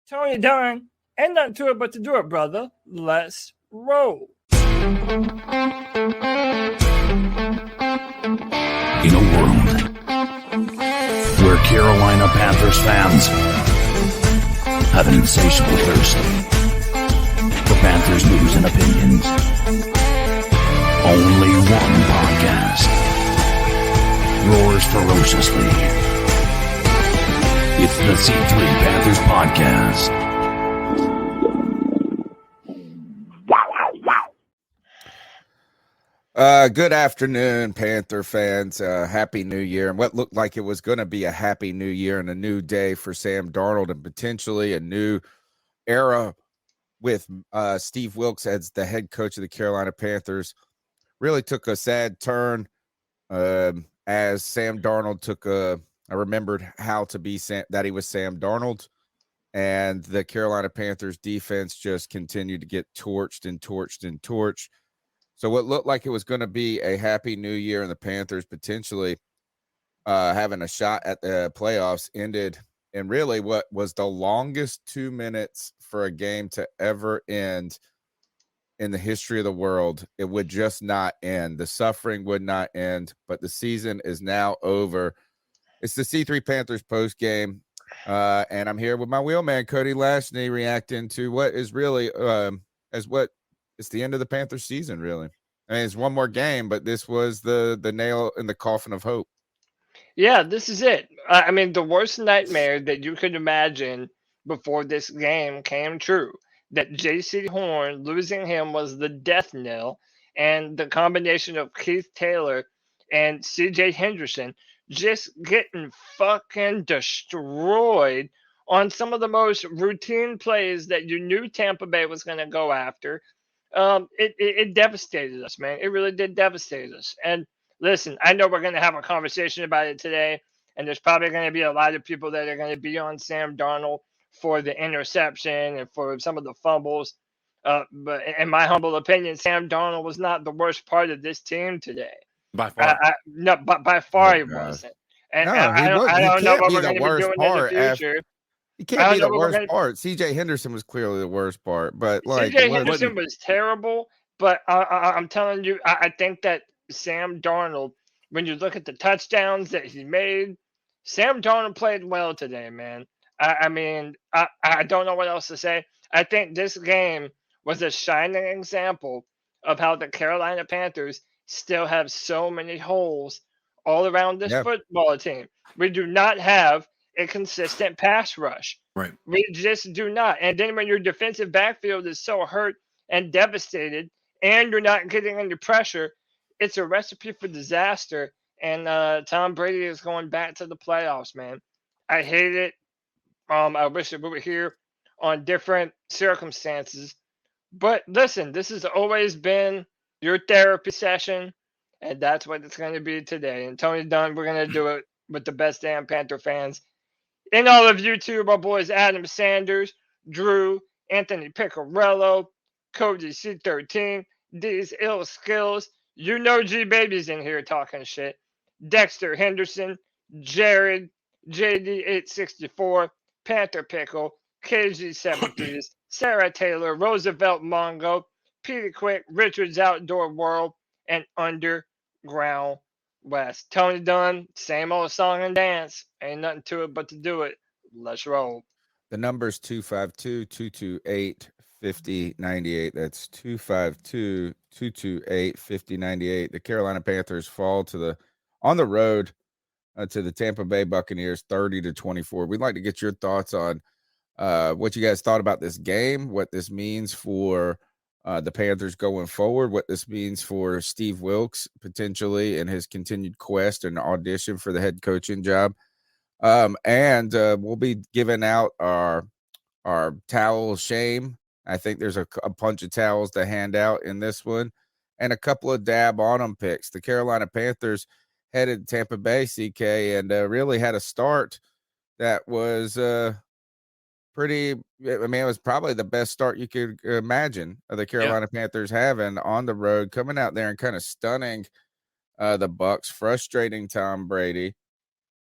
Tony Dunn. Ain't nothing to it but to do it, brother. Let's roll. In a world where Carolina Panthers fans have an insatiable thirst for Panthers news and opinions, only one podcast roars ferociously. It's the C3 Panthers Podcast. Good afternoon, Panther fans. Happy New Year. And what looked like it was going to be a happy new year and a new day for Sam Darnold and potentially a new era with Steve Wilks as the head coach of the Carolina Panthers really took a sad turn as Sam Darnold I remembered how to be that he was Sam Darnold, and the Carolina Panthers defense just continued to get torched and torched and torched. So what looked like it was going to be a happy new year and the Panthers potentially having a shot at the playoffs ended in really what was the longest 2 minutes for a game to ever end in the history of the world. It would just not end. The suffering would not end, but the season is now over. It's the C3 Panthers post game, and I'm here with my wheelman, Cody Lashney, reacting to what is really it's the end of the Panthers season, really. I mean, it's one more game, but this was the nail in the coffin of hope. Yeah, this is it. I mean, the worst nightmare that you could imagine before this game came true. That J.C. Horn, losing him was the death knell, and the combination of Keith Taylor and C.J. Henderson just getting fucking destroyed on some of the most routine plays that you knew Tampa Bay was going to go after. It devastated us, man. It really did devastate us. And listen, I know we're going to have a conversation about it today, and there's probably going to be a lot of people that are going to be on Sam Darnold for the interception and for some of the fumbles. But in my humble opinion, Sam Darnold was not the worst part of this team today. By far. By far he wasn't. And I don't know what we're going to be doing in the future. He can't be the worst part. C.J. Henderson was clearly the worst part, but C.J. Henderson was terrible. But I'm telling you, I think that Sam Darnold, when you look at the touchdowns that he made, Sam Darnold played well today, man. I mean, I don't know what else to say. I think this game was a shining example of how the Carolina Panthers still have so many holes all around this football team. We do not have a consistent pass rush. Right. We just do not. And then when your defensive backfield is so hurt and devastated and you're not getting under pressure, it's a recipe for disaster. And Tom Brady is going back to the playoffs, man. I hate it. I wish we were here on different circumstances. But listen, this has always been your therapy session, and that's what it's going to be today. And Tony Dunn, we're going to do it with the best damn Panther fans in all of YouTube. Our boys Adam Sanders, Drew, Anthony Piccarello, Cody C13, D's Ill Skills. You know G Baby's in here talking shit. Dexter Henderson, Jared, JD864, Panther Pickle, KG73s, Sarah Taylor, Roosevelt Mongo, Peter Quick, Richard's Outdoor World, and Underground West. Tony Dunn, same old song and dance. Ain't nothing to it but to do it. Let's roll. The number's 252-228-5098. That's 252-228-5098. The Carolina Panthers fall on the road to the Tampa Bay Buccaneers 30-24. We'd like to get your thoughts on what you guys thought about this game, what this means for the Panthers going forward, what this means for Steve Wilks potentially in his continued quest and audition for the head coaching job. And we'll be giving out our towel shame. I think there's a bunch of towels to hand out in this one, and a couple of dab on them picks. The Carolina Panthers headed to Tampa Bay, CK, and really had a start that was pretty. I mean, it was probably the best start you could imagine of the Carolina Panthers having on the road, coming out there and kind of stunning the Bucs, frustrating Tom Brady.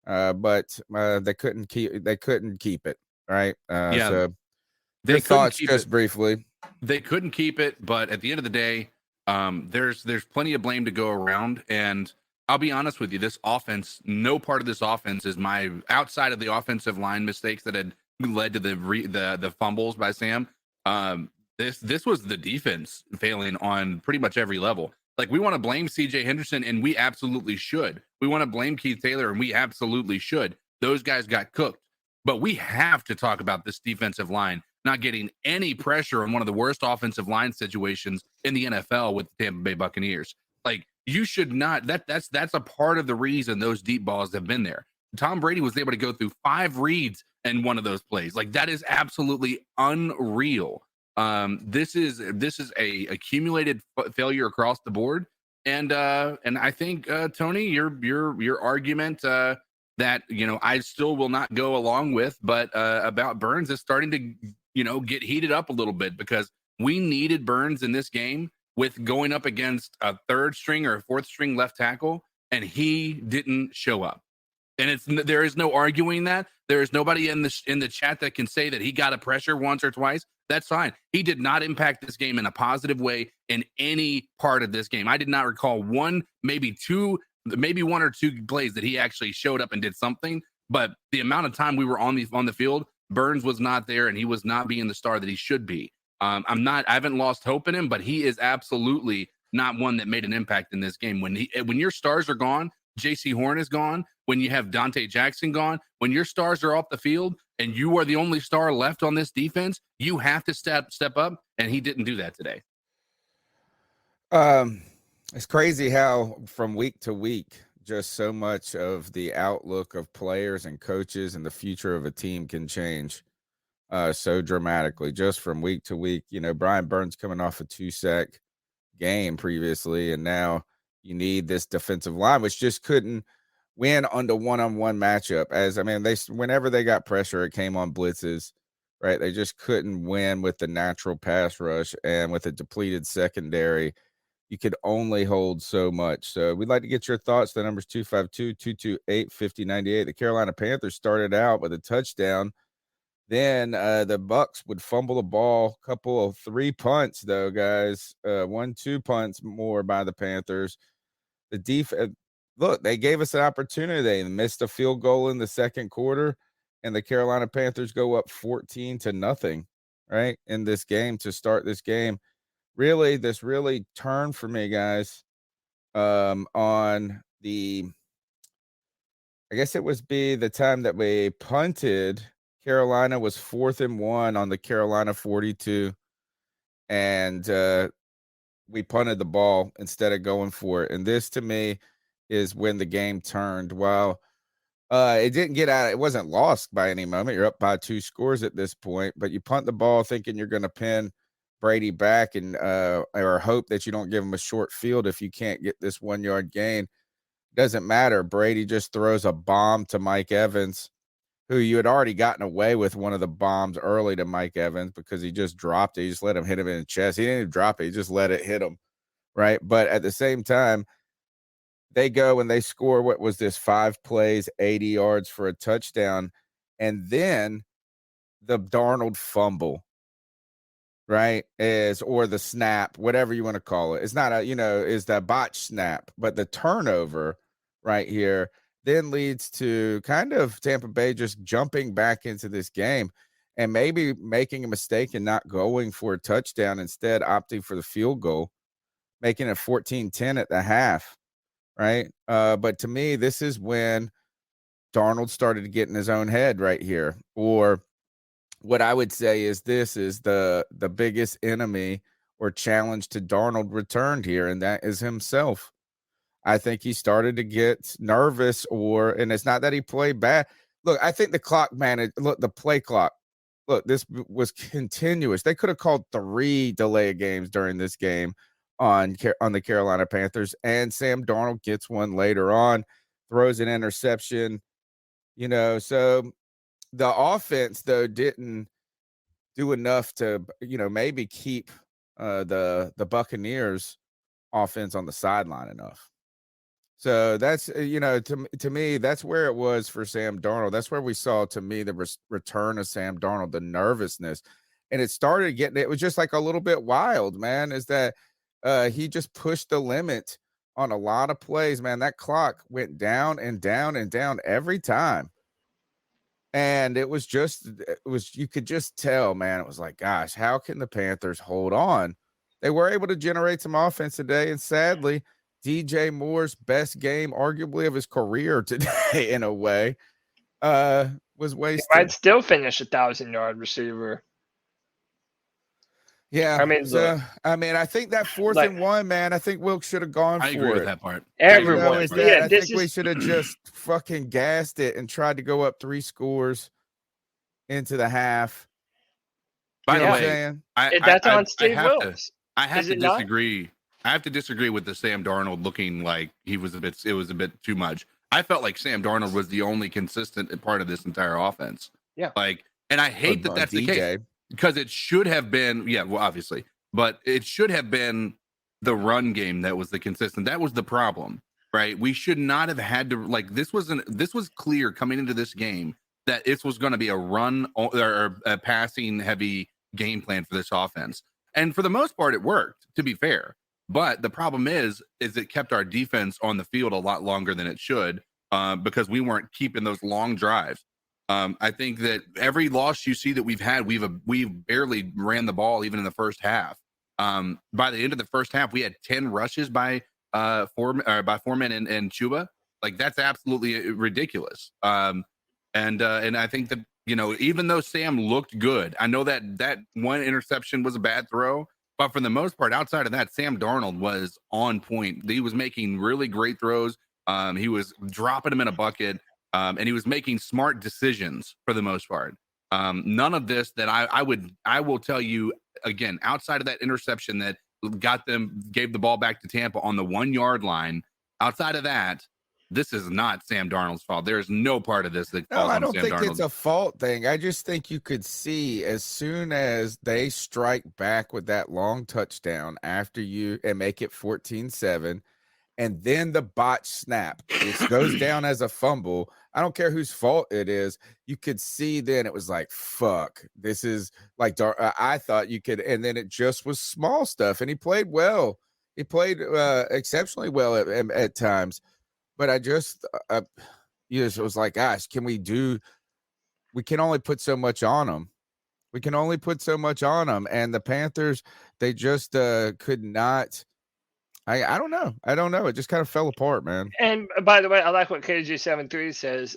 But they couldn't keep it, right? So Your They couldn't thoughts, keep just it. briefly. They couldn't keep it, but at the end of the day, there's plenty of blame to go around. And I'll be honest with you, this offense, no part of this offense is my outside of the offensive line mistakes that had led to the fumbles by Sam. This was the defense failing on pretty much every level. Like, we want to blame CJ Henderson, and we absolutely should. We want to blame Keith Taylor, and we absolutely should. Those guys got cooked. But we have to talk about this defensive line not getting any pressure on one of the worst offensive line situations in the NFL with the Tampa Bay Buccaneers. Like, you should not. That's a part of the reason those deep balls have been there. Tom Brady was able to go through 5 reads in one of those plays. Like, that is absolutely unreal. This is a accumulated failure across the board, and I think Tony, your argument that I still will not go along with, but about Burns is starting to get heated up a little bit, because we needed Burns in this game with going up against a 3rd string or a 4th string left tackle, and he didn't show up. And there is no arguing that. There is nobody in the chat that can say that he got a pressure once or twice. That's fine. He did not impact this game in a positive way in any part of this game. I did not recall one, maybe 1 or 2 plays that he actually showed up and did something. But the amount of time we were on the field, Burns was not there, and he was not being the star that he should be. I haven't lost hope in him, but he is absolutely not one that made an impact in this game. When your stars are gone, J.C. Horn is gone. When you have Dante Jackson gone, when your stars are off the field and you are the only star left on this defense, you have to step up, and he didn't do that today. It's crazy how from week to week, just so much of the outlook of players and coaches and the future of a team can change so dramatically just from week to week. Brian Burns coming off a 2-sack game previously, and now you need this defensive line, which just couldn't win on the one-on-one matchup. Whenever they got pressure, it came on blitzes, right? They just couldn't win with the natural pass rush, and with a depleted secondary, you could only hold so much. So we'd like to get your thoughts. The number's 252-228-5098. The Carolina Panthers started out with a touchdown. Then the Bucs would fumble the ball. Couple of 3 punts, though, guys. 1-2 punts more by the Panthers. The defense, look, they gave us an opportunity. They missed a field goal in the second quarter, and the Carolina Panthers go up 14-0, right, in this game to start this game. This really turned for me, guys, on the, I guess it was the time that we punted. Carolina was 4th and 1 on the Carolina 42, and we punted the ball instead of going for it. And this, to me, is when the game turned. While it didn't get out, it wasn't lost by any moment. You're up by 2 scores at this point, but you punt the ball thinking you're going to pin Brady back and or hope that you don't give him a short field if you can't get this 1-yard gain. Doesn't matter. Brady just throws a bomb to Mike Evans, who you had already gotten away with one of the bombs early to Mike Evans because he just dropped it. He just let him hit him in the chest. He didn't even drop it. He just let it hit him, right? But at the same time, they go and they score, what was this, 5 plays, 80 yards for a touchdown, and then the Darnold fumble, right, or the snap, whatever you want to call it. It's not is the botch snap, but the turnover right here then leads to kind of Tampa Bay just jumping back into this game and maybe making a mistake and not going for a touchdown, instead opting for the field goal, making it 14-10 at the half, right? But to me, this is when Darnold started to get in his own head right here. Or what I would say is this is the biggest enemy or challenge to Darnold returned here, and that is himself. I think he started to get nervous, and it's not that he played bad. Look, I think the play clock. Look, this was continuous. They could have called 3 delay games during this game on the Carolina Panthers, and Sam Darnold gets one later on, throws an interception. So the offense, though, didn't do enough to, maybe keep the Buccaneers offense on the sideline enough. So that's, to me, that's where it was for Sam Darnold. That's where we saw, to me, the return of Sam Darnold, the nervousness. and it started getting, it was just like a little bit wild, man, is that he just pushed the limit on a lot of plays, man. That clock went down and down and down every time. And it was, you could just tell, man, it was like, gosh, how can the Panthers hold on? They were able to generate some offense today. And sadly, DJ Moore's best game, arguably of his career today, in a way, was wasted. He might still finish 1,000-yard receiver. Yeah, I mean, I think that 4th and 1, man, I think Wilkes should have gone for it. I agree with that part. Everyone, I think we should have just fucking gassed it and tried to go up 3 scores into the half. By the way, that's on Steve Wilkes. I have to disagree. I have to disagree with the Sam Darnold looking like it was a bit too much. I felt like Sam Darnold was the only consistent part of this entire offense. Yeah. And I hate that that's the case. Because it should have been, obviously, but it should have been the run game that was the consistent. That was the problem, right? We should not have had to, this was clear coming into this game that it was going to be a run or a passing heavy game plan for this offense. And for the most part, it worked, to be fair. But the problem is it kept our defense on the field a lot longer than it should because we weren't keeping those long drives. I think that every loss you see that we've had, we've barely ran the ball even in the first half. By the end of the first half, we had 10 rushes by Foreman and Chuba. That's absolutely ridiculous. And I think that even though Sam looked good, I know that one interception was a bad throw, but for the most part, outside of that, Sam Darnold was on point. He was making really great throws. He was dropping them in a bucket. And he was making smart decisions for the most part. None of this that I will tell you again, outside of that interception that gave the ball back to Tampa on the 1-yard line. Outside of that, this is not Sam Darnold's fault. There is no part of this that falls on Sam Darnold. I don't think it's a fault thing. I just think you could see as soon as they strike back with that long touchdown after and make it 14-7. And then the botch snap, it goes down as a fumble. I don't care whose fault it is. You could see then it was like, fuck, this is like, I thought you could. And then it just was small stuff. And he played well. He played exceptionally well at times. But I just, it was like, gosh, we can only put so much on them. We can only put so much on them. And the Panthers, they just could not. I don't know. It just kind of fell apart, man. And by the way, I like what KG73 says.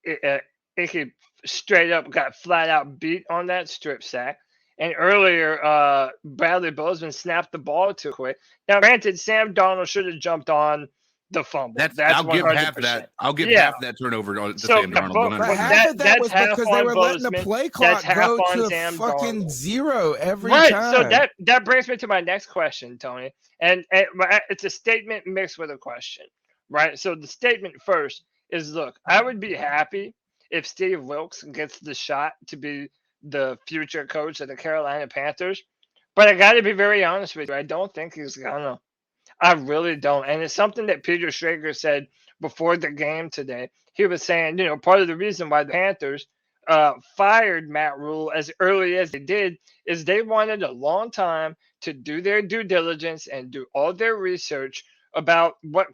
It could straight up got flat out beat on that strip sack. And earlier, Bradley Bozeman snapped the ball too quick. Now, granted, Sam Darnold should have jumped on the fumble. I'll give half of that. I'll give half of that turnover to Sam Darnold. But half of that was because they were letting the play clock go to fucking zero every time. So that brings me to my next question, Tony. And it's a statement mixed with a question, right? So the statement first is, look, I would be happy if Steve Wilkes gets the shot to be the future coach of the Carolina Panthers. But I got to be very honest with you. I don't think he's going to. I really don't. And it's something that Peter Schrager said before the game today. He was saying, part of the reason why the Panthers fired Matt Rule as early as they did is they wanted a long time to do their due diligence and do all their research about what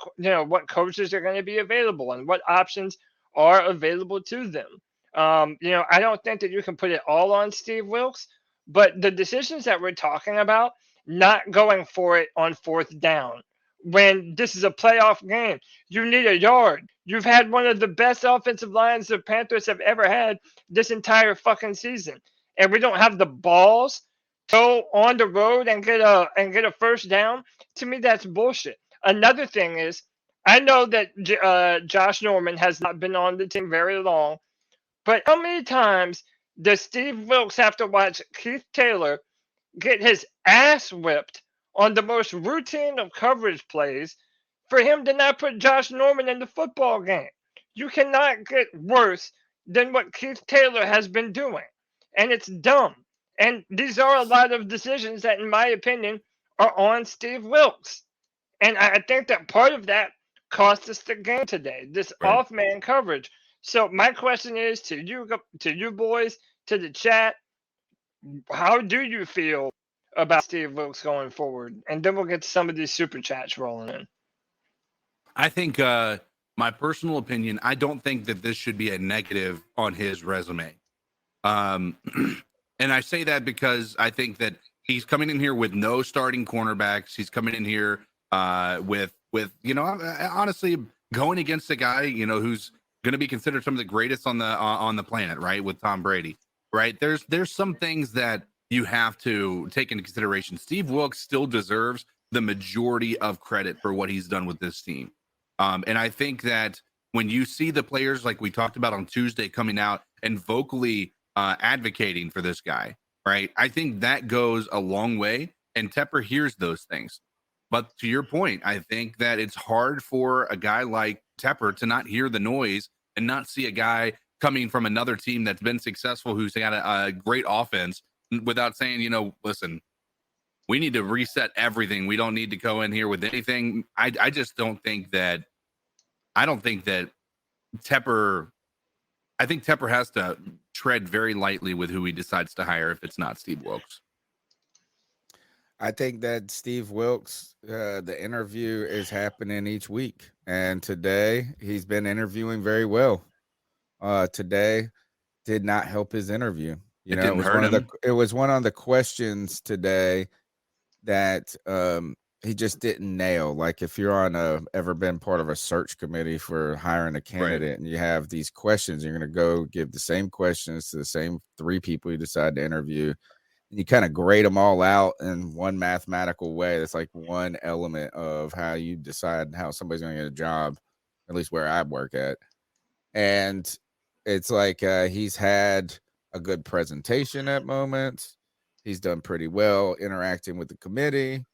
coaches are going to be available and what options are available to them. I don't think that you can put it all on Steve Wilkes, but the decisions that we're talking about, not going for it on 4th down when this is a playoff game, you need a yard. You've had one of the best offensive lines the Panthers have ever had this entire fucking season, and we don't have the balls to go on the road and get a first down. To me, that's bullshit. Another thing is, I know that Josh Norman has not been on the team very long, but how many times does Steve Wilkes have to watch Keith Taylor get his ass whipped on the most routine of coverage plays for him to not put Josh Norman in the football game? You cannot get worse than what Keith Taylor has been doing. And it's dumb. And these are a lot of decisions that, in my opinion, are on Steve Wilkes. And I think that part of that cost us the game today, this off-man coverage. So my question is to you boys, to the chat, how do you feel about Steve Wilks going forward? And then we'll get to some of these super chats rolling in. I think my personal opinion, I don't think that this should be a negative on his resume. And I say that because I think that he's coming in here with no starting cornerbacks. He's coming in here with honestly going against a guy, who's going to be considered some of the greatest on the planet, right? With Tom Brady, right? There's some things that you have to take into consideration. Steve Wilks still deserves the majority of credit for what he's done with this team. And I think that when you see the players like we talked about on Tuesday coming out and vocally advocating for this guy, right? I think that goes a long way, and Tepper hears those things. But to your point, I think that it's hard for a guy like Tepper to not hear the noise and not see a guy coming from another team that's been successful, who's got a great offense, without saying, listen, we need to reset everything. We don't need to go in here with anything. I just don't think that. I don't think that Tepper. I think Tepper has to tread very lightly with who he decides to hire if it's not Steve Wilks. I think that Steve Wilks, the interview is happening each week, and today he's been interviewing very well. Today did not help his interview. It was one of the questions today that he just didn't nail. Like if you're on ever been part of a search committee for hiring a candidate, right, and you have these questions, you're going to go give the same questions to the same 3 people you decide to interview. And you kind of grade them all out in one mathematical way. That's like one element of how you decide how somebody's going to get a job, at least where I work at. And it's like he's had a good presentation at moments. He's done pretty well interacting with the committee,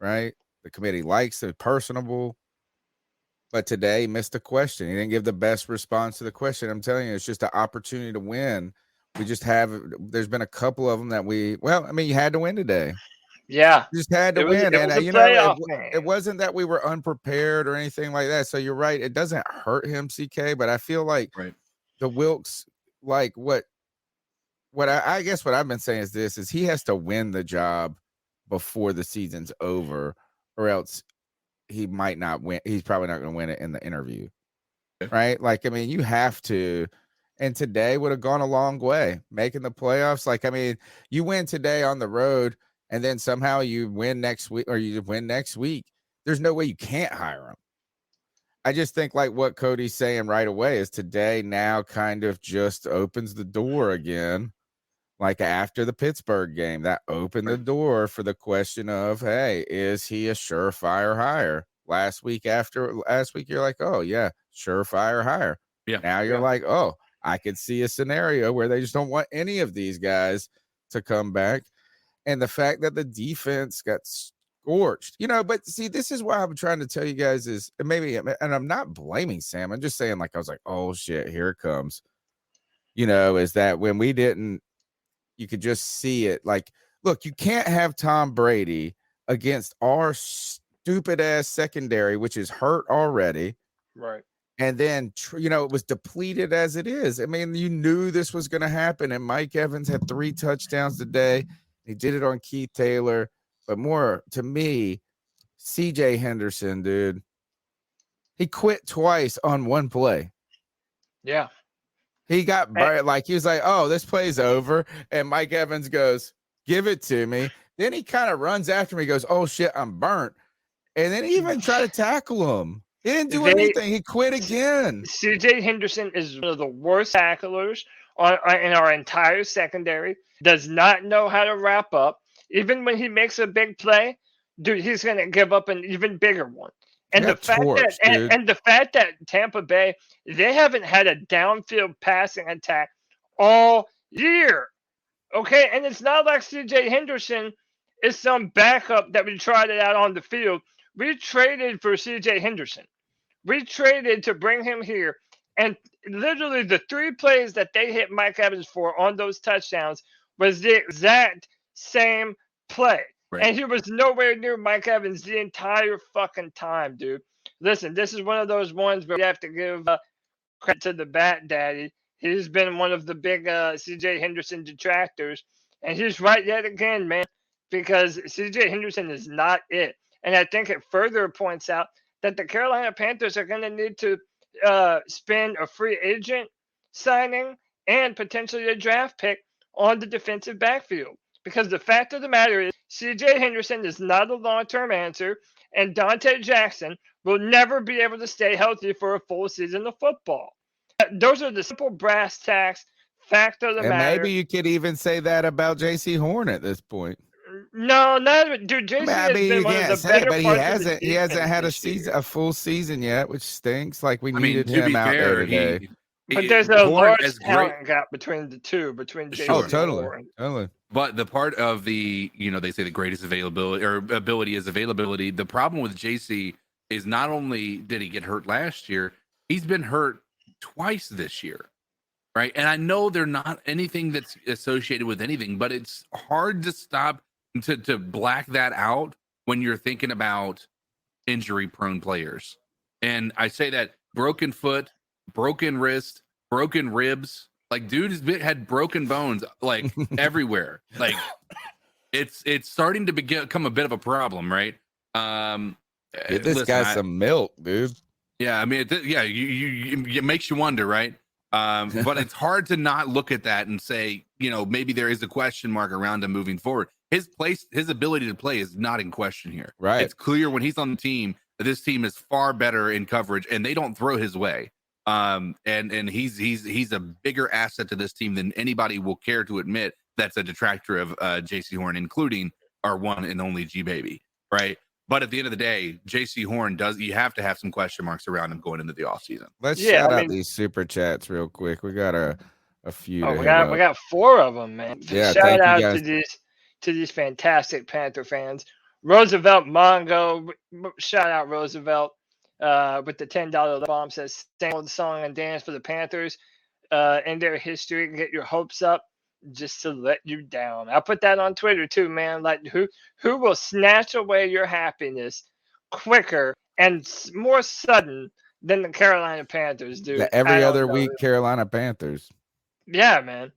right? The committee likes it, personable. But today he missed a question. He didn't give the best response to the question. I'm telling you, it's just an opportunity to win. There's been a couple of them that you had to win today. Yeah. You just had to win. And it wasn't that we were unprepared or anything like that. So you're right. It doesn't hurt him, CK, but I feel like the Wilks, like what I guess what I've been saying is he has to win the job before the season's over, or else he might not win. He's probably not going to win it in the interview. Right? Like, I mean, you have to. And today would have gone a long way, making the playoffs. Like, I mean, you win today on the road, and then somehow you win next week, or you win next week. There's no way you can't hire him. I just think like what Cody's saying right away is today now kind of just opens the door again. Like after the Pittsburgh game, that opened the door for the question of, hey, is he a surefire hire? Last week, you're like, oh, yeah, surefire hire. Yeah. Now you're like, oh, I could see a scenario where they just don't want any of these guys to come back. And the fact that the defense got scorched, but see, this is why I'm trying to tell you guys is maybe, and I'm not blaming Sam. I'm just saying, like, I was like, oh, shit, here it comes. Is that when we didn't, you could just see it. Like, look, you can't have Tom Brady against our stupid ass secondary, which is hurt already. Right. And then, it was depleted as it is. I mean, you knew this was going to happen. And Mike Evans had 3 touchdowns today. He did it on Keith Taylor. But more to me, CJ Henderson, dude, he quit twice on one play. Yeah. He got he was like, oh, this play's over. And Mike Evans goes, give it to me. Then he kind of runs after me, goes, oh, shit, I'm burnt. And then he even tried to tackle him. He didn't do anything. He quit again. CJ Henderson is one of the worst tacklers in our entire secondary. Does not know how to wrap up. Even when he makes a big play, dude, he's going to give up an even bigger one. And the fact that Tampa Bay, they haven't had a downfield passing attack all year. Okay, and it's not like CJ Henderson is some backup that we tried it out on the field. We traded for CJ Henderson. We traded to bring him here. And literally the 3 plays that they hit Mike Evans for on those touchdowns was the exact same play. Right. And he was nowhere near Mike Evans the entire fucking time, dude. Listen, this is one of those ones where you have to give credit to the Bat Daddy. He's been one of the big C.J. Henderson detractors. And he's right yet again, man, because C.J. Henderson is not it. And I think it further points out that the Carolina Panthers are going to need to spend a free agent signing and potentially a draft pick on the defensive backfield. Because the fact of the matter is, C.J. Henderson is not a long-term answer, and Dante Jackson will never be able to stay healthy for a full season of football. Those are the simple brass tacks, fact of the matter. Maybe you could even say that about J.C. Horn at this point. No, not dude. JC has been one of the better but parts of he hasn't had a full season yet, which stinks. Like we needed him out there today. But there's a large talent gap between the two, between JC and totally. But the part of the, they say the greatest availability or ability is availability. The problem with JC is not only did he get hurt last year, he's been hurt twice this year. Right. And I know they're not anything that's associated with anything, but it's hard to stop to black that out when you're thinking about injury prone players. And I say that broken foot, broken wrist, broken ribs, like dude had broken bones like everywhere. Like it's starting to become a bit of a problem, right? Get this guy some milk, dude. Yeah, I mean, it makes you wonder, right? But it's hard to not look at that and say, maybe there is a question mark around him moving forward. His ability to play is not in question here. Right. It's clear when he's on the team that this team is far better in coverage and they don't throw his way. And he's a bigger asset to this team than anybody will care to admit. That's a detractor of JC Horn, including our one and only G baby. Right. But at the end of the day, JC Horn you have to have some question marks around him going into the offseason. Let's shout out these super chats real quick. We got a few. We got 4 of them, man. Yeah, shout out to these fantastic Panther fans. Roosevelt Mongo, shout out Roosevelt with the $10 bomb, says same old song and dance for the Panthers in their history. Get your hopes up just to let you down. I'll put that on Twitter too, man. Like who will snatch away your happiness quicker and more sudden than the Carolina Panthers do? Every other week, Carolina Panthers. Yeah, man.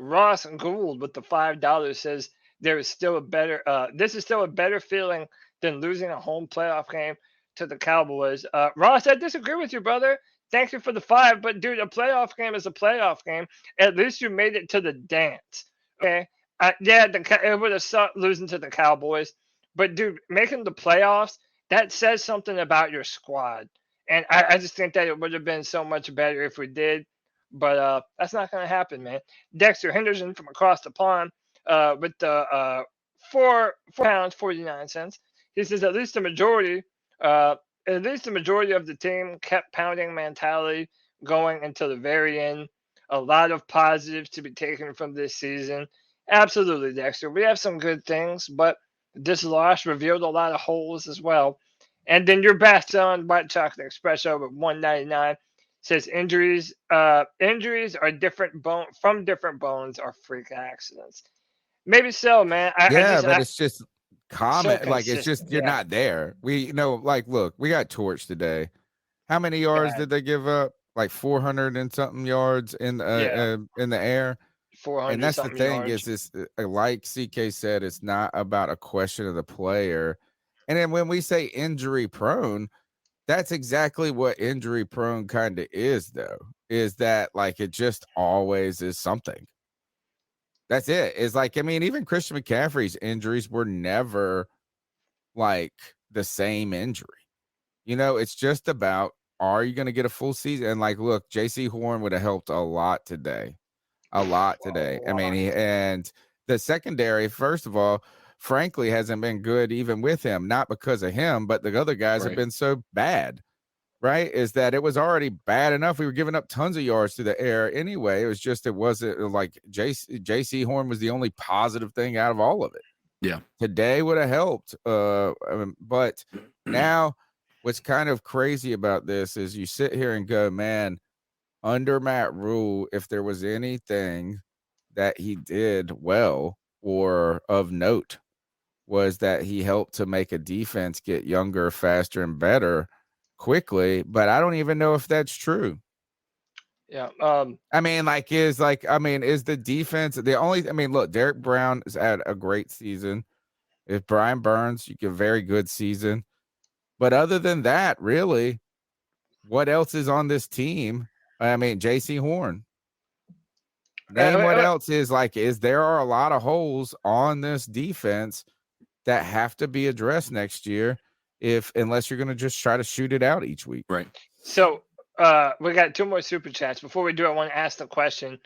Ross Gould with the $5 says there is still a better. This is still a better feeling than losing a home playoff game to the Cowboys. Ross, I disagree with you, brother. Thank you for the 5, but dude, a playoff game is a playoff game. At least you made it to the dance. Okay. It would have sucked losing to the Cowboys, but dude, making the playoffs, that says something about your squad. And I just think that it would have been so much better if we did. But that's not going to happen, man. Dexter Henderson from across the pond with the £4.49. He says at least the majority of the team kept pounding mentality going until the very end. A lot of positives to be taken from this season. Absolutely, Dexter. We have some good things, but this loss revealed a lot of holes as well. And then your best on White Chocolate Espresso with $1.99 says injuries are different from different bones are freak accidents. Maybe so, man. It's just common. So like it's just you're not there. We look, we got torched today. How many yards did they give up? Like 400 and something yards in the air. 400. And that's the thing yards. Is like CK said, it's not about a question of the player. And then when we say injury prone, that's exactly what injury prone kind of is, though, is that like it just always is something. That's it. It's like, I mean, even Christian McCaffrey's injuries were never like the same injury. It's just about, are you going to get a full season? And like, look, JC Horn would have helped a lot today. I mean, and the secondary, first of all, frankly, hasn't been good even with him, not because of him, but the other guys have been so bad, right? Is that it was already bad enough. We were giving up tons of yards through the air anyway. It wasn't like JC Horn was the only positive thing out of all of it. Yeah. Today would have helped. But now what's kind of crazy about this is you sit here and go, man, under Matt Rule, if there was anything that he did well or of note, was that he helped to make a defense get younger, faster, and better quickly. But I don't even know if that's true. Yeah. Is the defense the only? Look, Derek Brown has had a great season. If Brian Burns, you get a very good season. But other than that, really, what else is on this team? J.C. Horn. Name what else is there are a lot of holes on this defense that have to be addressed next year unless you're going to just try to shoot it out each week. Right. So we got 2 more super chats. Before we do, I want to ask the question.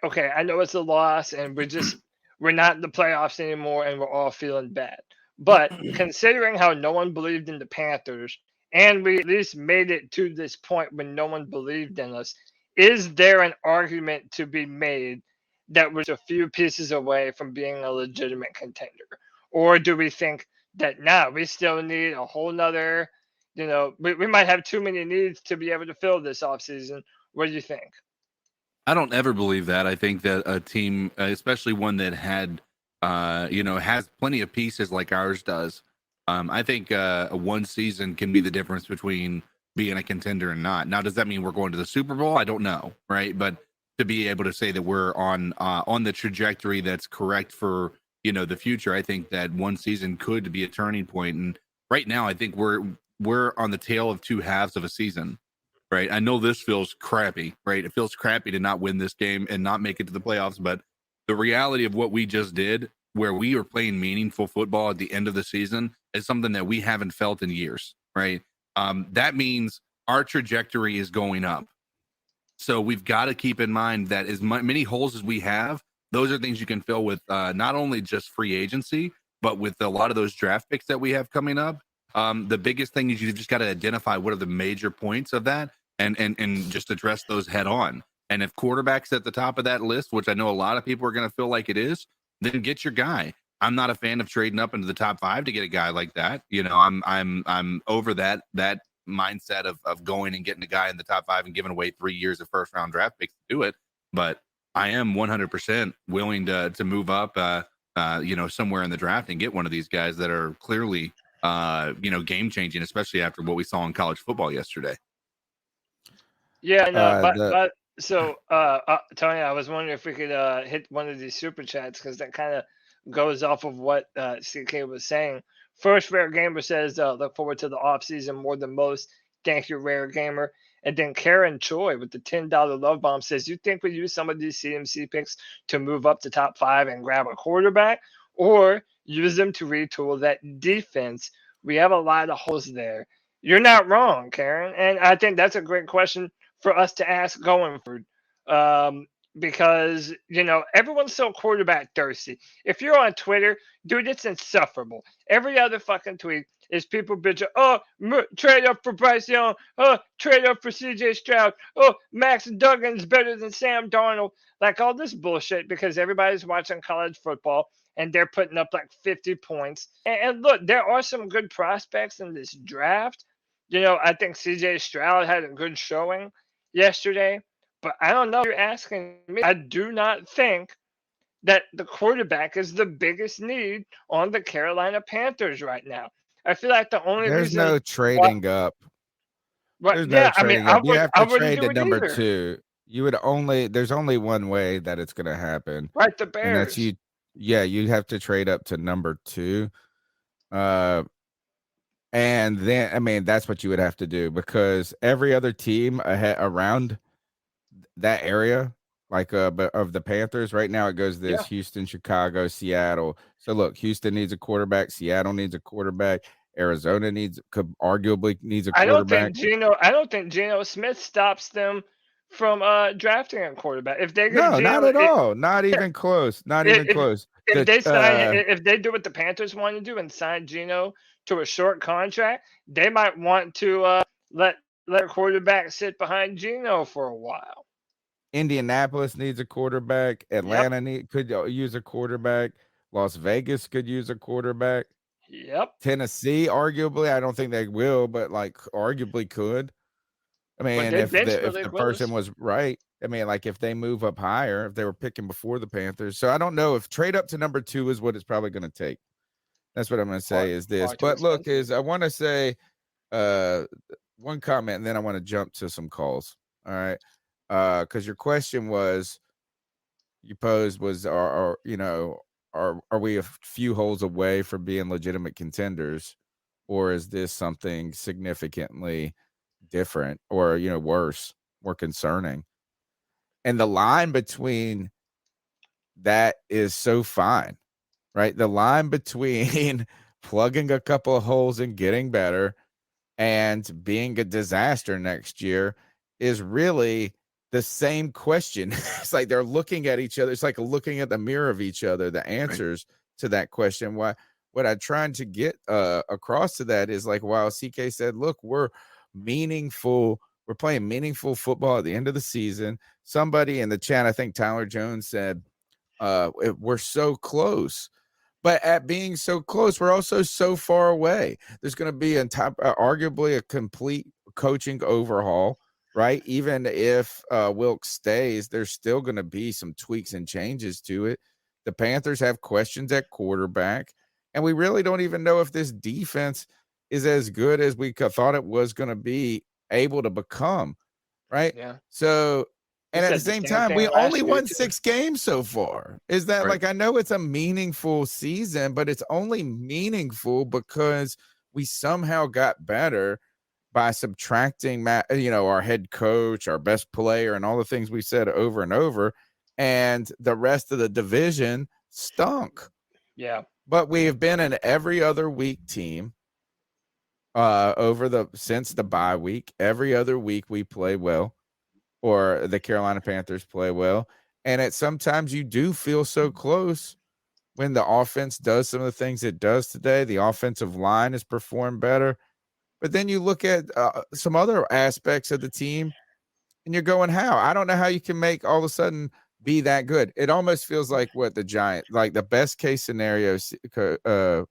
Okay, I know it's a loss and we're not in the playoffs anymore and we're all feeling bad. But considering how no one believed in the Panthers and we at least made it to this point when no one believed in us, is there an argument to be made that we're a few pieces away from being a legitimate contender? Or do we think that we still need a whole nother, we might have too many needs to be able to fill this offseason? What do you think? I don't ever believe that. I think that a team, especially one that had, has plenty of pieces like ours does. I think one season can be the difference between being a contender and not. Now, does that mean we're going to the Super Bowl? I don't know, right? But to be able to say that we're on the trajectory that's correct for the future, I think that one season could be a turning point. And right now, I think we're on the tail of 2 halves of a season. Right. I know this feels crappy, right? It feels crappy to not win this game and not make it to the playoffs. But the reality of what we just did, where we are playing meaningful football at the end of the season, is something that we haven't felt in years. Right. That means our trajectory is going up. So we've got to keep in mind that as many holes as we have, those are things you can fill with not only just free agency, but with a lot of those draft picks that we have coming up. The biggest thing is you just got to identify what are the major points of that and just address those head on. And if quarterback's at the top of that list, which I know a lot of people are going to feel like it is, then get your guy. I'm not a fan of trading up into the top 5 to get a guy like that. I'm over that mindset of going and getting a guy in the top 5 and giving away 3 years of first round draft picks to do it. But I am 100% willing to move up, somewhere in the draft and get one of these guys that are clearly, game changing, especially after what we saw in college football yesterday. Yeah, so Tony, I was wondering if we could hit one of these super chats because that kind of goes off of what CK was saying. First Rare Gamer says, look forward to the offseason more than most. Thank you, Rare Gamer. And then Karen Choi with the $10 love bomb says, you think we use some of these CMC picks to move up to top 5 and grab a quarterback, or use them to retool that defense? We have a lot of holes there. You're not wrong, Karen. And I think that's a great question for us to ask going forward. Because, everyone's so quarterback thirsty. If you're on Twitter, dude, it's insufferable. Every other fucking tweet is people bitching, trade up for Bryce Young. Trade up for CJ Stroud. Max Duggan's better than Sam Darnold. Like all this bullshit because everybody's watching college football and they're putting up like 50 points. And look, there are some good prospects in this draft. I think CJ Stroud had a good showing yesterday. But I don't know if you're asking me. I do not think that the quarterback is the biggest need on the Carolina Panthers right now. I feel like the only There's reason no trading up. Right? There's no trading up. You have to trade to to number 2. There's only one way that it's going to happen. Right, the Bears. And that's you. Yeah, you have to trade up to number 2. And then, that's what you would have to do because every other team around that area, of the Panthers right now, it goes this: Houston, Chicago, Seattle. So look, Houston needs a quarterback. Seattle needs a quarterback. Arizona arguably needs a quarterback. I don't think Geno Smith stops them from drafting a quarterback. If they not at all. Not even close. Not even close. If they do what the Panthers want to do and sign Geno to a short contract, they might want to let a quarterback sit behind Geno for a while. Indianapolis needs a quarterback. Atlanta could use a quarterback. Las Vegas could use a quarterback. Yep. Tennessee, arguably, I don't think they will, but arguably could. If the person was right, if they move up higher, if they were picking before the Panthers. So I don't know if trade up to number 2 is what it's probably going to take. That's what I'm going to say is this. But look, I want to say one comment, and then I want to jump to some calls. All right. because your question was, you posed was, are we a few holes away from being legitimate contenders, or is this something significantly different or, worse, more concerning? And the line between that is so fine, right? The line between plugging a couple of holes and getting better and being a disaster next year is really the same question. It's like they're looking at each other. It's like looking at the mirror of each other, the answers to that question. What I'm trying to get across to that is like, while CK said, look, we're meaningful. We're playing meaningful football at the end of the season. Somebody in the chat, I think Tyler Jones, said, we're so close. But at being so close, we're also so far away. There's going to be arguably a complete coaching overhaul, right? Even if Wilkes stays, there's still going to be some tweaks and changes to it. The Panthers have questions at quarterback, and we really don't even know if this defense is as good as we thought it was going to be able to become, right? Yeah. So, and at the same time, we only won 6 games so far. Is that Right. like, I know it's a meaningful season, but it's only meaningful because we somehow got better by subtracting, our head coach, our best player, and all the things we said over and over. And the rest of the division stunk. Yeah. But we have been an every other week team since the bye week. Every other week we play well, or the Carolina Panthers play well. And sometimes you do feel so close when the offense does some of the things it does today. The offensive line has performed better. But then you look at some other aspects of the team and you're going, how? I don't know how you can make all of a sudden be that good. It almost feels like what the Giants, like the best case scenario,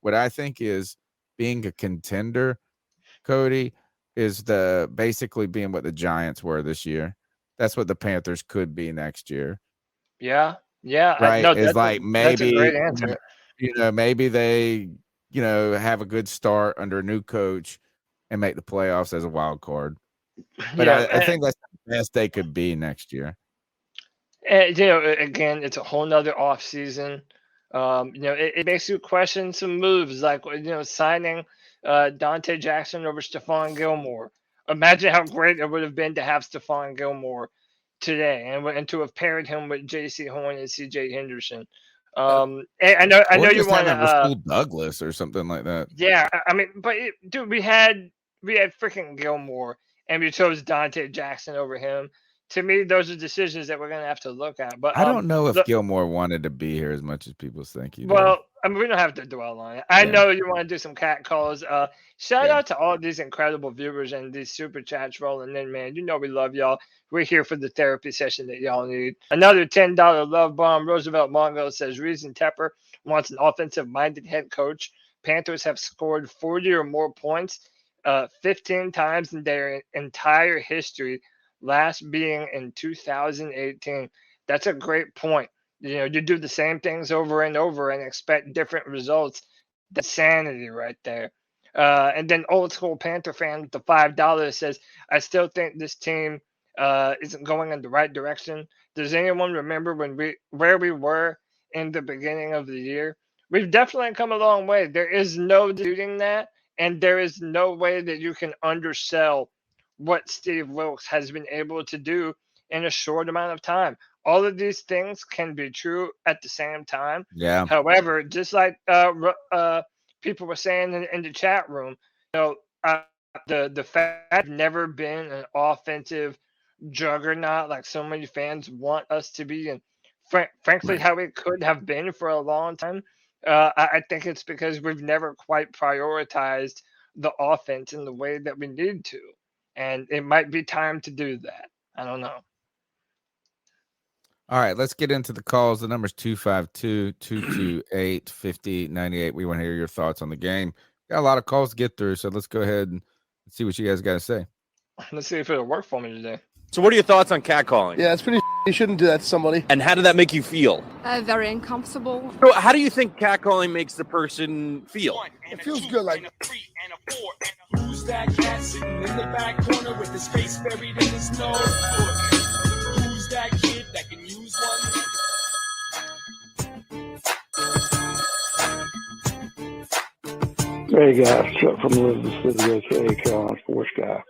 what I think is being a contender, Cody, is basically being what the Giants were this year. That's what the Panthers could be next year. Yeah. Yeah. Right. It's like that's a great answer. Maybe they, have a good start under a new coach and make the playoffs as a wild card. But I think that's the best they could be next year. And, again, it's a whole nother off season. It makes you question some moves, like, signing Dante Jackson over Stephon Gilmore. Imagine how great it would have been to have Stephon Gilmore today, and to have paired him with J.C. Horn and C.J. Henderson. And I know you want Rasul Douglas or something like that. Yeah, I mean, but dude, we had freaking Gilmore, and we chose Dante Jackson over him. To me, those are decisions that we're going to have to look at. But I don't know if Gilmore wanted to be here as much as people think he did. Well, I mean, we don't have to dwell on it. I know you want to do some cat calls. Shout out to all these incredible viewers and these super chats rolling in, man. We love y'all. We're here for the therapy session that y'all need. Another $10 love bomb. Roosevelt Mongo says, Reason Tepper wants an offensive-minded head coach. Panthers have scored 40 or more points 15 times in their entire history, last being in 2018. That's a great point. You do the same things over and over and expect different results. That's sanity right there. And then old school Panther fan with the $5 says, I still think this team isn't going in the right direction. Does anyone remember where we were in the beginning of the year? We've definitely come a long way. There is no disputing that, and there is no way that you can undersell what Steve Wilkes has been able to do in a short amount of time. All of these things can be true at the same time. Yeah. However, just like people were saying in the chat room, the fact I've never been an offensive juggernaut like so many fans want us to be, and frankly, how it could have been for a long time. I think it's because we've never quite prioritized the offense in the way that we need to. And it might be time to do that. I don't know. All right, let's get into the calls. The number's 252-228-5098. We want to hear your thoughts on the game. Got a lot of calls to get through, so let's go ahead and see what you guys got to say. Let's see if it'll work for me today. So what are your thoughts on catcalling? Yeah, it's pretty. You shouldn't do that to somebody. And how did that make you feel? Very uncomfortable. So how do you think catcalling makes the person feel? It feels good, like. Who's that cat sitting in the back corner with his face buried in his nose? Who's that kid that can use one? Hey guys, Chuck from Elizabeth City, aka Carolina Sports Guy.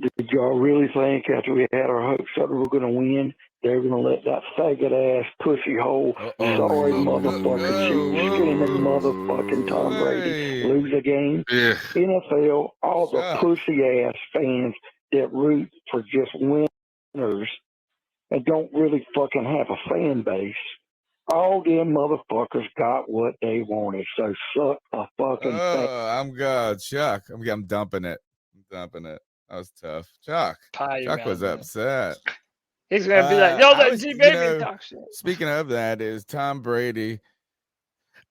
Did y'all really think after we had our hopes that we were going to win, they were going to let that faggot ass pussy hole, sorry motherfucker, shoe-skinning motherfucking Tom Brady lose a game? Yeah. NFL, all the pussy ass fans that root for just winners and don't really fucking have a fan base. All them motherfuckers got what they wanted, so suck a fucking thing. I'm good, Chuck. I'm dumping it. That was tough. Chuck was upset. He's gonna be like, "Yo, that G baby talk shit." Speaking of that, is Tom Brady.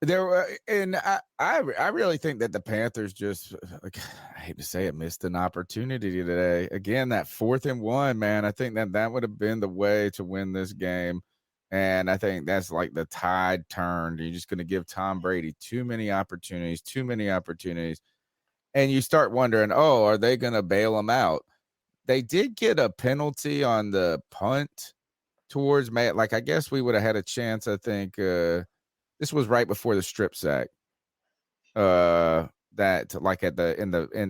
I really think that the Panthers just, I hate to say it, missed an opportunity today. Again, that 4th and 1, man. I think that would have been the way to win this game. And I think that's like the tide turned. You're just going to give Tom Brady too many opportunities. And you start wondering, are they going to bail him out? They did get a penalty on the punt towards Matt. Like, I guess we would have had a chance. I think this was right before the strip sack. That like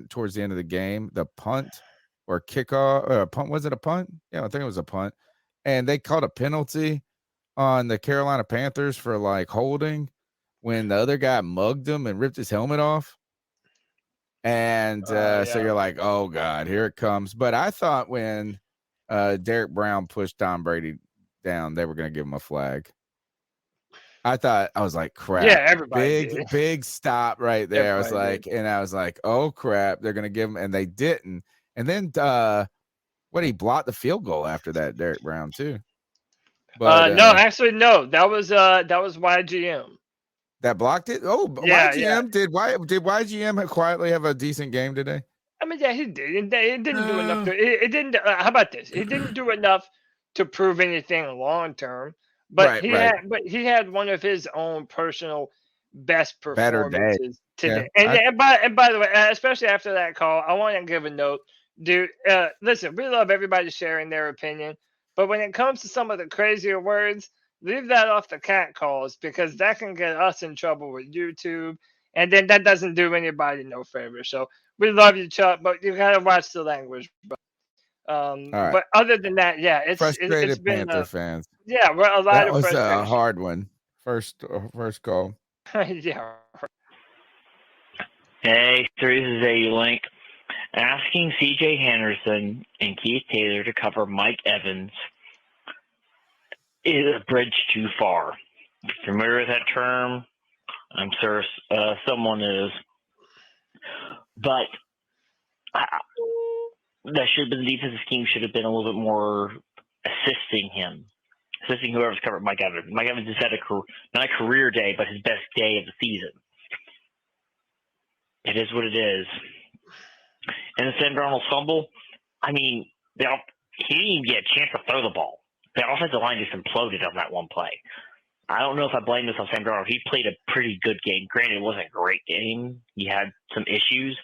towards the end of the game, the punt or kickoff, punt. Was it a punt? Yeah, I think it was a punt. And they called a penalty on the Carolina Panthers for like holding when the other guy mugged him and ripped his helmet off. And so you're like, oh God, here it comes. But I thought when Derek Brown pushed Tom Brady down, they were going to give him a flag. I was like, crap. Yeah, everybody big stop right there. I was like, oh crap, they're going to give him, and they didn't. And then he blocked the field goal after that, Derek Brown too. But no. That was YGM. That blocked it. Oh, yeah, YGM yeah. Did YGM quietly have a decent game today? I mean, yeah, he did. It didn't do enough. It didn't. How about this? He didn't do enough to prove anything long term. But he had one of his own personal best performances today. Yeah. And by the way, especially after that call, I want to give a note, dude. Listen, we love everybody sharing their opinion, but when it comes to some of the crazier words, leave that off the cat calls, because that can get us in trouble with YouTube, and then that doesn't do anybody no favor. So we love you, Chuck, but you gotta watch the language. Right. But other than that, yeah, it's been Panther fans. Yeah, well, a lot of frustration. That was a hard one. First call. Yeah. Hey, this is A Link. Asking C.J. Henderson and Keith Taylor to cover Mike Evans is a bridge too far. If you're familiar with that term, I'm sure someone is. But that should have been, the defensive scheme should have been a little bit more assisting whoever's covered Mike Evans. Mike Evans has had not a career day, but his best day of the season. It is what it is. And the Sam Darnold fumble, I mean, he didn't even get a chance to throw the ball. The offensive line just imploded on that one play. I don't know if I blame this on Sam Darnold. He played a pretty good game. Granted, it wasn't a great game. He had some issues.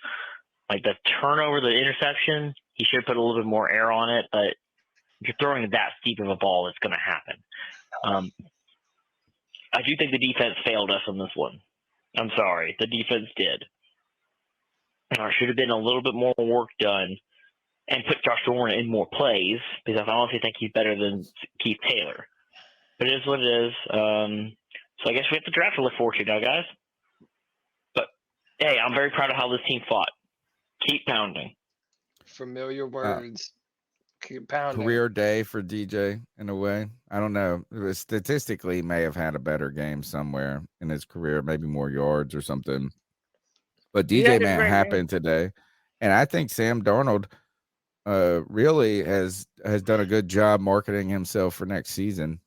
Like the turnover, the interception, he should have put a little bit more air on it, but if you're throwing that steep of a ball, it's going to happen. I do think the defense failed us on this one. I'm sorry. The defense did. And there should have been a little bit more work done and put Josh Dorn in more plays, because I honestly think he's better than Keith Taylor. But it is what it is. So I guess we have to draft to look forward to now, guys. But, hey, I'm very proud of how this team fought. Keep pounding. Familiar words. Keep pounding. Career day for DJ in a way. I don't know. Statistically, he may have had a better game somewhere in his career, maybe more yards or something. But DJ man happened today. And I think Sam Darnold really has done a good job marketing himself for next season.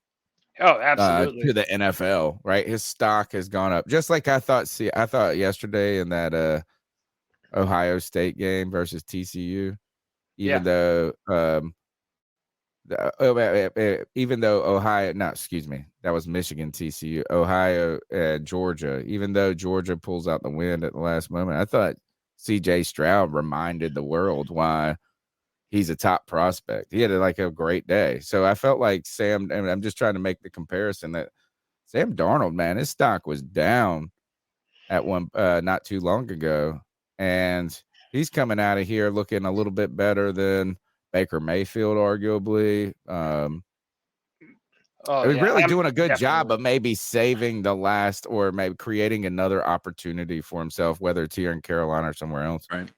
Oh, absolutely. To the NFL, right? His stock has gone up. Just like I thought yesterday in that Ohio State game versus TCU, even though that was Michigan, TCU, Ohio, Georgia, even though Georgia pulls out the win at the last moment, I thought CJ Stroud reminded the world why he's a top prospect. He had like a great day. So I felt like Sam, and I'm just trying to make the comparison that Sam Darnold, man, his stock was down at one not too long ago, and he's coming out of here looking a little bit better than Baker Mayfield, arguably. He's really doing a good job of maybe saving the last, or maybe creating another opportunity for himself, whether it's here in Carolina or somewhere else. Right.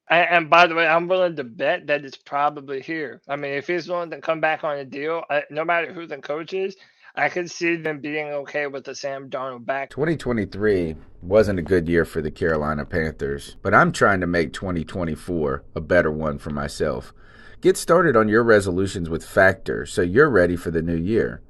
And by the way, I'm willing to bet that it's probably here. I mean, if he's willing to come back on a deal, no matter who the coach is, I could see them being okay with the Sam Darnold back. 2023 wasn't a good year for the Carolina Panthers, but I'm trying to make 2024 a better one for myself. Get started on your resolutions with Factor so you're ready for the new year.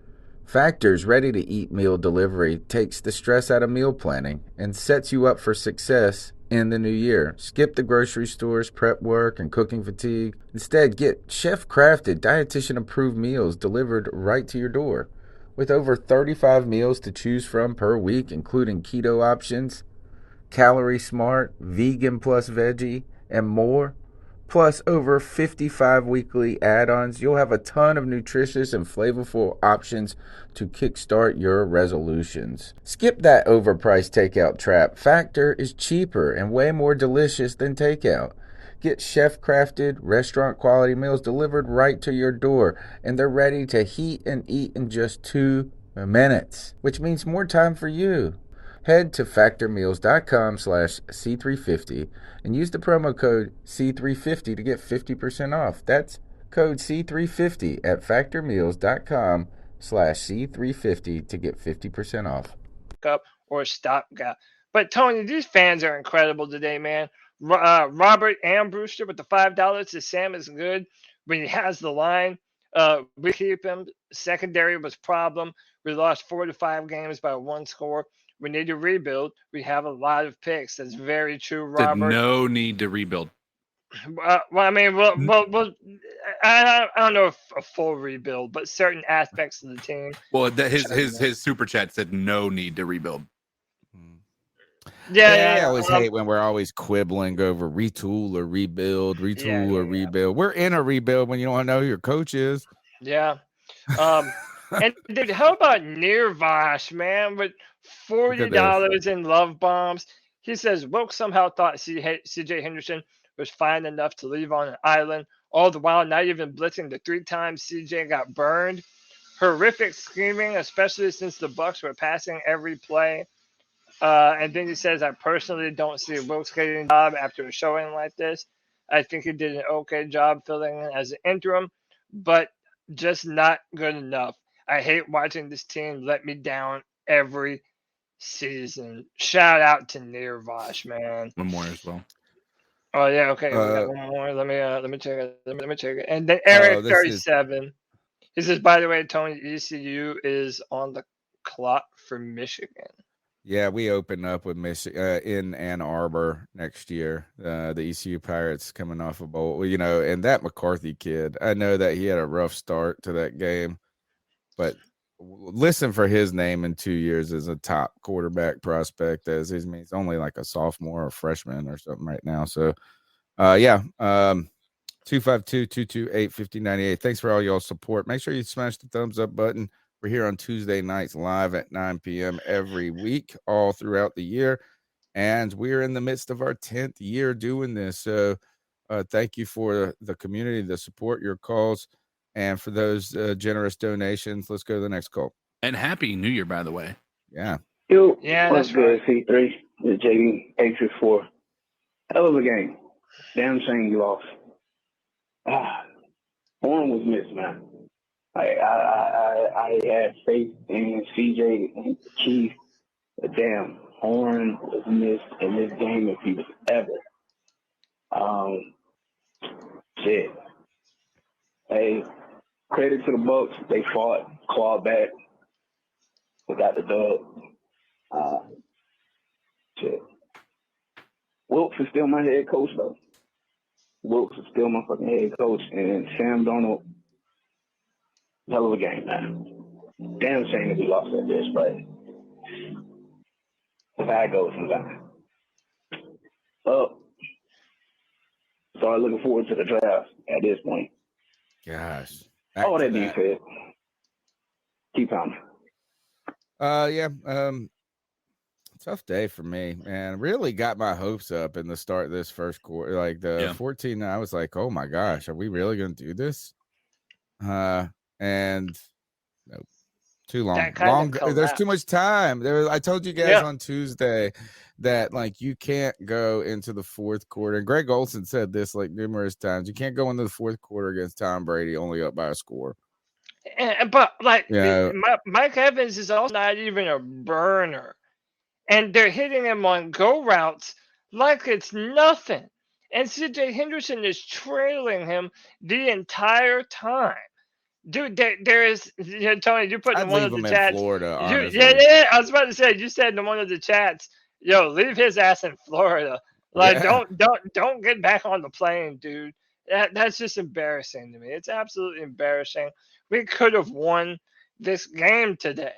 Factor's ready-to-eat meal delivery takes the stress out of meal planning and sets you up for success in the new year. Skip the grocery stores, prep work, and cooking fatigue. Instead, get chef-crafted, dietitian-approved meals delivered right to your door. With over 35 meals to choose from per week, including keto options, calorie smart, vegan plus veggie, and more, plus over 55 weekly add-ons, you'll have a ton of nutritious and flavorful options to kickstart your resolutions. Skip that overpriced takeout trap. Factor is cheaper and way more delicious than takeout. Get chef-crafted, restaurant-quality meals delivered right to your door, and they're ready to heat and eat in just 2 minutes, which means more time for you. Head to factormeals.com/C350 and use the promo code C350 to get 50% off. That's code C350 at factormeals.com/C350 to get 50% off. Up or stopgap. But Tony, these fans are incredible today, man. Robert and Brewster with the $5 to Sam is good when he has the line. We keep him. Secondary was problem. We lost 4 to 5 games by 1 score. We need to rebuild. We have a lot of picks. That's very true, Robert. No need to rebuild. I mean, I don't know if a full rebuild, but certain aspects of the team. Well, his super chat said no need to rebuild. Yeah, I always hate when we're always quibbling over retool or rebuild, rebuild. We're in a rebuild when you don't know who your coach is. Yeah. And dude, how about Nirvash, man, with $40 in love bombs? He says Wilkes somehow thought C.J. Henderson was fine enough to leave on an island, all the while not even blitzing the 3 times C.J. got burned. Horrific scheming, especially since the Bucs were passing every play. And then he says, I personally don't see Wilkes getting a job after a showing like this. I think he did an okay job filling in as an interim, but just not good enough. I hate watching this team let me down every season. Shout out to Nirvash, man. One more as well. Oh yeah, okay. We got one more. Let me check it. Let me check it. And then Eric 37. He says, by the way, Tony, ECU is on the clock for Michigan. Yeah, we open up with Michigan in Ann Arbor next year. The ECU Pirates coming off a bowl, and that McCarthy kid. I know that he had a rough start to that game, but listen for his name in 2 years as a top quarterback prospect. He's only like a sophomore or freshman or something right now. So, 252-228-5098. Thanks for all y'all support. Make sure you smash the thumbs up button. We're here on Tuesday nights live at 9 p.m. every week, all throughout the year. And we're in the midst of our 10th year doing this. So thank you for the community, the support, your calls, and for those generous donations. Let's go to the next call. And Happy New Year, by the way. Yeah. What's good, C3? It's JD864. Hell of a game. Damn shame you lost. Horn was missed, man. I had faith in CJ and Keith, but damn, Horn was missed in this game if he was ever. Shit. Hey, credit to the Bucs. They fought, clawed back. We got the dub. Shit. Wilkes is still my head coach, though. Wilkes is still my fucking head coach, and Sam Darnold. Hell of a game, man. Damn shame that we lost that bitch, but that's how it goes sometimes. So start looking forward to the draft at this point. Gosh. All that being said, keep on. Yeah. Tough day for me, man. Really got my hopes up in the start of this first quarter. Like the 14, I was like, oh my gosh, are we really going to do this? And nope, too long. There's too much time. I told you guys on Tuesday that like you can't go into the fourth quarter. And Greg Olson said this like numerous times. You can't go into the fourth quarter against Tom Brady only up by a score. But like Mike Evans is also not even a burner. And they're hitting him on go routes like it's nothing. And C.J. Henderson is trailing him the entire time. Dude, there is, Tony, you put in one of the chats. Florida, I was about to say, you said in one of the chats, yo, leave his ass in Florida. Like, don't get back on the plane, dude. That's just embarrassing to me. It's absolutely embarrassing. We could have won this game today.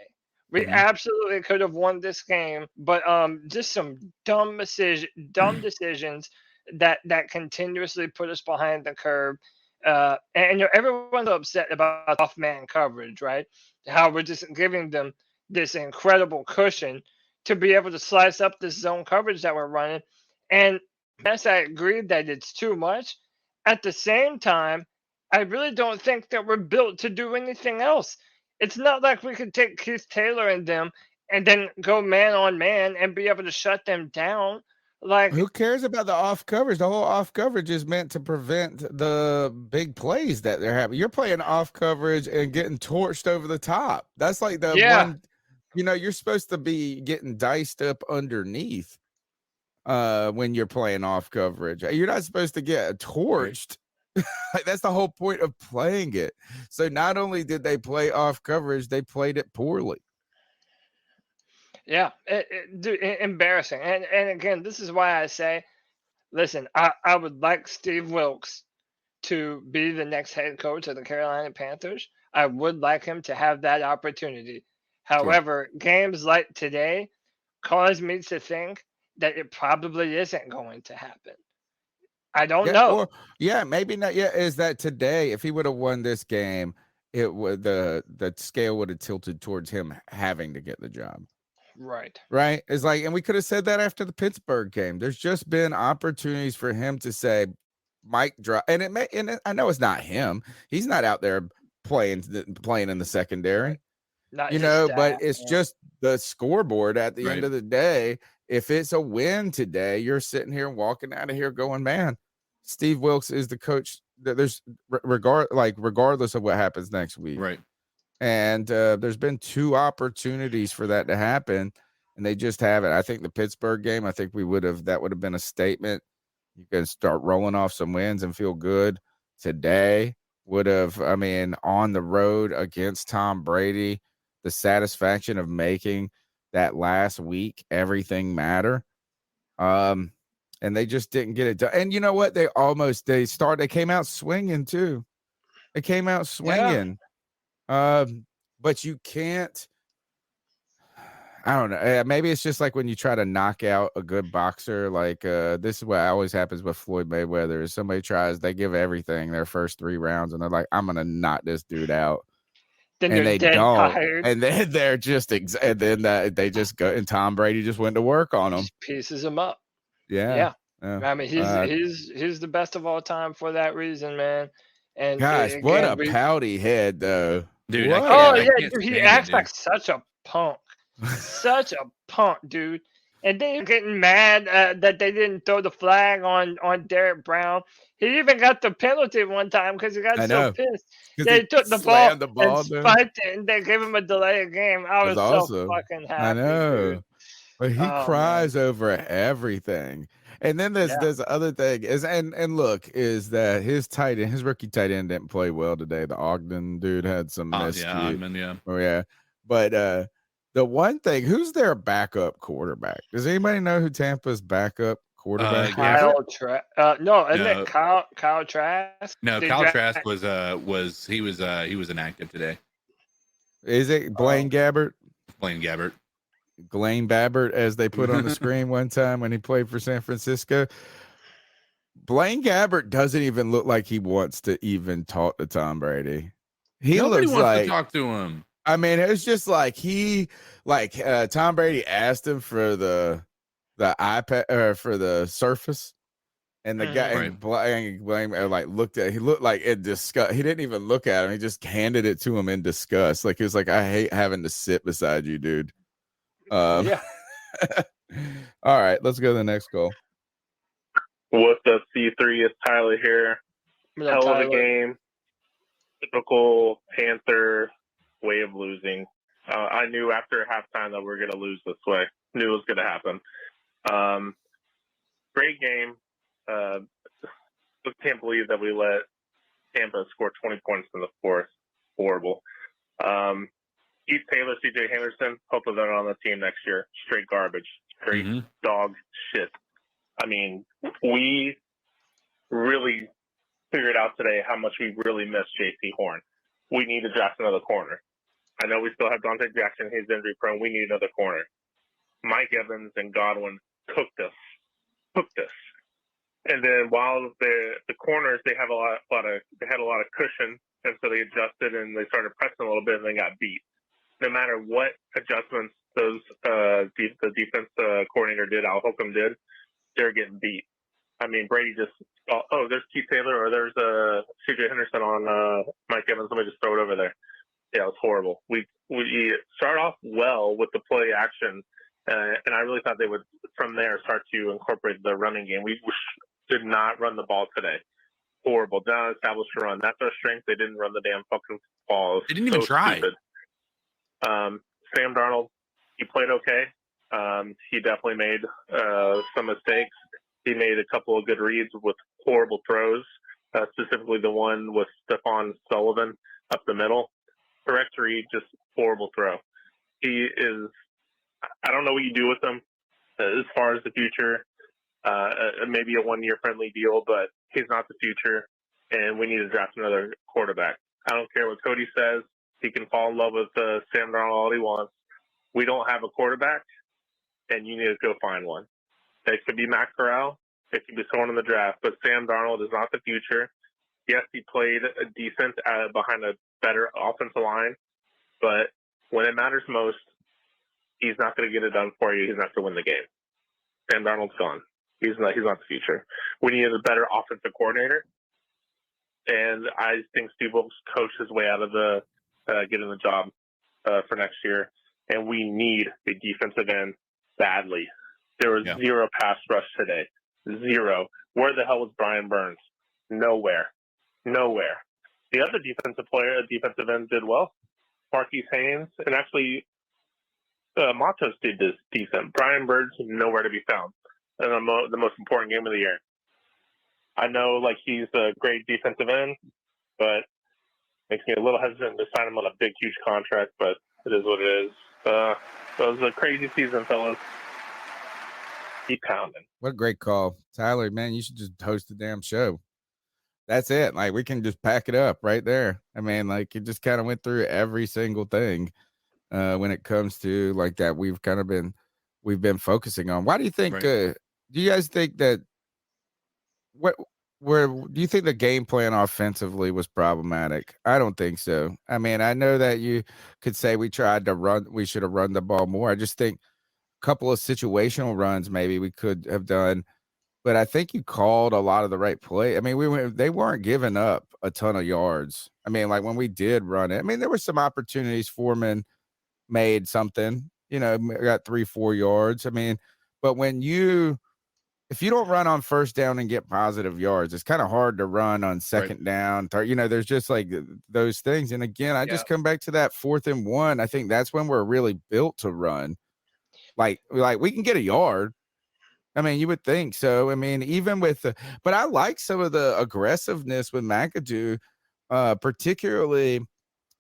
We absolutely could have won this game, but just some dumb decisions that continuously put us behind the curve. And everyone's upset about off-man coverage, right? How we're just giving them this incredible cushion to be able to slice up this zone coverage that we're running. And yes, I agree that it's too much. At the same time, I really don't think that we're built to do anything else. It's not like we could take Keith Taylor and them and then go man on man and be able to shut them down. Like, who cares about the off coverage? The whole off coverage is meant to prevent the big plays that they're having. You're playing off coverage and getting torched over the top. That's like the one, you're supposed to be getting diced up underneath when you're playing off coverage. You're not supposed to get torched. Like, that's the whole point of playing it. So not only did they play off coverage, they played it poorly. Yeah, embarrassing. And again, this is why I say, listen, I would like Steve Wilks to be the next head coach of the Carolina Panthers. I would like him to have that opportunity. However, games like today cause me to think that it probably isn't going to happen. I don't know. Maybe not yet. Is that today, if he would have won this game, it would the scale would have tilted towards him having to get the job. Right. It's like, and we could have said that after the Pittsburgh game. There's just been opportunities for him to say, Mike drop, and I know it's not him. He's not out there playing in the secondary. Not but it's just the scoreboard at the end of the day. If it's a win today, you're sitting here walking out of here going, man, Steve Wilks is the coach. There's regardless of what happens next week. Right. And there's been 2 opportunities for that to happen, and they just haven't. I think the Pittsburgh game, I think that would have been a statement. You can start rolling off some wins and feel good. Today would have, on the road against Tom Brady, the satisfaction of making that last week everything matter. And they just didn't get it done. And you know what? They came out swinging too. They came out swinging. But you can't, I don't know. Maybe it's just like when you try to knock out a good boxer. Like this is what always happens with Floyd Mayweather. Is somebody they give everything their first 3 rounds, and they're like, "I'm gonna knock this dude out," then and they don't. Tired. And then they're just, and then they just go, and Tom Brady just went to work on them, pieces him up. Yeah. He's the best of all time for that reason, man. And gosh, what a pouty head, though. Dude, he acts like such a punk. Such a punk, dude. And they're getting mad that they didn't throw the flag on Derek Brown. He even got the penalty one time because he got so pissed. They took the ball and spiked it, and they gave him a delay of game. I was so fucking happy. I know. Dude. But he cries over everything. And then there's the other thing is, and look, is that his rookie tight end didn't play well today. The Ogden dude had some miscue. But the one thing, who's their backup quarterback? Does anybody know who Tampa's backup quarterback is? Kyle Trask. It Kyle Trask? No, Kyle Trask was inactive today. Is it Blaine Gabbert? Blaine Gabbert. Blaine Babbert, as they put on the screen one time when he played for San Francisco. Blaine Gabbert doesn't even look like he wants to even talk to Tom Brady. Nobody looks wants like, to talk to him. I mean, it's just like Tom Brady asked him for the iPad or for the Surface, and the guy Mhm. Blaine like looked at. He looked like in disgust. He didn't even look at him. He just handed it to him in disgust. Like he was like, "I hate having to sit beside you, dude." Yeah. All right, let's go to the next call. What's up, C3? It's Tyler here. What up, Hell of a Tyler? game. Typical Panther way of losing. I knew after halftime that we were going to lose this way. Knew it was going to happen. Great game. Just can't believe that we let Tampa score 20 points in the fourth. Horrible. Keith Taylor, CJ Henderson, hopefully they're on the team next year. Straight garbage. Straight dog shit. I mean, we really figured out today how much we really miss J.C. Horn. We need to draft another corner. I know we still have Dante Jackson. He's injury prone. We need another corner. Mike Evans and Godwin cooked us. And then while the corners, they had a lot of cushion, and so they adjusted and they started pressing a little bit and they got beat. No matter what adjustments those the defense coordinator did, Al Holcomb did, they're getting beat. I mean, Brady just there's Keith Taylor or there's C.J. Henderson on Mike Evans. Let me just throw it over there. Yeah, it was horrible. We start off well with the play action, and I really thought they would from there start to incorporate the running game. We did not run the ball today. Horrible. Did not establish a run. That's our strength. They didn't run the damn fucking ball. They didn't even try. Stupid. Sam Darnold, he played okay. He definitely made some mistakes. He made a couple of good reads with horrible throws, specifically the one with Stephon Sullivan up the middle. Correct read, just horrible throw. He is – I don't know what you do with him as far as the future. Maybe a one-year friendly deal, but he's not the future, and we need to draft another quarterback. I don't care what Cody says. He can fall in love with Sam Darnold all he wants. We don't have a quarterback, and you need to go find one. It could be Matt Corral. It could be someone in the draft, but Sam Darnold is not the future. Yes, he played decent behind a better offensive line, but when it matters most, he's not going to get it done for you. He's not going to win the game. Sam Darnold's gone. He's not the future. We need a better offensive coordinator, and I think Steve Wilks coached his way out of the getting the job for next year, and we need a defensive end badly. There was zero pass rush today. Zero. Where the hell was Brian Burns? Nowhere. The other defensive end did well. Marquise Haynes, and actually Matos did this decent. Brian Burns, nowhere to be found. And the most important game of the year. I know, he's a great defensive end, but makes me a little hesitant to sign him on a big, huge contract, but it is what it is. It was a crazy season, fellas. Keep pounding. What a great call. Tyler, man, you should just host the damn show. That's it. We can just pack it up right there. I mean, it just kind of went through every single thing when it comes to that we've been focusing on. Why do you think, do you guys think that where do you think the game plan offensively was problematic? I don't think so. I mean, I know that you could say we should have run the ball more. I just think a couple of situational runs maybe we could have done, but I think you called a lot of the right play. I mean, they weren't giving up a ton of yards. I mean, when we did run it, I mean, there were some opportunities. Foreman made something, got 3-4 yards. I mean, but if you don't run on first down and get positive yards, it's kind of hard to run on second down. There's just those things. And again, I just come back to that 4th and 1. I think that's when we're really built to run. We can get a yard. I mean, you would think so. I mean, even with but I like some of the aggressiveness with McAdoo, particularly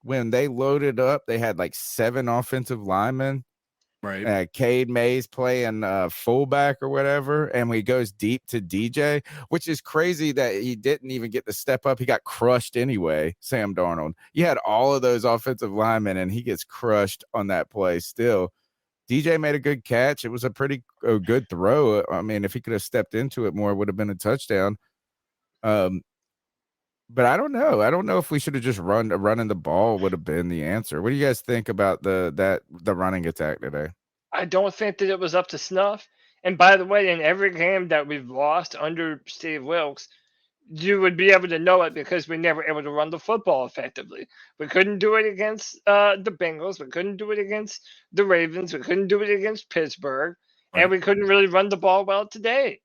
when they loaded up. They had 7 offensive linemen. Right. Cade Mays playing fullback or whatever, and he goes deep to DJ, which is crazy that he didn't even get to step up. He got crushed anyway, Sam Darnold. You had all of those offensive linemen, and he gets crushed on that play still. DJ made a good catch. It was a pretty good throw. I mean, if he could have stepped into it more, it would have been a touchdown. But I don't know. I don't know if we should have just running the ball would have been the answer. What do you guys think about the running attack today? I don't think that it was up to snuff. And by the way, in every game that we've lost under Steve Wilkes, you would be able to know it because we never able to run the football effectively. We couldn't do it against the Bengals. We couldn't do it against the Ravens. We couldn't do it against Pittsburgh. Right. And we couldn't really run the ball well today.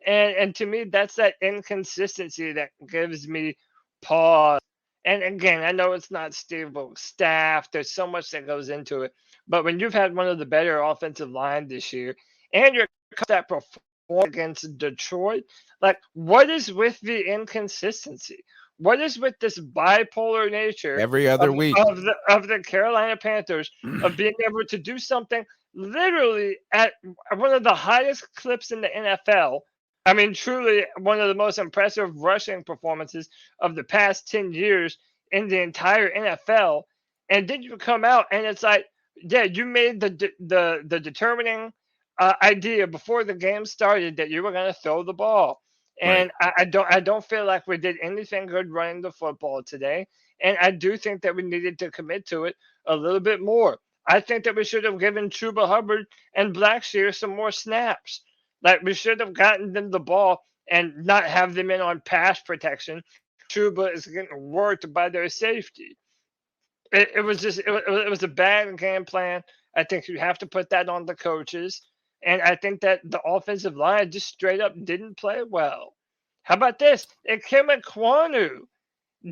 And to me, that's that inconsistency that gives me pause. And again, I know it's not Steve Wilkes' staff. There's so much that goes into it. But when you've had one of the better offensive line this year, and you're that performance against Detroit, like what is with the inconsistency? What is with this bipolar nature Every other week of the Carolina Panthers of being able to do something literally at one of the highest clips in the NFL? I mean, truly one of the most impressive rushing performances of the past 10 years in the entire NFL. And then you come out and it's like, yeah, you made the determining idea before the game started that you were going to throw the ball. And right. I don't feel like we did anything good running the football today. And I do think that we needed to commit to it a little bit more. I think that we should have given Chuba Hubbard and Blackshear some more snaps. Like we should have gotten them the ball and not have them in on pass protection. Chuba is getting worked by their safety. It was a bad game plan. I think you have to put that on the coaches. And I think that the offensive line just straight up didn't play well. How about this? Ikem Ekwonu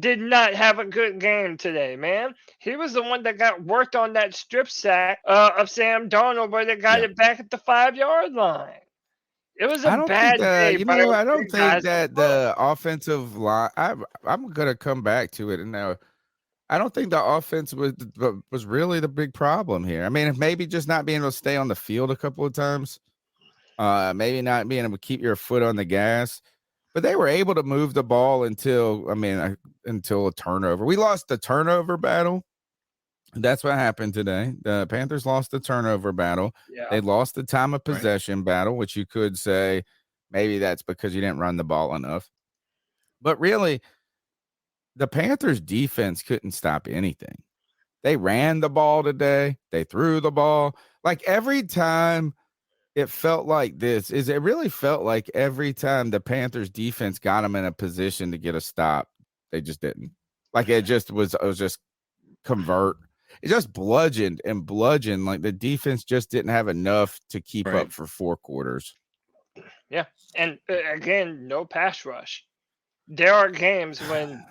did not have a good game today, man. He was the one that got worked on that strip sack of Sam Darnold where they got it back at the 5-yard line. It was a bad day. I don't think that the offensive line. I'm gonna come back to it, and now I don't think the offense was really the big problem here. I mean, maybe just not being able to stay on the field a couple of times, maybe not being able to keep your foot on the gas, but they were able to move the ball until a turnover. We lost the turnover battle. That's what happened today. The Panthers lost the turnover battle. Yeah. They lost the time of possession battle, which you could say maybe that's because you didn't run the ball enough. But really, the Panthers defense couldn't stop anything. They ran the ball today. They threw the ball. Like every time it felt like this, it really felt like every time the Panthers defense got them in a position to get a stop, they just didn't. Like it was just convert. It just bludgeoned. Like the defense just didn't have enough to keep up for 4 quarters. Yeah. And again, no pass rush. There are games when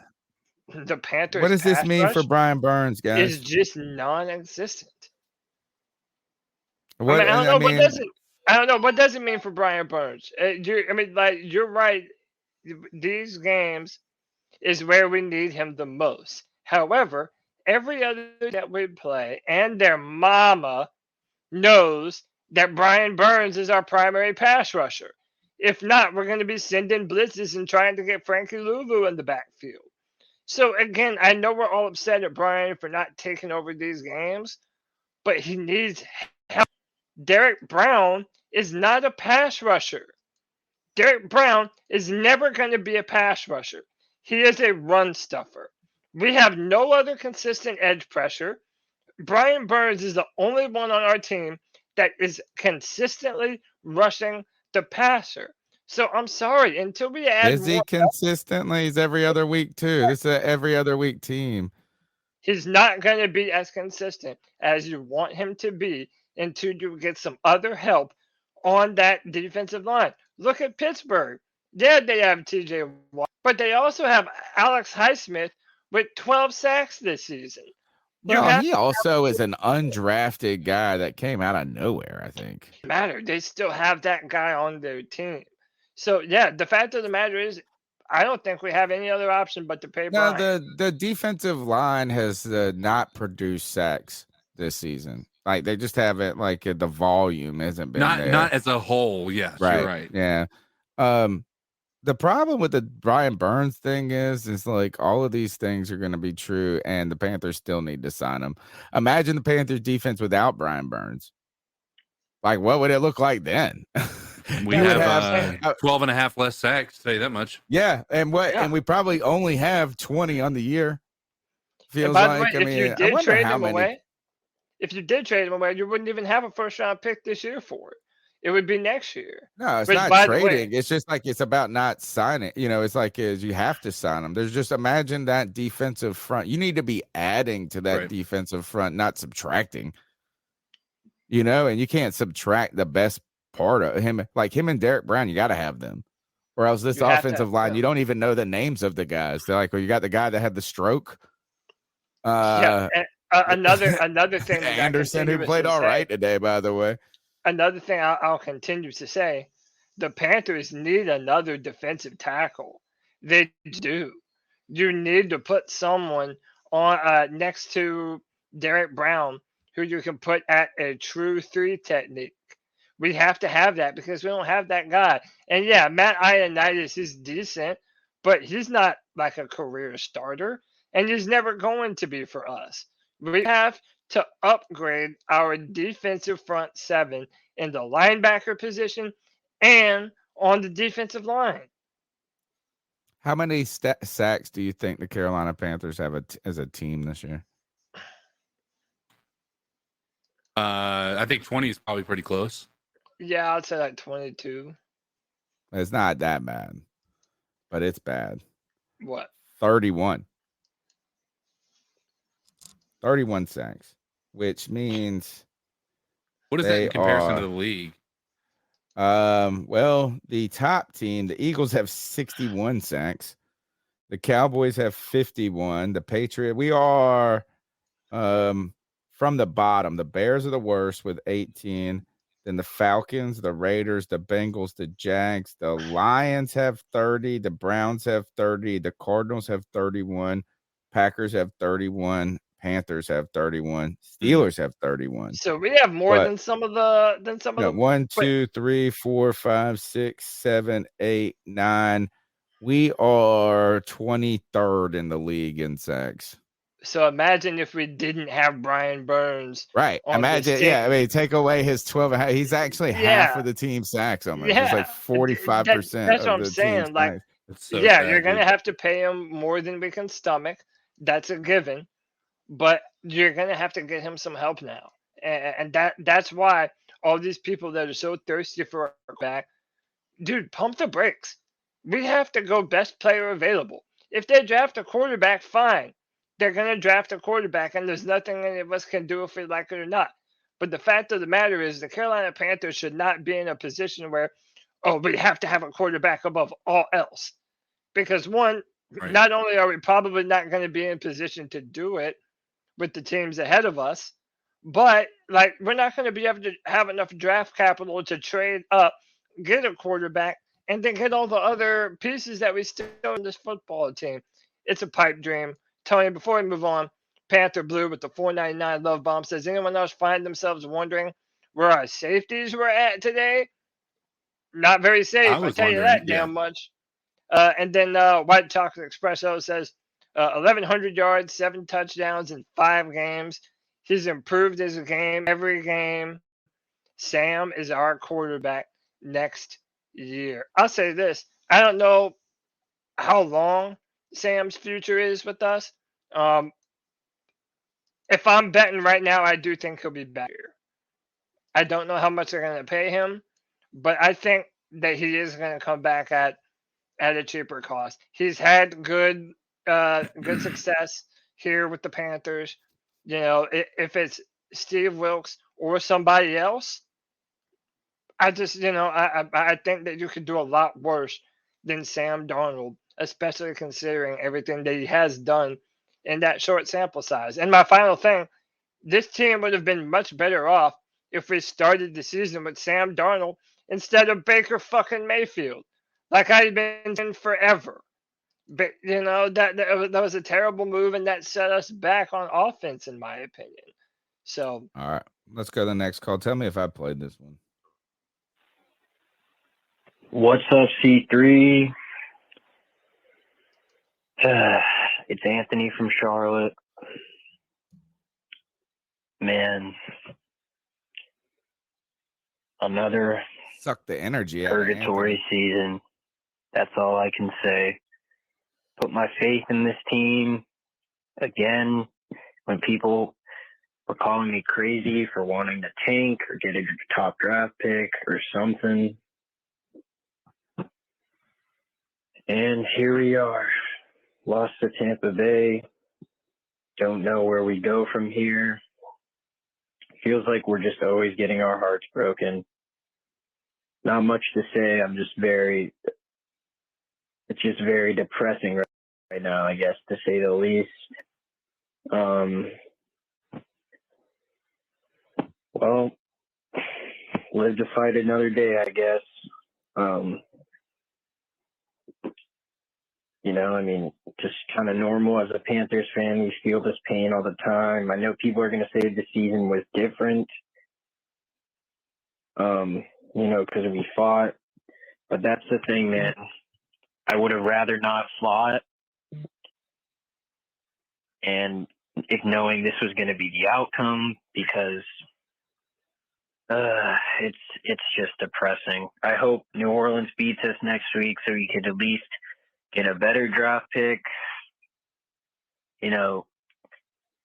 the Panthers. What does this mean for Brian Burns, guys? It's just non-existent. I don't know. What does it mean for Brian Burns? You're right. These games is where we need him the most. However, every other that we play and their mama knows that Brian Burns is our primary pass rusher. If not, we're going to be sending blitzes and trying to get Frankie Lulu in the backfield. So, again, I know we're all upset at Brian for not taking over these games, but he needs help. Derek Brown is not a pass rusher. Derek Brown is never going to be a pass rusher. He is a run stuffer. We have no other consistent edge pressure. Brian Burns is the only one on our team that is consistently rushing the passer. So I'm sorry, until we add is he consistently? He's every other week too. This is an every other week team. He's not going to be as consistent as you want him to be until you get some other help on that defensive line. Look at Pittsburgh. Yeah, they have TJ Watt, but they also have Alex Highsmith with 12 sacks this season. Well, he also is an undrafted guy that came out of nowhere, I think. They still have that guy on their team. So, yeah, the fact of the matter is, I don't think we have any other option but to pay Brian. No, the defensive line has not produced sacks this season. Like, they just haven't, like, the volume hasn't been there. Not as a whole, yes, right. You're right. Yeah. The problem with the Brian Burns thing is like all of these things are going to be true, and the Panthers still need to sign him. Imagine the Panthers defense without Brian Burns. Like, what would it look like then? We You would have 12 and a half less sacks, tell you that much. Yeah, and we probably only have 20 on the year. Feels and by like. the way, if you I did wonder trade how him many. away, you wouldn't even have a first round pick this year for it. It would be next year. No, it's Which, not by the way- trading. It's just like it's about not signing. It's like you have to sign them. There's just imagine that defensive front. You need to be adding to that Right. defensive front, not subtracting. And you can't subtract the best part of him. Like him and Derek Brown, you got to have them, or else this You have to offensive have line, them. you don't even know the names of the guys. They're like, well, you got the guy that had the stroke. and, another thing that Anderson, who played all right today, by the way. Another thing I'll continue to say, the Panthers need another defensive tackle. They do. You need to put someone on next to Derek Brown who you can put at a true 3 technique. We have to have that because we don't have that guy. And yeah, Matt Ioannidis is decent, but he's not like a career starter, and he's never going to be for us. We have to upgrade our defensive front 7 in the linebacker position and on the defensive line. How many sacks do you think the Carolina Panthers have as a team this year? I think 20 is probably pretty close. Yeah, I'd say like 22. It's not that bad, but it's bad. What? 31. 31 sacks, which means what is that in comparison to the league? Well, the top team, the Eagles, have 61 sacks. The Cowboys have 51. The Patriots, we are from the bottom. The Bears are the worst with 18. Then the Falcons, the Raiders, the Bengals, the Jags, the Lions have 30. The Browns have 30. The Cardinals have 31. Packers have 31. Panthers have 31. Steelers have 31. So we have more than some of the 1, 2, 3, 4, 5, 6, 7, 8, 9. We are 23rd in the league in sacks. So imagine if we didn't have Brian Burns. Right. Imagine, take away his 12. He's actually half of the team sacks almost. It's like 45%. That's what I'm saying. Like, so you're going to have to pay him more than we can stomach. That's a given. But you're going to have to get him some help now. And that's why all these people that are so thirsty for a back, dude, pump the brakes. We have to go best player available. If they draft a quarterback, fine. They're going to draft a quarterback, and there's nothing any of us can do if we like it or not. But the fact of the matter is the Carolina Panthers should not be in a position where, we have to have a quarterback above all else. Because one, not only are we probably not going to be in position to do it with the teams ahead of us, but we're not going to be able to have enough draft capital to trade up, get a quarterback, and then get all the other pieces that we still in this football team. It's a pipe dream. Tony, before we move on, Panther Blue with the 499 love bomb says, anyone else find themselves wondering where our safeties were at today? Not very safe, I'll tell you that damn much. And then White Chocolate Espresso says 1,100 yards, 7 touchdowns in 5 games. He's improved his game every game. Sam is our quarterback next year. I'll say this. I don't know how long Sam's future is with us. If I'm betting right now, I do think he'll be back here. I don't know how much they're going to pay him, but I think that he is going to come back at a cheaper cost. He's had good success here with the Panthers. If it's Steve Wilkes or somebody else, I just, I think that you could do a lot worse than Sam Darnold, especially considering everything that he has done in that short sample size. And my final thing, this team would have been much better off if we started the season with Sam Darnold instead of Baker fucking Mayfield, like I've been saying forever. But, that was a terrible move, and that set us back on offense, in my opinion. So, all right, let's go to the next call. Tell me if I played this one. What's up, C3? It's Anthony from Charlotte. Man, another Suck the energy out of purgatory season. That's all I can say. Put my faith in this team. Again, when people were calling me crazy for wanting to tank or get a top draft pick or something. And here we are. Lost to Tampa Bay. Don't know where we go from here. Feels like we're just always getting our hearts broken. Not much to say. It's just very depressing right now, I guess, to say the least. Well, live to fight another day, I guess. Just kind of normal as a Panthers fan. We feel this pain all the time. I know people are going to say the season was different, because we fought. But that's the thing, man. I would have rather not fought. And if knowing this was going to be the outcome, because it's just depressing. I hope New Orleans beats us next week so we could at least get a better draft pick.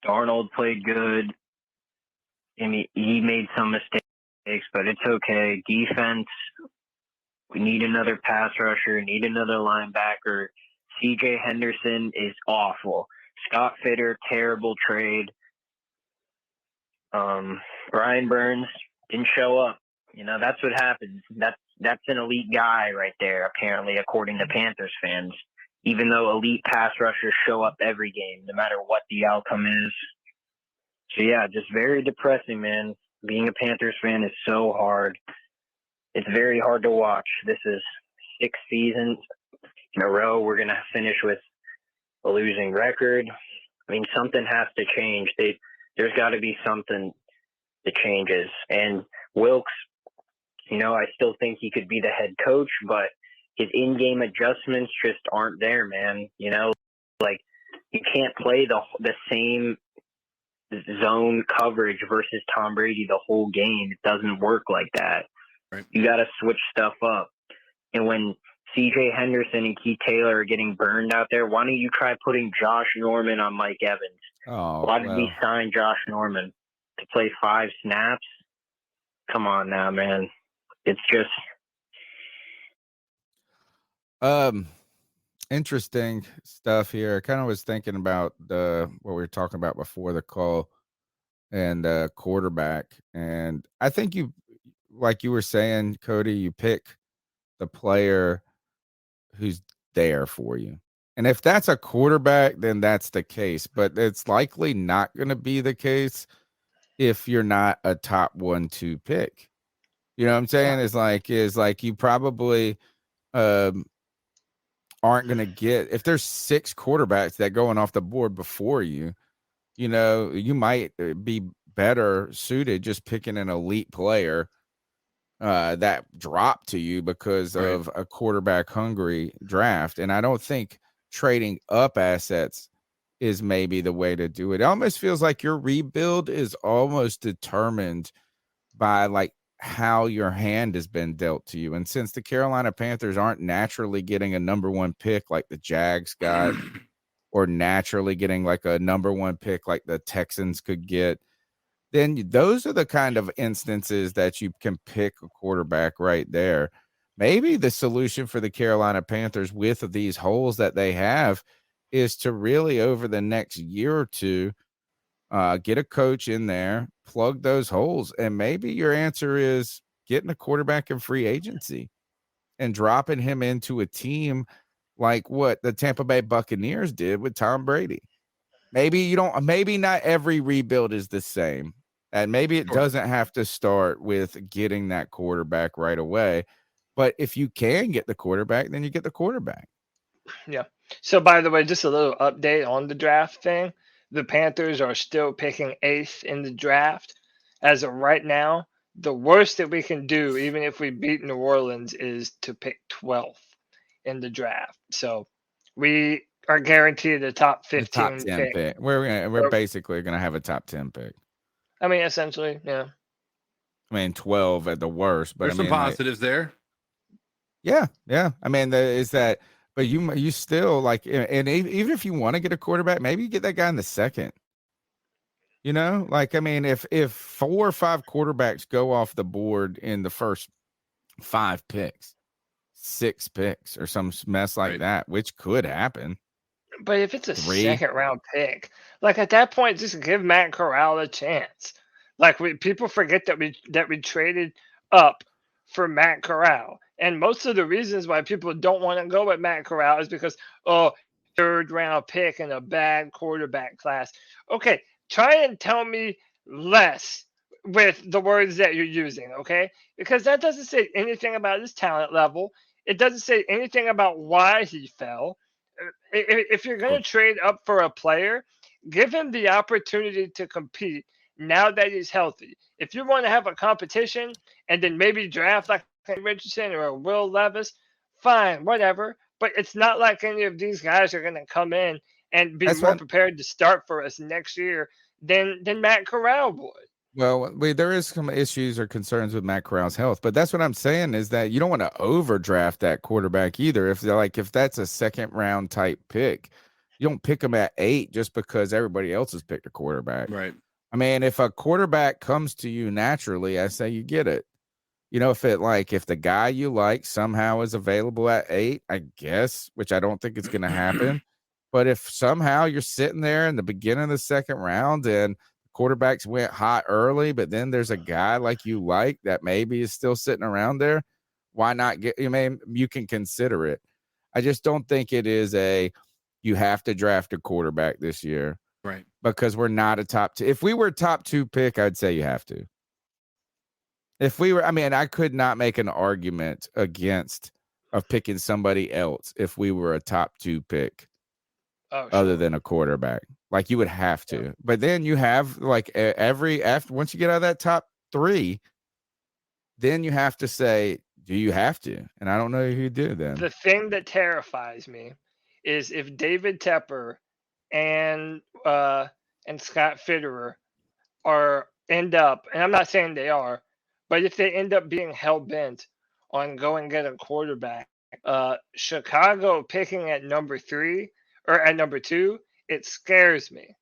Darnold played good. I mean, he made some mistakes, but it's okay. Defense, we need another pass rusher, need another linebacker. C.J. Henderson is awful. Scott Fitter, terrible trade. Brian Burns didn't show up. That's what happens. That's an elite guy right there, apparently, according to Panthers fans. Even though elite pass rushers show up every game, no matter what the outcome is. So, yeah, just very depressing, man. Being a Panthers fan is so hard. It's very hard to watch. This is 6 seasons in a row. We're going to finish with a losing record. I mean, something has to change. There's got to be something that changes. And Wilkes, I still think he could be the head coach, but his in-game adjustments just aren't there, man. You can't play the same zone coverage versus Tom Brady the whole game. It doesn't work like that. Right. You got to switch stuff up. And when C.J. Henderson and Keith Taylor are getting burned out there, why don't you try putting Josh Norman on Mike Evans? Why did we sign Josh Norman? To play 5 snaps? Come on now, man. It's just interesting stuff here. I kind of was thinking about what we were talking about before the call and quarterback. And I think you, like you were saying, Cody, you pick the player who's there for you. And if that's a quarterback, then that's the case. But it's likely not going to be the case if you're not a top 1-2 pick. You know what I'm saying? Yeah. Is like you probably aren't going to get, if there's 6 quarterbacks that going off the board before you, you might be better suited just picking an elite player that dropped to you because of a quarterback hungry draft. And I don't think trading up assets is maybe the way to do it. It almost feels like your rebuild is almost determined by how your hand has been dealt to you. And since the Carolina Panthers aren't naturally getting a number 1 pick like the Jags got, or naturally getting a number 1 pick like the Texans could get, then those are the kind of instances that you can pick a quarterback right there. Maybe the solution for the Carolina Panthers with these holes that they have is to really, over the next year or two, get a coach in there, plug those holes, and maybe your answer is getting a quarterback in free agency and dropping him into a team like what the Tampa Bay Buccaneers did with Tom Brady. Maybe not every rebuild is the same, and maybe it doesn't have to start with getting that quarterback right away. But if you can get the quarterback, then you get the quarterback. Yeah. So, by the way, just a little update on the draft thing. The Panthers are still picking 8th in the draft. As of right now, the worst that we can do, even if we beat New Orleans, is to pick 12th in the draft. So we are guaranteed a top 15 top 10 pick. We're basically going to have a top 10 pick. I mean, essentially, yeah. I mean, 12 at the worst. But There's I mean, some positives there. Yeah. I mean, is that, but you still like, and even if you want to get a quarterback, maybe you get that guy in the second. You know, like I mean, if 4 or 5 quarterbacks go off the board in the first 5 picks, 6 picks, or some mess like that, which could happen. But if it's a 3. second round pick, like at that point, just give Matt Corral a chance. Like people forget that we traded up for Matt Corral, and most of the reasons why people don't want to go with Matt Corral is because third round pick in a bad quarterback class. Okay, try and tell me less with the words that you're using, okay? Because that doesn't say anything about his talent level. It doesn't say anything about why he fell. If you're going to trade up for a player, give him the opportunity to compete now that he's healthy. If you want to have a competition and then maybe draft like a Richardson or a Will Levis, fine, whatever. But it's not like any of these guys are going to come in and be more prepared to start for us next year than Matt Corral would. Well, there is some issues or concerns with Matt Corral's health, but that's what I'm saying is that you don't want to overdraft that quarterback either. If that's a second round type pick, you don't pick him at 8 just because everybody else has picked a quarterback. Right. I mean, if a quarterback comes to you naturally, I say you get it. You know, if the guy you like somehow is available at 8, I guess, which I don't think it's going to happen. But if somehow you're sitting there in the beginning of the second round and quarterbacks went hot early, but then there's a guy like you like that maybe is still sitting around there, why not you can consider it. I just don't think it is you have to draft a quarterback this year. Right. Because we're not a top 2. If we were a top 2 pick, I'd say you have to. If we were, I could not make an argument against of picking somebody else if we were a top 2 pick. Other than a quarterback, like you would have to. Yeah. But then you have like once you get out of that top 3, then you have to say, do you have to? And I don't know who you do then. The thing that terrifies me is if David Tepper and Scott Fitterer end up, and I'm not saying they are, but if they end up being hell bent on going get a quarterback, Chicago picking at number 3 or at number 2, it scares me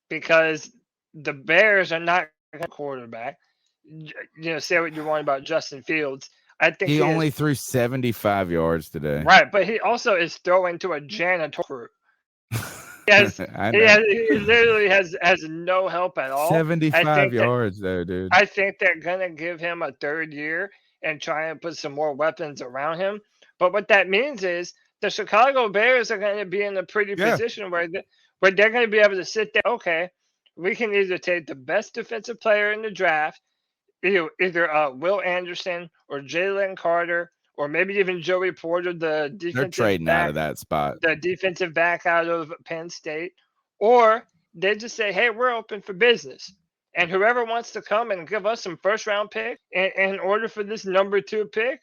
because the Bears are not a quarterback. Say what you want about Justin Fields. I think he only threw 75 yards today. Right, but he also is throwing to a janitor crew. He literally has no help at all. 75 yards though, dude. I think they're gonna give him a 3rd year and try and put some more weapons around him. But what that means is the Chicago Bears are going to be in a pretty position where they're going to be able to sit there. Okay, we can either take the best defensive player in the draft, either Will Anderson or Jalen Carter, or maybe even Joey Porter, the defensive They're trading out of that spot. The defensive back out of Penn State, or they just say, "Hey, we're open for business." And whoever wants to come and give us some first round pick in order for this number 2 pick,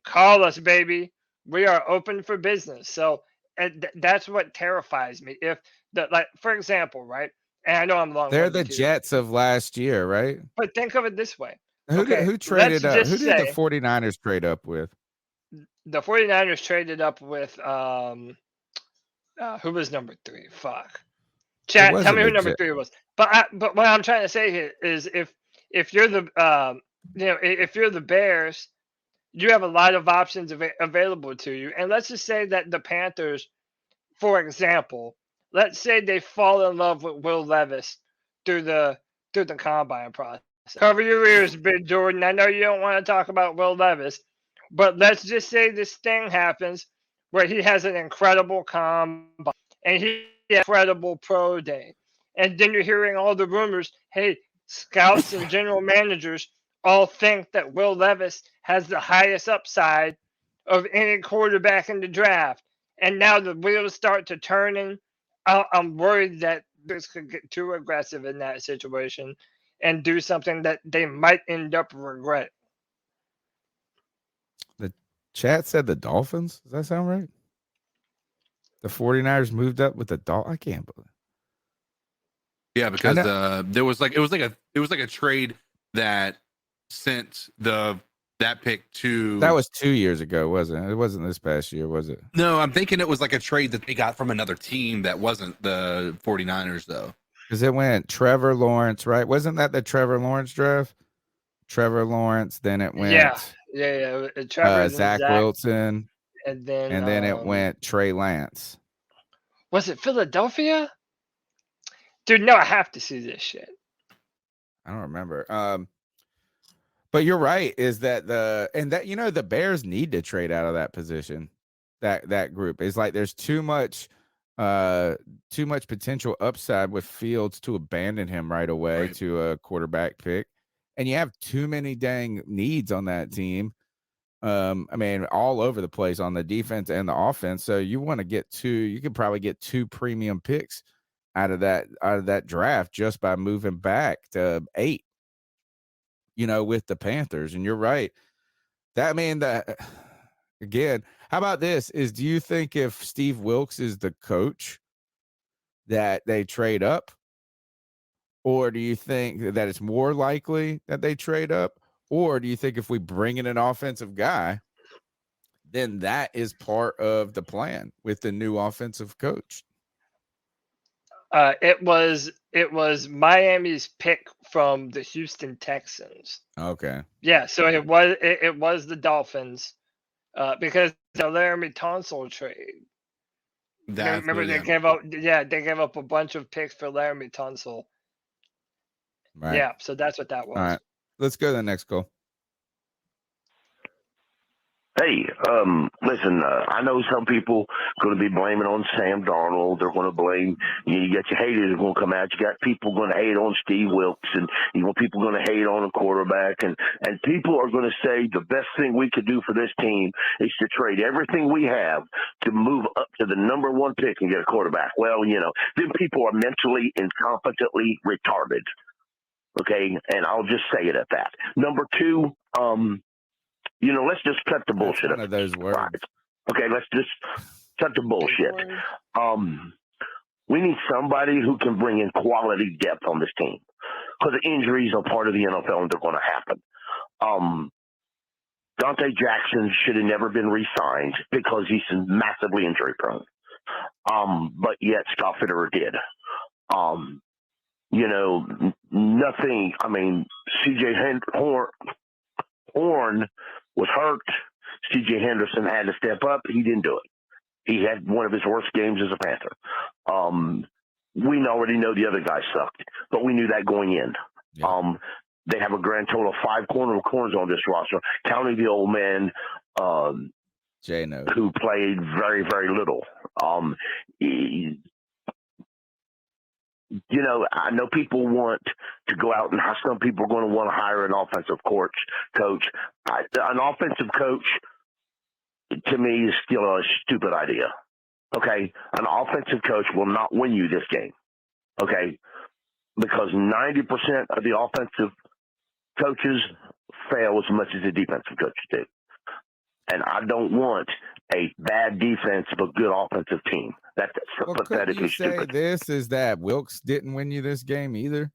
call us, baby. We are open for business. So that's what terrifies me. If for example, right? And I know I'm long. They're the Jets of last year, right? But think of it this way. Who traded up? Who did the 49ers trade up with? The 49ers traded up with who was number 3? Fuck. Chat, tell me who number 3 was. But what I'm trying to say here is if you're the if you're the Bears, you have a lot of options available to you. And let's just say that the Panthers, for example, let's say they fall in love with Will Levis through the combine process. Cover your ears, Big Jordan. I know you don't want to talk about Will Levis, but let's just say this thing happens where he has an incredible combine and he has an incredible pro day. And then you're hearing all the rumors, hey, scouts and general managers all think that Will Levis has the highest upside of any quarterback in the draft. And now the wheels start to turning. I'm worried that this could get too aggressive in that situation and do something that they might end up regret. The chat said the Dolphins. Does that sound right? The 49ers moved up with the Dolphins. I can't believe. Yeah, because there was like a trade that sent that pick to. That was 2 years ago, wasn't it? It wasn't this past year, was it? No, I'm thinking it was like a trade that they got from another team that wasn't the 49ers, though. Because it went Trevor Lawrence, right? Wasn't that the Trevor Lawrence draft? Trevor Lawrence, then it went Trevor, Zach Wilson, and then it went Trey Lance. Was it Philadelphia? Dude, no, I have to see this shit. I don't remember. But you're right, is that the Bears need to trade out of that position. That group is like there's too much potential upside with Fields to abandon him right away to a quarterback pick. And you have too many dang needs on that team. I mean, all over the place on the defense and the offense. So you want to get you could probably get 2 premium picks out of that draft just by moving back to 8, with the Panthers. And you're right. Again, how about this do you think if Steve Wilks is the coach that they trade up? Or do you think that it's more likely that they trade up? Or do you think if we bring in an offensive guy, then that is part of the plan with the new offensive coach? It was Miami's pick from the Houston Texans. Okay. Yeah, so it was the Dolphins because the Laramie Tunsil trade. Remember they gave up a bunch of picks for Laramie Tunsil. Right. Yeah, so that's what that was. All right. Let's go to the next call. Hey, listen, I know some people going to be blaming on Sam Darnold. They're going to blame, you got your haters are going to come out. You got people going to hate on Steve Wilks, and people going to hate on a quarterback. And people are going to say the best thing we could do for this team is to trade everything we have to move up to the number 1 pick and get a quarterback. Well, then people are mentally incompetently retarded. Okay, and I'll just say it at that. Number 2, let's just cut the bullshit. That's one of those words. Right. Okay, let's just cut the bullshit. We need somebody who can bring in quality depth on this team because the injuries are part of the NFL and they're going to happen. Dante Jackson should have never been re-signed because he's massively injury prone. But yet Scott Fitterer did. Nothing. I mean, C.J. Horn was hurt. C.J. Henderson had to step up. He didn't do it. He had one of his worst games as a Panther. We already know the other guys sucked, but we knew that going in. Yeah. They have a grand total of 5 corners on this roster, counting the old man, who played very, very little. I know people want to go out and some people are going to want to hire an offensive coach. An offensive coach, to me, is still a stupid idea. Okay? An offensive coach will not win you this game. Okay? Because 90% of the offensive coaches fail as much as the defensive coaches do. And I don't want a bad defense but good offensive team. That's pathetically stupid. This is that Wilks didn't win you this game either.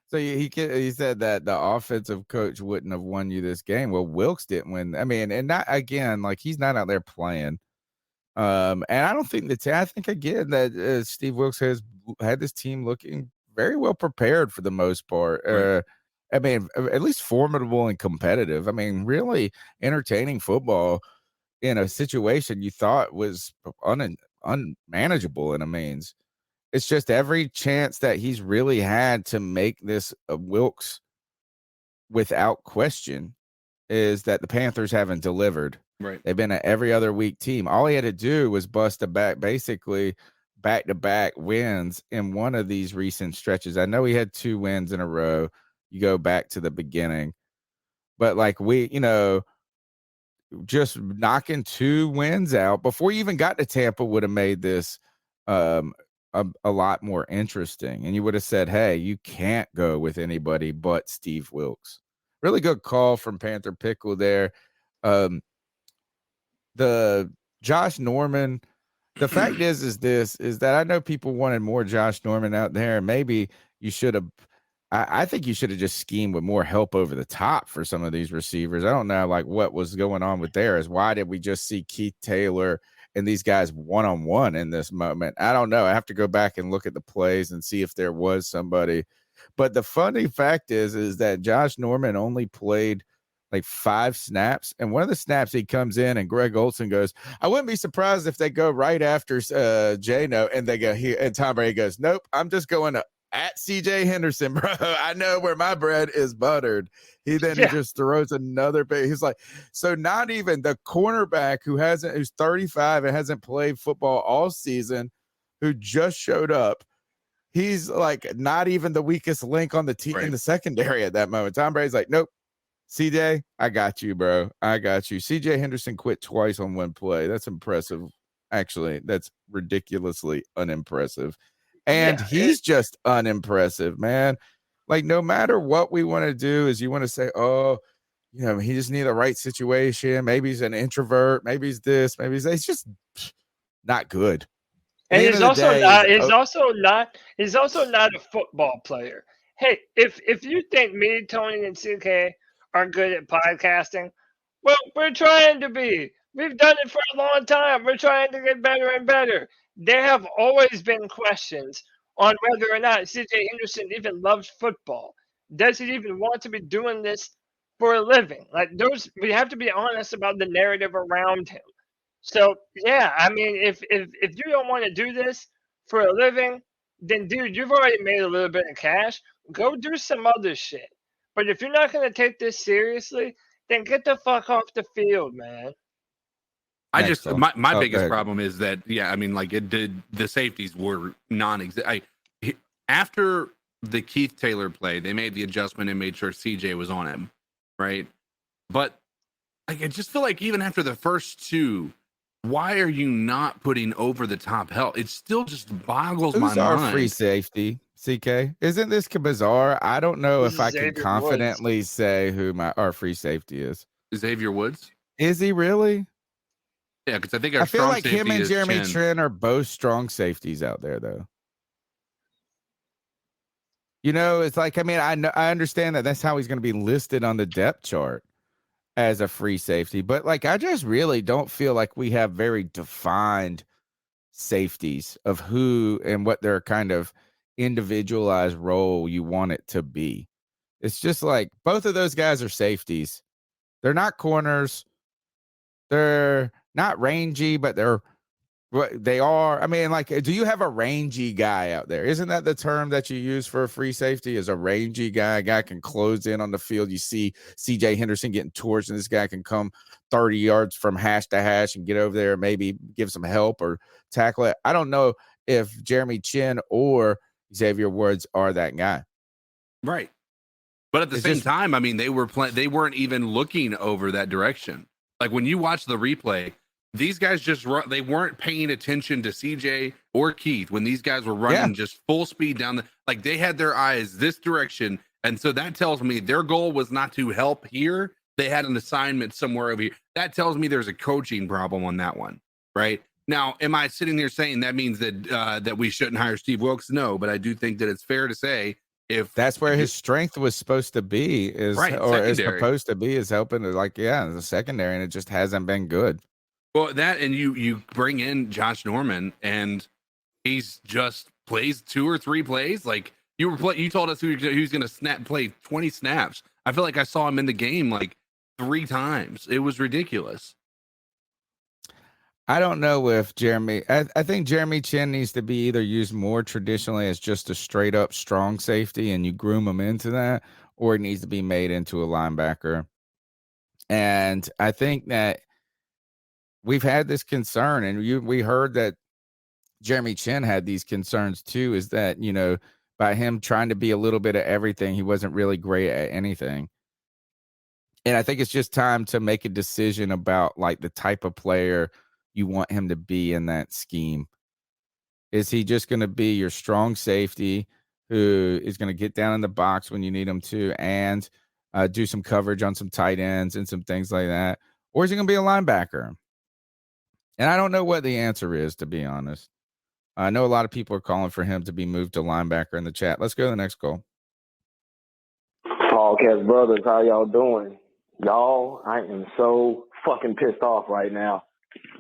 So he said that the offensive coach wouldn't have won you this game. Well, Wilks didn't win. I mean, and not again, like he's not out there playing. And I don't think I think again that Steve Wilks has had this team looking very well prepared for the most part. Right. I mean, at least formidable and competitive. I mean, really entertaining football in a situation you thought was unmanageable in a means. It's just every chance that he's really had to make this a Wilks without question is that the Panthers haven't delivered. Right. They've been an every other week team. All he had to do was bust basically back-to-back wins in one of these recent stretches. I know he had 2 wins in a row. You go back to the beginning. But like just knocking 2 wins out before you even got to Tampa would have made this a lot more interesting. And you would have said, hey, you can't go with anybody but Steve Wilks. Really good call from Panther Pickle there. The Josh Norman, the fact is that I know people wanted more Josh Norman out there. Maybe you should have I think you should have just schemed with more help over the top for some of these receivers. I don't know like what was going on with theirs. Why did we just see Keith Taylor and these guys one-on-one in this moment? I don't know. I have to go back and look at the plays and see if there was somebody. But the funny fact is that Josh Norman only played like 5 snaps. And one of the snaps he comes in and Greg Olson goes, I wouldn't be surprised if they go right after J-No and they go here. And Tom Brady goes, nope, I'm just going to at CJ Henderson, bro. I know where my bread is buttered. He just throws another big. He's like, so not even the cornerback who's 35 and hasn't played football all season, who just showed up. He's like not even the weakest link on the team in the secondary at that moment. Tom Brady's like, nope, CJ, I got you, bro. I got you. CJ Henderson quit twice on one play. That's impressive. Actually, that's ridiculously unimpressive. And he's just unimpressive, man. Like, no matter what we want to do, is you want to say, oh, you know, he just need the right situation. Maybe he's an introvert. Maybe he's this. Maybe he's that. He's just not good. And he's also not a football player. Hey, if you think me, Tony, and CK are good at podcasting, well, we're trying to be. We've done it for a long time. We're trying to get better and better. There have always been questions on whether or not CJ Henderson even loves football. Does he even want to be doing this for a living? Like we have to be honest about the narrative around him. So yeah, I mean, if you don't want to do this for a living, then dude, you've already made a little bit of cash. Go do some other shit. But if you're not going to take this seriously, then get the fuck off the field, man. I just my biggest problem is that I mean, like the safeties were non-existent. After the Keith Taylor play, they made the adjustment and made sure CJ was on him, right? But I just feel like even after the first 2, why are you not putting over the top help? It still just boggles my mind. Who's our free safety? CK, isn't this bizarre? I don't know if I can confidently say who our free safety is. Xavier Woods. Is he really? Yeah, because I think I feel like him and Jeremy Trent are both strong safeties out there, though. You know, it's like, I mean, I understand that that's how he's going to be listed on the depth chart as a free safety, but like, I just really don't feel like we have very defined safeties of who and what their kind of individualized role you want it to be. It's just like both of those guys are safeties. They're not corners. They're not rangy, but they are. I mean, like, do you have a rangy guy out there? Isn't that the term that you use for a free safety? Is a rangy guy? A guy can close in on the field. You see CJ Henderson getting torched, and this guy can come 30 yards from hash to hash and get over there and maybe give some help or tackle it. I don't know if Jeremy Chin or Xavier Woods are that guy. Right. But at the same time, I mean, they weren't even looking over that direction. Like when you watch the replay, these guys they weren't paying attention to CJ or Keith when these guys were running just full speed down like they had their eyes this direction. And so that tells me their goal was not to help here. They had an assignment somewhere over here. That tells me there's a coaching problem on that one. Right now, am I sitting there saying that means that we shouldn't hire Steve Wilkes? No, but I do think that it's fair to say if that's where his strength was supposed to be is supposed to be is helping to the secondary, and it just hasn't been good. Well, that and you bring in Josh Norman, and he's just plays 2 or 3 plays. Like you told us he was going to play 20 snaps. I feel like I saw him in the game like 3 times. It was ridiculous. I don't know if I think Jeremy Chin needs to be either used more traditionally as just a straight up strong safety and you groom him into that, or it needs to be made into a linebacker. And I think that we've had this concern, and we heard that Jeremy Chin had these concerns too, is that, you know, by him trying to be a little bit of everything, he wasn't really great at anything. And I think it's just time to make a decision about like the type of player you want him to be in that scheme. Is he just going to be your strong safety who is going to get down in the box when you need him to and do some coverage on some tight ends and some things like that? Or is he going to be a linebacker? And I don't know what the answer is, to be honest. I know a lot of people are calling for him to be moved to linebacker in the chat. Let's go to the next call. Podcast brothers, how y'all doing? Y'all, I am so fucking pissed off right now.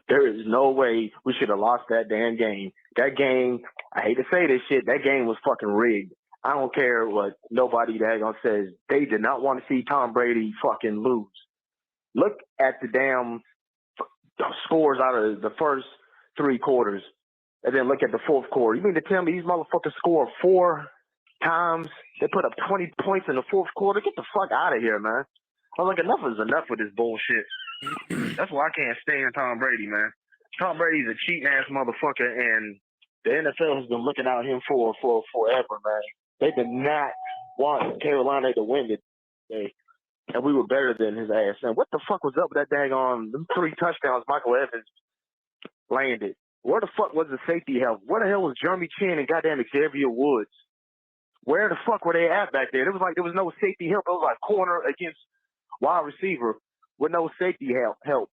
There is no way we should have lost that damn game. That game, I hate to say this shit, that game was fucking rigged. I don't care what nobody daggone says. They did not want to see Tom Brady fucking lose. Look at the damn scores out of the first 3 quarters, and then look at the fourth quarter. You mean to tell me these motherfuckers scored 4 times? They put up 20 points in the fourth quarter? Get the fuck out of here, man. I was like, enough is enough with this bullshit. That's why I can't stand Tom Brady, man. Tom Brady's a cheating ass motherfucker, and the NFL has been looking out him for forever, man. They did not want Carolina to win today, and we were better than his ass. And what the fuck was up with that daggone them 3 touchdowns Michael Evans landed? Where the fuck was the safety help? Where the hell was Jeremy Chin and goddamn Xavier Woods? Where the fuck were they at back there? It was like there was no safety help. It was like corner against wide receiver with no safety help.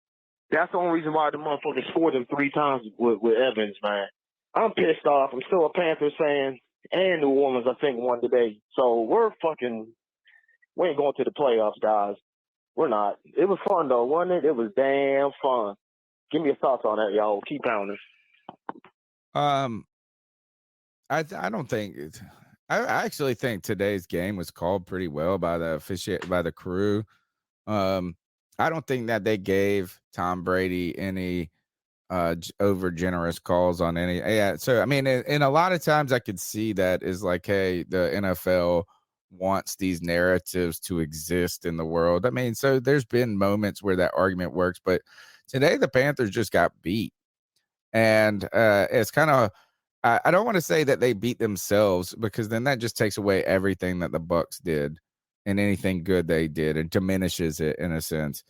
That's the only reason why the motherfucker scored them 3 times with Evans, man. I'm pissed off. I'm still a Panthers fan, and New Orleans, I think, won today. So we ain't going to the playoffs, guys. We're not. It was fun, though, wasn't it? It was damn fun. Give me your thoughts on that, y'all. Keep pounding. I don't think I actually think today's game was called pretty well by the crew. I don't think that they gave Tom Brady any over generous calls on any. Yeah, so I mean, and a lot of times I could see that is like, hey, the NFL wants these narratives to exist in the world. I mean, so there's been moments where that argument works, but today the Panthers just got beat, and it's kind of. I don't want to say that they beat themselves, because then that just takes away everything that the Bucs did and anything good they did. It diminishes it in a sense.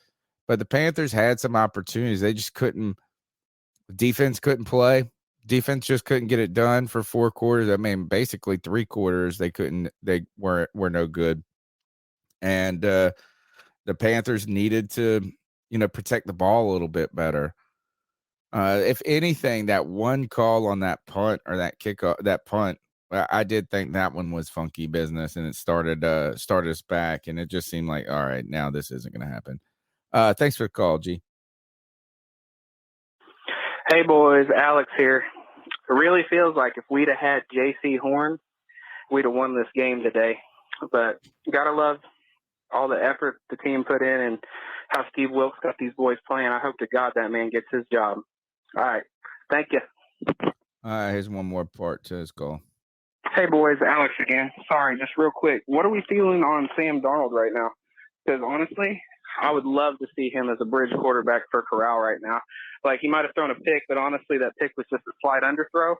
But the Panthers had some opportunities. They just couldn't. Defense couldn't play. Defense just couldn't get it done for 4 quarters. I mean, basically 3 quarters they couldn't. They were no good. And the Panthers needed to, protect the ball a little bit better. If anything, that one call on that punt or that kickoff, that punt, I did think that one was funky business, and it started us back, and it just seemed like, all right, now this isn't going to happen. Thanks for the call, G. Hey, boys, Alex here. It really feels like if we'd have had J.C. Horn, we'd have won this game today. But you got to love all the effort the team put in and how Steve Wilkes got these boys playing. I hope to God that man gets his job. All right. Thank you. Here's one more part to his call. Hey, boys. Alex again. Sorry, just real quick. What are we feeling on Sam Darnold right now? Because, honestly, I would love to see him as a bridge quarterback for Corral right now. Like, he might have thrown a pick, but, honestly, that pick was just a slight underthrow,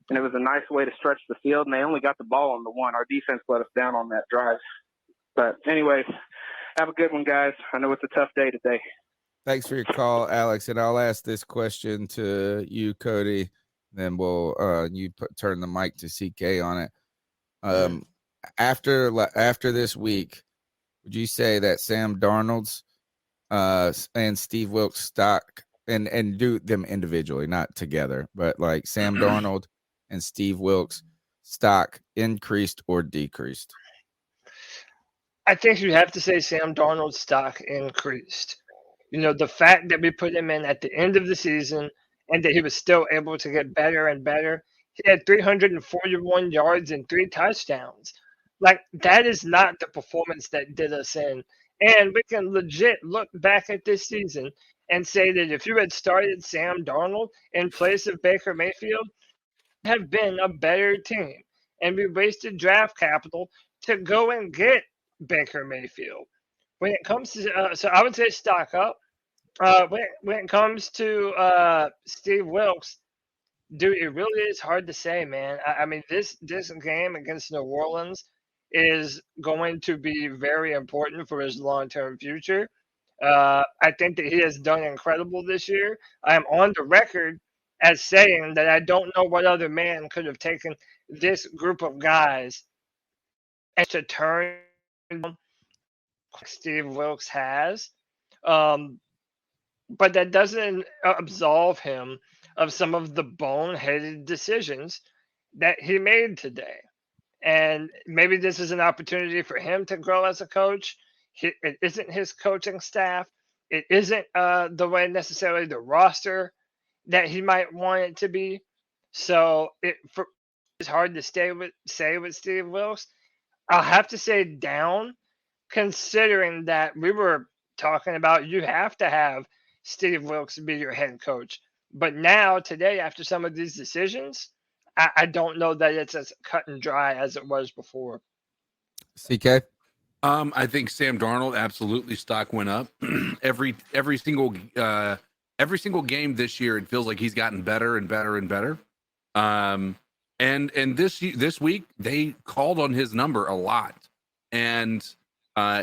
and it was a nice way to stretch the field, and they only got the ball on the one. Our defense let us down on that drive. But, anyways, have a good one, guys. I know it's a tough day today. Thanks for your call, Alex. And I'll ask this question to you, Cody. Then we'll turn the mic to CK on it. After this week, would you say that Sam Darnold's and Steve Wilkes' stock, and do them individually, not together, but like Sam Darnold and Steve Wilkes' stock increased or decreased? I think you have to say Sam Darnold's stock increased. The fact that we put him in at the end of the season and that he was still able to get better and better. He had 341 yards and 3 touchdowns. Like, that is not the performance that did us in. And we can legit look back at this season and say that if you had started Sam Darnold in place of Baker Mayfield, it would have been a better team. And we wasted draft capital to go and get Baker Mayfield. When it comes to so I would say stock up. When it comes to Steve Wilkes, dude, it really is hard to say, man. I mean, this game against New Orleans is going to be very important for his long-term future. I think that he has done incredible this year. I am on the record as saying that I don't know what other man could have taken this group of guys and to turn Steve Wilkes has. But that doesn't absolve him of some of the boneheaded decisions that he made today. And maybe this is an opportunity for him to grow as a coach. It isn't his coaching staff. It isn't the way necessarily the roster that he might want it to be. So it's hard to say with Steve Wilkes. I'll have to say down, considering that we were talking about you have to have Steve Wilkes be your head coach. But now, today, after some of these decisions, I don't know that it's as cut and dry as it was before. CK? I think Sam Darnold, absolutely, stock went up. every single game this year, it feels like he's gotten better and better and better. And this week they called on his number a lot, and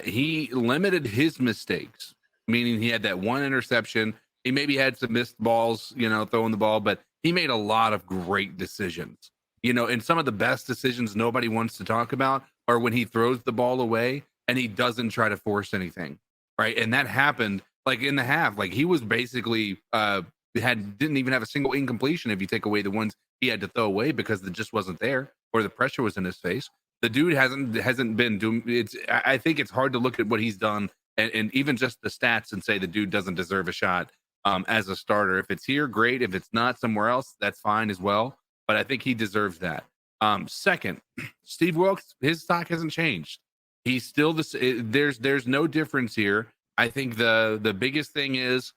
he limited his mistakes, meaning he had that one interception. He maybe had some missed balls, throwing the ball, but he made a lot of great decisions. And some of the best decisions nobody wants to talk about are when he throws the ball away and he doesn't try to force anything, right? And that happened like in the half. Like he was basically didn't even have a single incompletion if you take away the ones he had to throw away because it just wasn't there or the pressure was in his face. The dude hasn't been doing it's. I think it's hard to look at what he's done and even just the stats and say the dude doesn't deserve a shot as a starter. If it's here, great. If it's not somewhere else, that's fine as well. But I think he deserves that. Second, Steve Wilkes, his stock hasn't changed. He's still there's no difference here. I think the biggest thing is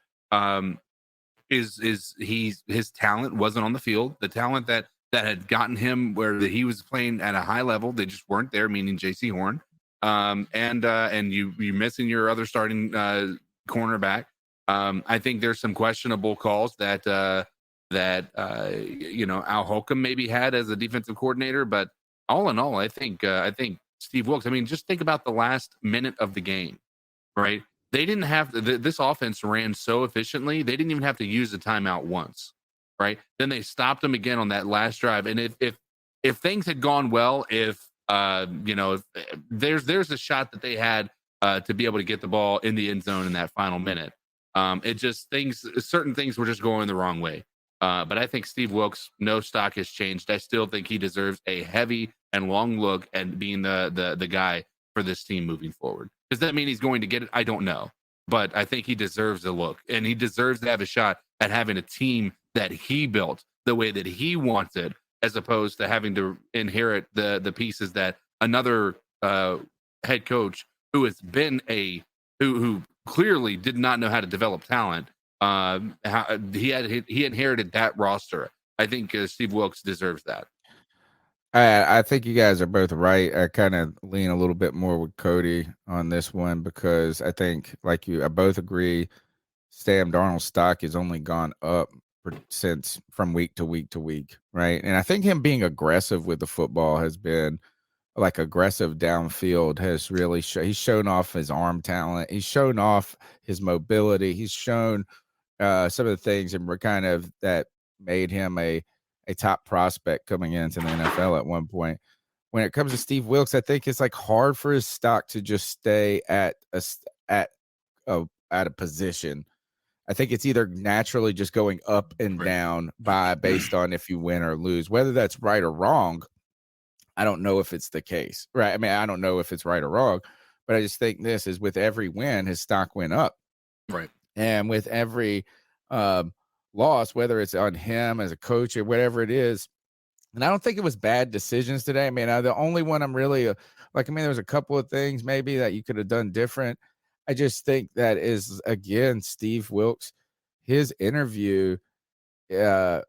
his talent wasn't on the field. The talent that had gotten him where he was playing at a high level, they just weren't there. Meaning J.C. Horn, and you missing your other starting cornerback. I think there's some questionable calls that Al Holcomb maybe had as a defensive coordinator, but all in all, I think Steve Wilkes. I mean, just think about the last minute of the game, right? They didn't have this offense ran so efficiently. They didn't even have to use a timeout once, right? Then they stopped them again on that last drive. And if things had gone well, if there's a shot that they had to be able to get the ball in the end zone in that final minute. Certain things were just going the wrong way. But I think Steve Wilkes, no stock has changed. I still think he deserves a heavy and long look and being the guy for this team moving forward. Does that mean he's going to get it? I don't know. But I think he deserves a look, and he deserves to have a shot at having a team that he built the way that he wanted, as opposed to having to inherit the pieces that another head coach who has been who clearly did not know how to develop talent. He inherited that roster. I think Steve Wilkes deserves that. I think you guys are both right. I kind of lean a little bit more with Cody on this one because I think, like you, I both agree. Sam Darnold's stock has only gone up since from week to week to week, right? And I think him being aggressive with the football has been like aggressive downfield has really he's shown off his arm talent. He's shown off his mobility. He's shown some of the things and we're kind of that made him a top prospect coming into the NFL at one point. When it comes to Steve Wilkes, I think it's like hard for his stock to just stay at a position. I think it's either naturally just going up and down based on if you win or lose. Whether that's right or wrong, I don't know if it's the case, right? I mean, I don't know if it's right or wrong, but I just think this is with every win, his stock went up, right? And with every loss, whether it's on him as a coach or whatever it is. And I don't think it was bad decisions today. I mean, the only one I'm really there's a couple of things maybe that you could have done different. I just think that is, again, Steve Wilkes, his interview is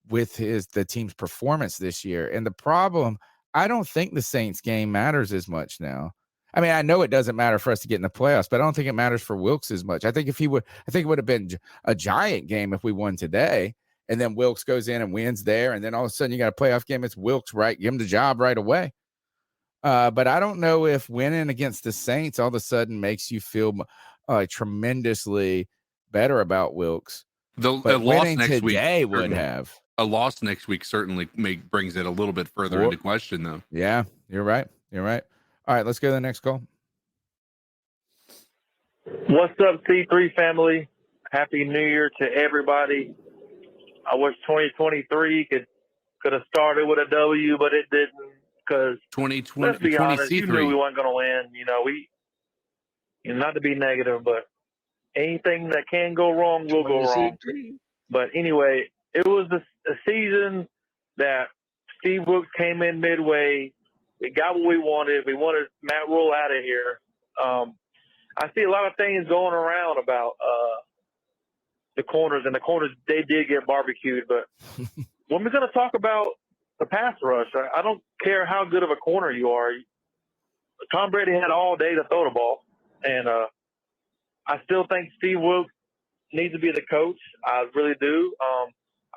with the team's performance this year. And the problem, I don't think the Saints game matters as much now. I mean, I know it doesn't matter for us to get in the playoffs, but I don't think it matters for Wilkes as much. I think it would have been a giant game if we won today, and then Wilkes goes in and wins there, and then all of a sudden you got a playoff game. It's Wilkes, right? Give him the job right away. But I don't know if winning against the Saints all of a sudden makes you feel tremendously better about Wilkes. A loss next week would have. A loss next week certainly brings it a little bit further into question, though. Yeah, you're right. All right, let's go to the next call. What's up, C3 family? Happy New Year to everybody. I wish 2023 could could have started with a W, but it didn't because 2020, let's be honest, you knew we 20C3. weren't going to win. Not to be negative, but anything that can go wrong will go wrong. But anyway, it was a season that Steve Wilks came in midway. We got what we wanted. We wanted Matt Rule out of here. I see a lot of things going around about the corners, and the corners, they did get barbecued. But when we're going to talk about the pass rush, I don't care how good of a corner you are. Tom Brady had all day to throw the ball. And I still think Steve Wilks needs to be the coach. I really do.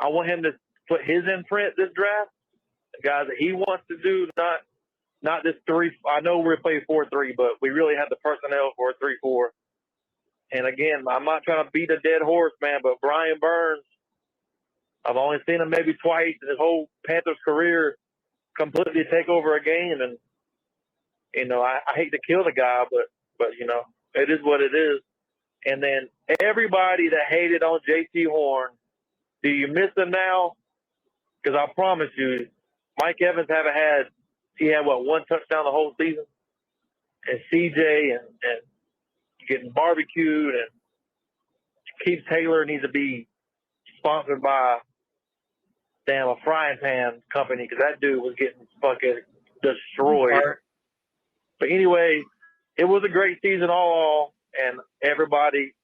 I want him to put his imprint this draft, the guys that he wants to do, not this 3. I know we're playing 4-3, but we really have the personnel for a 3-4. And again, I'm not trying to beat a dead horse, man, but Brian Burns, I've only seen him maybe twice in his whole Panthers career completely take over a game. And, I hate to kill the guy, but it is what it is. And then everybody that hated on J.T. Horn, do you miss him now? Because I promise you, Mike Evans he had one touchdown the whole season? And CJ and getting barbecued, and Keith Taylor needs to be sponsored by a frying pan company because that dude was getting fucking destroyed. But anyway, it was a great season all, and everybody,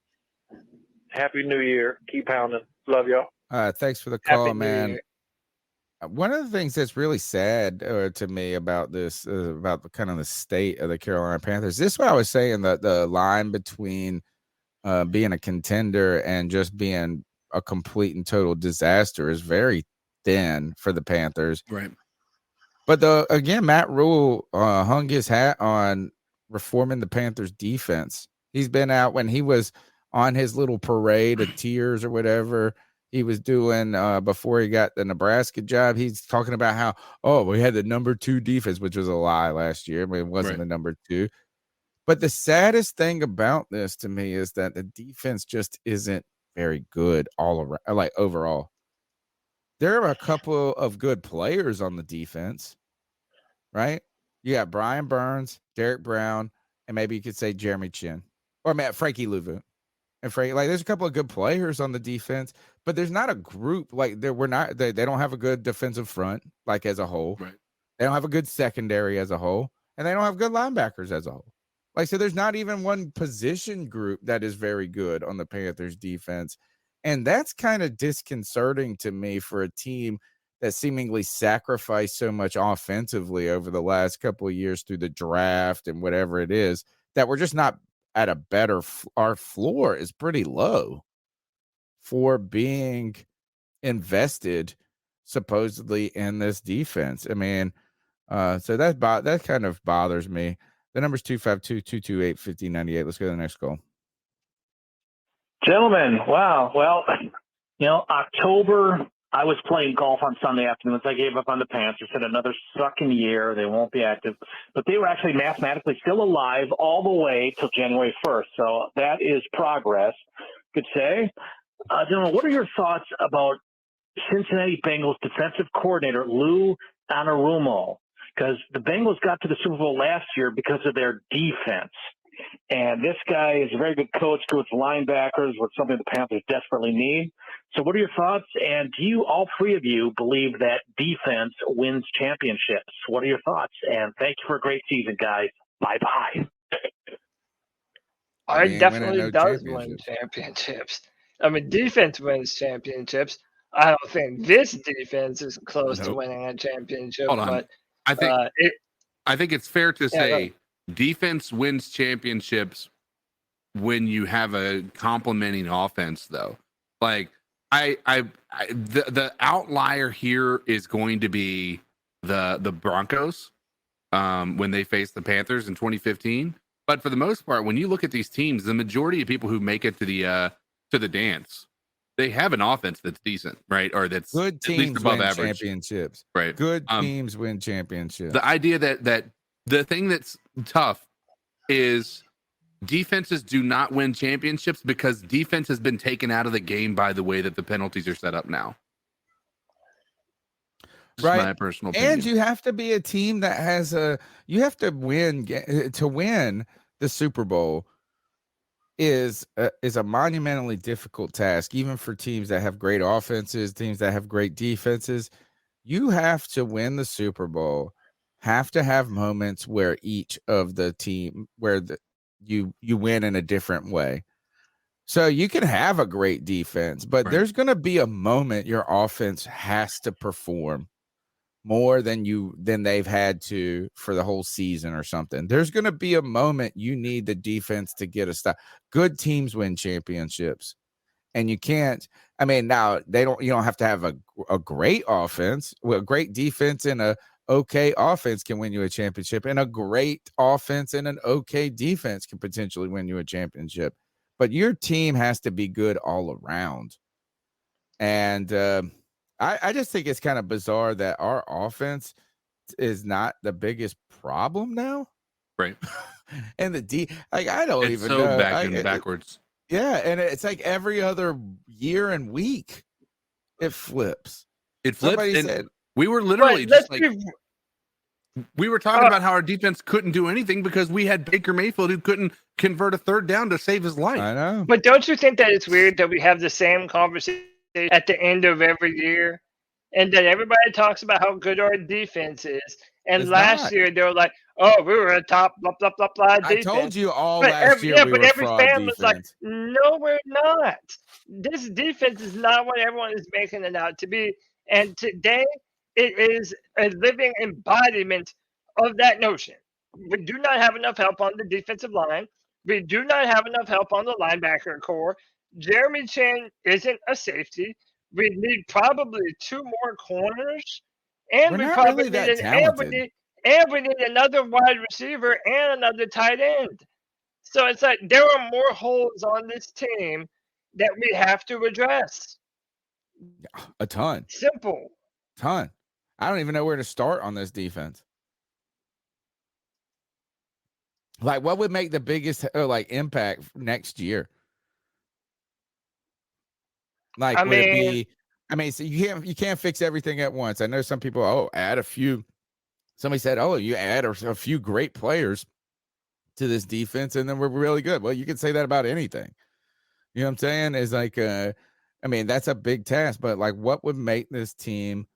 Happy New Year. Keep pounding. Love y'all. Thanks for the call, man. One of the things that's really sad to me about this, about the kind of the state of the Carolina Panthers, this is what I was saying, the line between being a contender and just being a complete and total disaster is very thin for the Panthers. Right. But again, Matt Rule hung his hat on reforming the Panthers defense. He's been out when he was on his little parade of tears or whatever he was doing before he got the Nebraska job. He's talking about how, we had the number 2 defense, which was a lie last year. I mean, it wasn't the number 2. But the saddest thing about this to me is that the defense just isn't very good all around, like overall. There are a couple of good players on the defense, right? You got Brian Burns, Derek Brown, and maybe you could say Jeremy Chin or Frankie Louvu. And Frankie, there's a couple of good players on the defense, but there's not a group they don't have a good defensive front, as a whole. Right. They don't have a good secondary as a whole, and they don't have good linebackers as a whole. So there's not even one position group that is very good on the Panthers defense. And that's kind of disconcerting to me for a team that seemingly sacrificed so much offensively over the last couple of years through the draft and whatever it is, that we're just not at a better, our floor is pretty low for being invested supposedly in this defense. I mean, so that kind of bothers me. The number's 252-228-5098. Let's go to the next call. Gentlemen, wow. Well, October, I was playing golf on Sunday afternoons. I gave up on the Panthers. Said another sucking year. They won't be active. But they were actually mathematically still alive all the way till January 1st. So that is progress, could say. Gentlemen, what are your thoughts about Cincinnati Bengals defensive coordinator Lou Anarumo? Because the Bengals got to the Super Bowl last year because of their defense. And this guy is a very good coach, good with linebackers, with something the Panthers desperately need. So what are your thoughts? And do you, all three of you, believe that defense wins championships? What are your thoughts? And thank you for a great season, guys. Bye-bye. It definitely does win championships. I mean, defense wins championships. I don't think this defense is close to winning a championship. Hold on. But I think it's fair to say defense wins championships when you have a complementing offense, though. The outlier here is going to be the Broncos when they face the Panthers in 2015. But for the most part, when you look at these teams, the majority of people who make it to the dance, they have an offense that's decent, right? Or that's good teams at least above win average. Championships, right? Good teams win championships. The idea that the thing that's tough is defenses do not win championships because defense has been taken out of the game by the way that the penalties are set up now. Right. my personal opinion. And you have to be a team that has you have to win to win the Super Bowl is a monumentally difficult task, even for teams that have great offenses, teams that have great defenses. You have to win the Super Bowl, have to have moments where each of the team you win in a different way. So you can have a great defense, but there's going to be a moment your offense has to perform more than they've had to for the whole season or something. There's going to be a moment you need the defense to get a stop. Good teams win championships, and you can't. I mean, now you don't have to have a great offense. Well, a great defense and a okay offense can win you a championship, and a great offense and an okay defense can potentially win you a championship. But your team has to be good all around. And I just think it's kind of bizarre that our offense is not the biggest problem now. Right. And I don't it's even so know. backwards. Yeah. And it's like every other year and week, it flips. It flips. Somebody And said, we were literally just like, we were talking about how our defense couldn't do anything because we had Baker Mayfield who couldn't convert a third down to save his life. I know. But don't you think that it's weird that we have the same conversation at the end of every year, and that everybody talks about how good our defense is? And It's last not. year they were like, "Oh, we were a top blah blah blah blah defense." I told you all But last year we but were every fraud fan was like, defense. "No, we're not. This defense is not what everyone is making it out to be." And today, it is a living embodiment of that notion. We do not have enough help on the defensive line. We do not have enough help on the linebacker core. Jeremy Chin isn't a safety. We need probably 2 more corners, and We're we not probably really that need talented. we need another wide receiver and another tight end. So it's like there are more holes on this team that we have to address. A ton. Simple. Ton. I don't even know where to start on this defense. Like, what would make the biggest impact next year? Like, I would it mean- be? I mean, so you can't fix everything at once. I know some people. Add a few. Somebody said, you add a few great players to this defense, and then we're really good. Well, you can say that about anything. You know what I'm saying? Is like, I mean, that's a big task. But like, what would make this team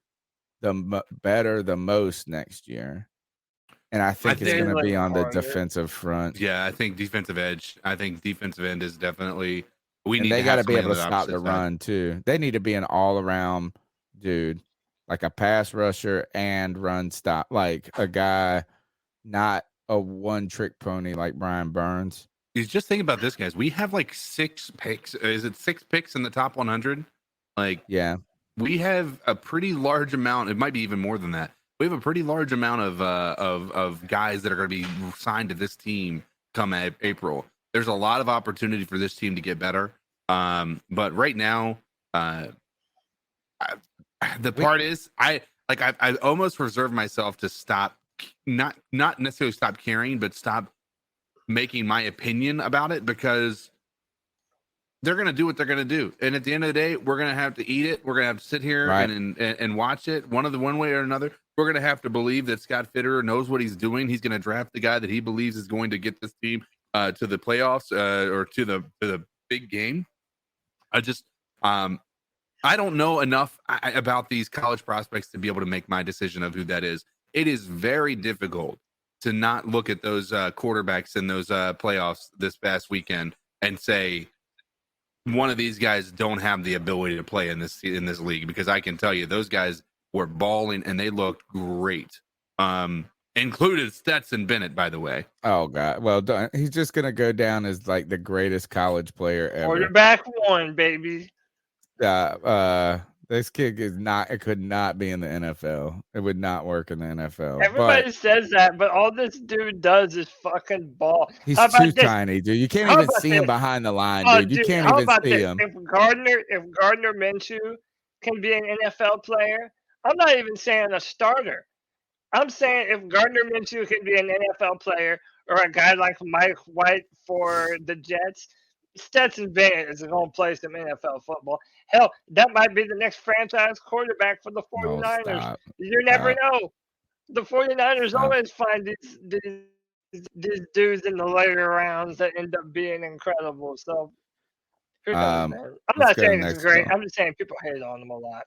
better the most next year? And I think it's going to be on the defensive front. Yeah, I think defensive edge. I think defensive end is definitely They got to be able to stop the run too. They need to be an all-around dude, like a pass rusher and run stop, like a guy, not a one-trick pony like Brian Burns. You just think about this, guys. We have like 6 picks. Is it 6 picks in the top 100? Like, yeah, we have a pretty large amount. It might be even more than that. We have a pretty large amount of guys that are going to be signed to this team come April. There's a lot of opportunity for this team to get better. But right now, the part is I almost reserve myself to stop, not necessarily stop caring, but stop making my opinion about it, because they're going to do what they're going to do. And at the end of the day, we're going to have to eat it. We're going to have to sit here and watch it one way or another. We're going to have to believe that Scott Fitterer knows what he's doing. He's going to draft the guy that he believes is going to get this team to the playoffs or to the big game. I don't know enough about these college prospects to be able to make my decision of who that is. It is very difficult to not look at those quarterbacks in those playoffs this past weekend and say one of these guys don't have the ability to play in this league, because I can tell you those guys were balling and they looked great. Included Stetson Bennett, by the way. Oh God! Well done. He's just gonna go down as like the greatest college player ever. Quarterback 1, baby. This kid could not be in the NFL. It would not work in the NFL. Everybody says that, but all this dude does is fucking ball. He's too tiny, dude. You can't even see him behind the line, dude. You can't even see him. If Gardner Minshew can be an NFL player, I'm not even saying a starter. I'm saying if Gardner Minshew can be an NFL player, or a guy like Mike White for the Jets, Stetson Bennett is going to play some NFL football. Hell, that might be the next franchise quarterback for the 49ers. Stop. You never Stop. know. The 49ers Stop. always find these dudes in the later rounds that end up being incredible. So, who knows, man? I'm not saying this is great. I'm just saying people hate on them a lot.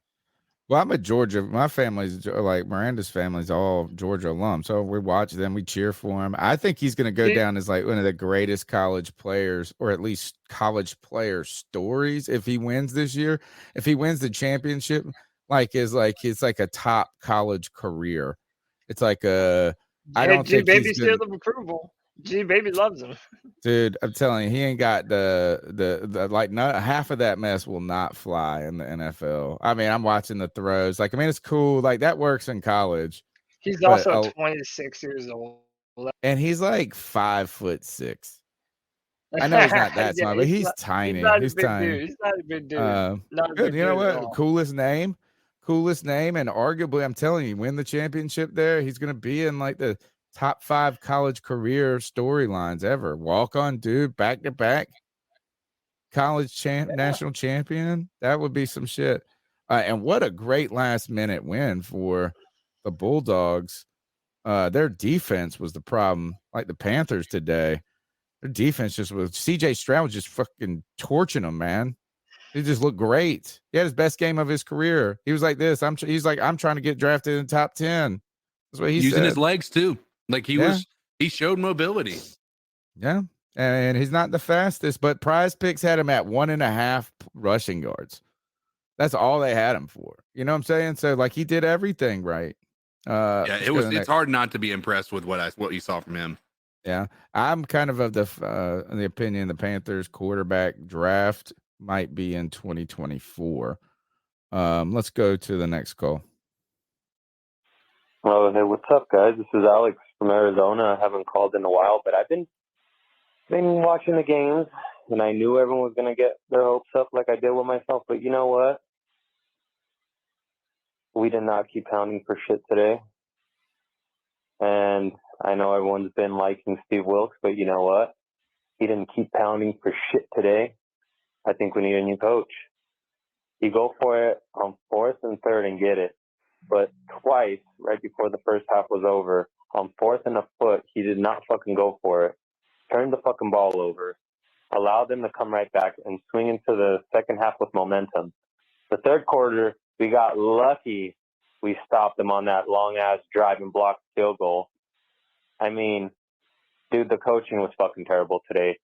Well, I'm a Georgia. My family's like Miranda's family's all Georgia alum. So we watch them. We cheer for him. I think he's going to go down as like one of the greatest college players, or at least college player stories. If he wins this year, if he wins the championship, it's like a top college career. It's like I don't think Baby seal of approval. Baby loves him. Dude, I'm telling you, he ain't got the like not half of that mess will not fly in the NFL. I mean, I'm watching the throws. Like, I mean, it's cool. Like that works in college. He's also 26 years old. And he's like 5'6". I know he's not that small, but he's tiny. He's tiny. Dude. He's not a big dude. Good. You know what? Coolest name, and arguably, I'm telling you, win the championship there. He's gonna be in like the top 5 college career storylines ever. Walk on dude, back to back college national champion. That would be some shit. And what a great last minute win for the Bulldogs. Their defense was the problem. Like the Panthers today, their defense just was. CJ Stroud was just fucking torching them, man. He just looked great. He had his best game of his career. He was like this. He's like, I'm trying to get drafted in the top 10. That's what he using said. His legs too. Like he showed mobility. Yeah. And he's not the fastest, but PrizePicks had him at 1.5 rushing yards. That's all they had him for. You know what I'm saying? So like he did everything right. It's hard not to be impressed with what you saw from him. Yeah. I'm kind of the opinion the Panthers quarterback draft might be in 2024. Let's go to the next call. Oh, hey, what's up, guys? This is Alex from Arizona. I haven't called in a while, but I've been watching the games, and I knew everyone was going to get their hopes up like I did with myself. But you know what? We did not keep pounding for shit today. And I know everyone's been liking Steve Wilkes, but you know what? He didn't keep pounding for shit today. I think we need a new coach. You go for it on 4th and 3rd and get it. But twice, right before the first half was over, on 4th and a foot, he did not fucking go for it. Turned the fucking ball over. Allowed them to come right back and swing into the second half with momentum. The third quarter, we got lucky we stopped them on that long-ass drive and blocked field goal. I mean, dude, the coaching was fucking terrible today.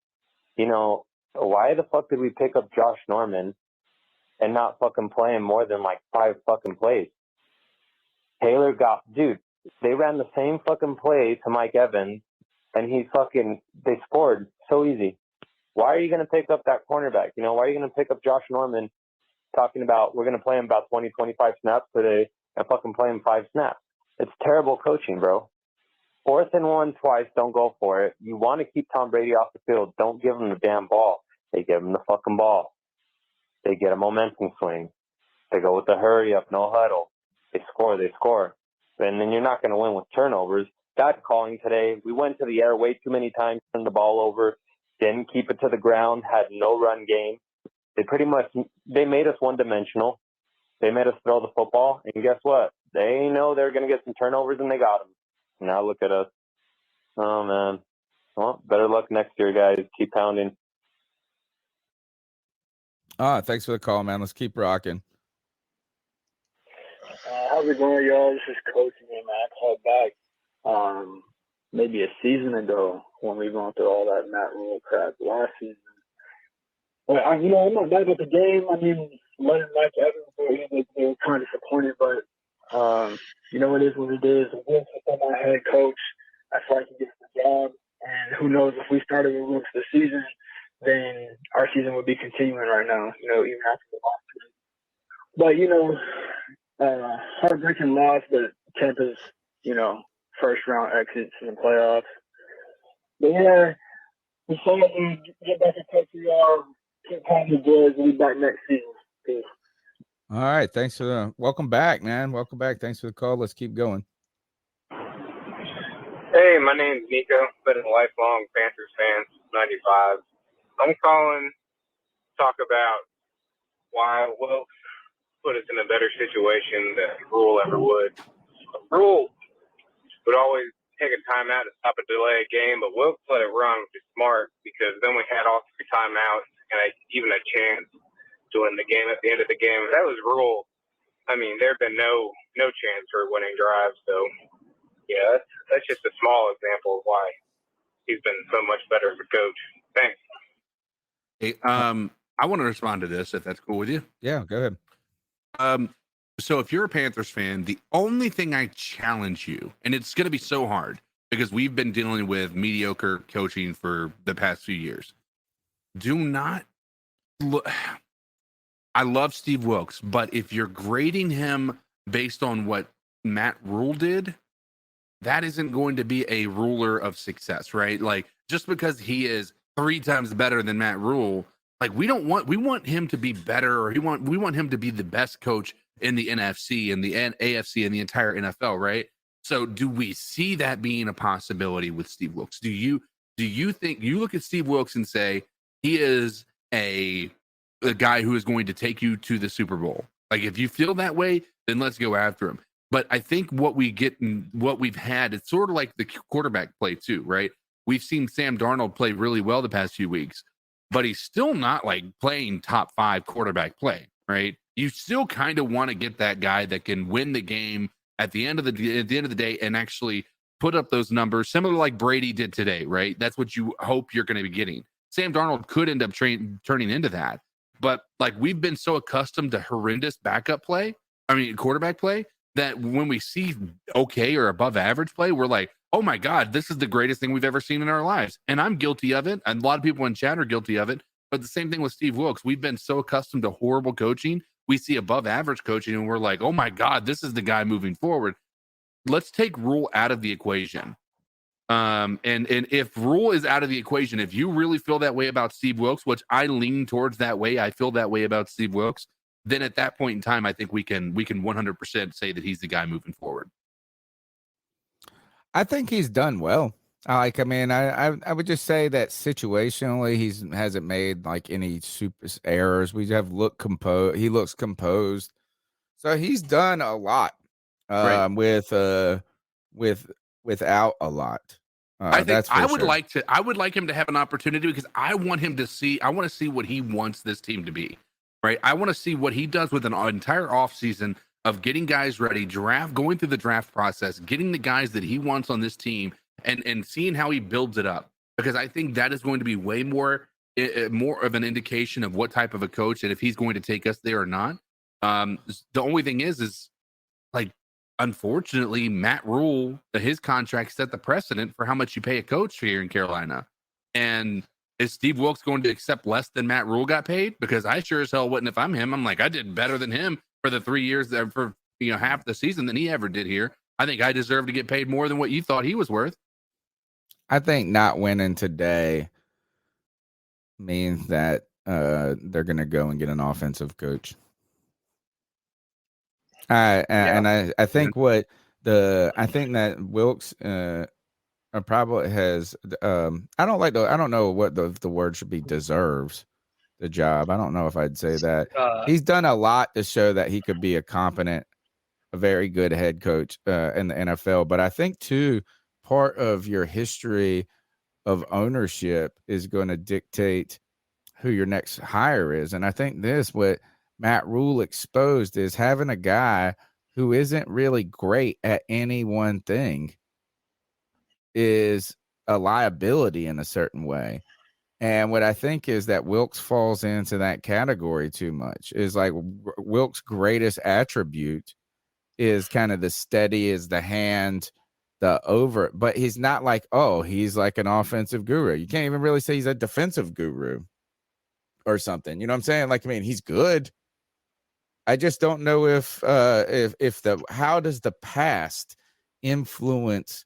You know, why the fuck did we pick up Josh Norman and not fucking play him more than like 5 fucking plays? Taylor they ran the same fucking play to Mike Evans, and they scored so easy. Why are you going to pick up that cornerback? You know, why are you going to pick up Josh Norman talking about we're going to play him about 20, 25 snaps today and fucking play him 5 snaps? It's terrible coaching, bro. 4th and 1 twice, don't go for it. You want to keep Tom Brady off the field, don't give him the damn ball. They give him the fucking ball. They get a momentum swing. They go with the hurry up, no huddle. They score. And then you're not going to win with turnovers. That calling today, we went to the air way too many times, turned the ball over, didn't keep it to the ground, had no run game. They made us one-dimensional. They made us throw the football. And guess what? They know they're going to get some turnovers, and they got them. Now look at us. Oh, man. Well, better luck next year, guys. Keep pounding. Thanks for the call, man. Let's keep rocking. How's it going, y'all? This is Cody, man. I called back maybe a season ago when we were going through all that Matt Rule crap last season. Well, I'm not mad about the game. I mean, letting Mike Evans, they were kind of disappointed, but it is what it is. Wilkes is my head coach. I feel like he gets the job. And who knows, if we started with Wilkes this season, then our season would be continuing right now, even after the loss. But, heartbreaking loss, but Tampa's, first round exits in the playoffs. But yeah, we saw them get back in touch with y'all. Keep playing the boys. We'll be back next season. Peace. All right. Thanks for welcome back, man. Welcome back. Thanks for the call. Let's keep going. Hey, my name's Nico. Been a lifelong Panthers fan since '95. I'm calling to talk about why Wilkes put us in a better situation than Rule ever would. Rule would always take a timeout to stop a delay game, but Wilkes let it run, which is smart because then we had all 3 timeouts and even a chance to win the game at the end of the game. If that was Rule, I mean, there'd been no chance for a winning drive. So, yeah, that's just a small example of why he's been so much better as a coach. Thanks. Hey, I want to respond to this if that's cool with you. Yeah, go ahead. So if you're a Panthers fan, the only thing I challenge you, and it's going to be so hard because we've been dealing with mediocre coaching for the past few years. Do not look. I love Steve Wilkes, but if you're grading him based on what Matt Rule did, that isn't going to be a ruler of success, right? Like just because he is 3 times better than Matt Rule, like we want him to be better, or we want him to be the best coach in the NFC and the AFC and the entire NFL, right? So do we see that being a possibility with Steve Wilkes? Do you think you look at Steve Wilkes and say he is a guy who is going to take you to the Super Bowl? Like if you feel that way, then let's go after him. But I think what we get and what we've had, it's sort of like the quarterback play too, right? We've seen Sam Darnold play really well the past few weeks, but he's still not like playing top 5 quarterback play, right? You still kind of want to get that guy that can win the game at the end of the day and actually put up those numbers, similar like Brady did today, right? That's what you hope you're going to be getting. Sam Darnold could end up turning into that, but like we've been so accustomed to horrendous quarterback play, that when we see okay or above average play, we're like, oh my God, this is the greatest thing we've ever seen in our lives. And I'm guilty of it. And a lot of people in chat are guilty of it. But the same thing with Steve Wilkes. We've been so accustomed to horrible coaching. We see above average coaching and we're like, oh my God, this is the guy moving forward. Let's take Rule out of the equation. And if Rule is out of the equation, if you really feel that way about Steve Wilkes, which I lean towards that way, I feel that way about Steve Wilkes, then at that point in time, I think we can 100% say that he's the guy moving forward. I think he's done well. I would just say that situationally, he hasn't made like any super errors. We have he looks composed, so he's done a lot without a lot. I think I would like him to have an opportunity because I want to see what he wants this team to be. Right. I want to see what he does with an entire offseason of getting guys ready, going through the draft process, getting the guys that he wants on this team and seeing how he builds it up. Because I think that is going to be way more of an indication of what type of a coach and if he's going to take us there or not. The only thing is like, unfortunately, Matt Rule, his contract set the precedent for how much you pay a coach here in Carolina. And is Steve Wilkes going to accept less than Matt Rule got paid? Because I sure as hell wouldn't if I'm him. I'm like, I did better than him for the 3 years for half the season than he ever did here. I think I deserve to get paid more than what you thought he was worth. I think not winning today means that they're going to go and get an offensive coach. I think that Wilkes probably has. I don't know what the word should be. Deserves the job. I don't know if I'd say that. He's done a lot to show that he could be a very good head coach in the NFL. But I think too, part of your history of ownership is going to dictate who your next hire is. And I think what Matt Rule exposed is having a guy who isn't really great at any one thing is a liability in a certain way. And what I think is that Wilkes falls into that category too much. Is like Wilkes' greatest attribute is kind of the steady as the hand, but he's not like, he's like an offensive guru. You can't even really say he's a defensive guru or something. You know what I'm saying? Like, I mean, he's good. I just don't know how does the past influence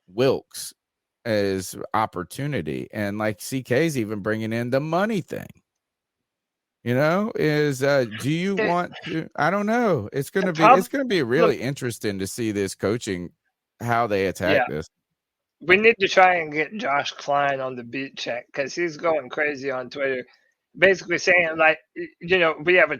Wilkes as opportunity, and like CK's even bringing in the money thing. Do you want to? I don't know. It's gonna be really interesting to see this coaching, how they attack this. We need to try and get Josh Klein on the beat check because he's going crazy on Twitter, basically saying like, we have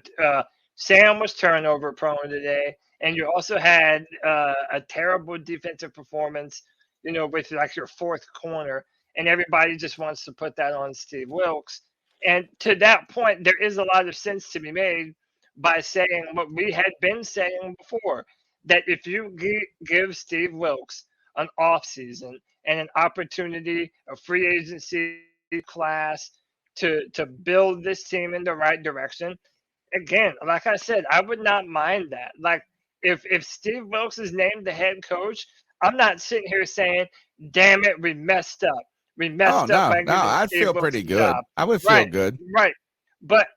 Sam was turnover prone today, and you also had a terrible defensive performance, with like your fourth corner, and everybody just wants to put that on Steve Wilks. And to that point, there is a lot of sense to be made by saying what we had been saying before, that if you give Steve Wilks an offseason and an opportunity, a free agency class to build this team in the right direction, again, like I said, I would not mind that. Like if Steve Wilks is named the head coach, I'm not sitting here saying, damn it, we messed up. We messed up by giving I'd Steve feel Wilks pretty a good. job. I would feel good. Right. But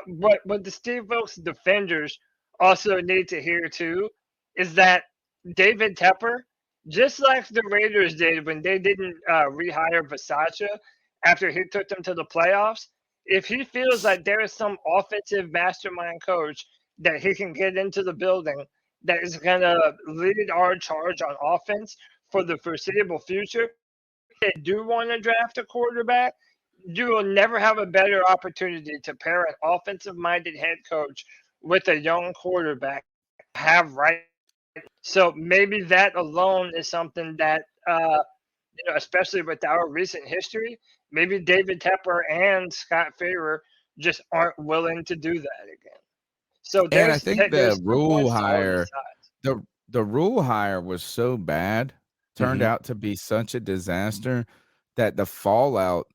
what the Steve Wilks defenders also need to hear too is that David Tepper, just like the Raiders did when they didn't rehire Versace after he took them to the playoffs, if he feels like there is some offensive mastermind coach that he can get into the building that is going to lead our charge on offense for the foreseeable future, they do want to draft a quarterback, you will never have a better opportunity to pair an offensive-minded head coach with a young quarterback. So maybe that alone is something that, especially with our recent history, maybe David Tepper and Scott Farrer just aren't willing to do that again. So And I think the rule hire, the rule hire was so bad, turned out to be such a disaster that the fallout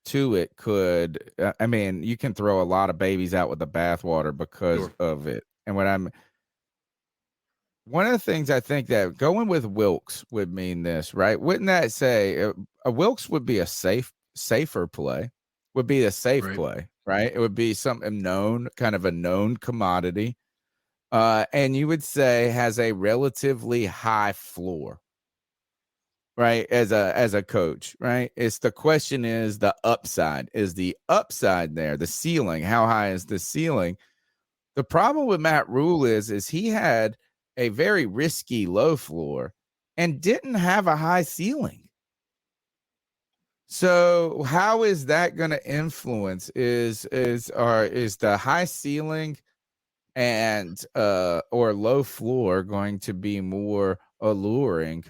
to it could, you can throw a lot of babies out with the bathwater because of it. And one of the things I think that going with Wilks would mean this, right? Wouldn't that say a Wilks would be a safer play, would be a safe play, right? It would be something known, kind of a known commodity. And you would say has a relatively high floor, right? As a coach, right? The question is the upside. Is the upside there? The ceiling, how high is the ceiling? The problem with Matt Rule is he had a very risky low floor and didn't have a high ceiling. So how is that going to influence is the high ceiling and or low floor going to be more alluring?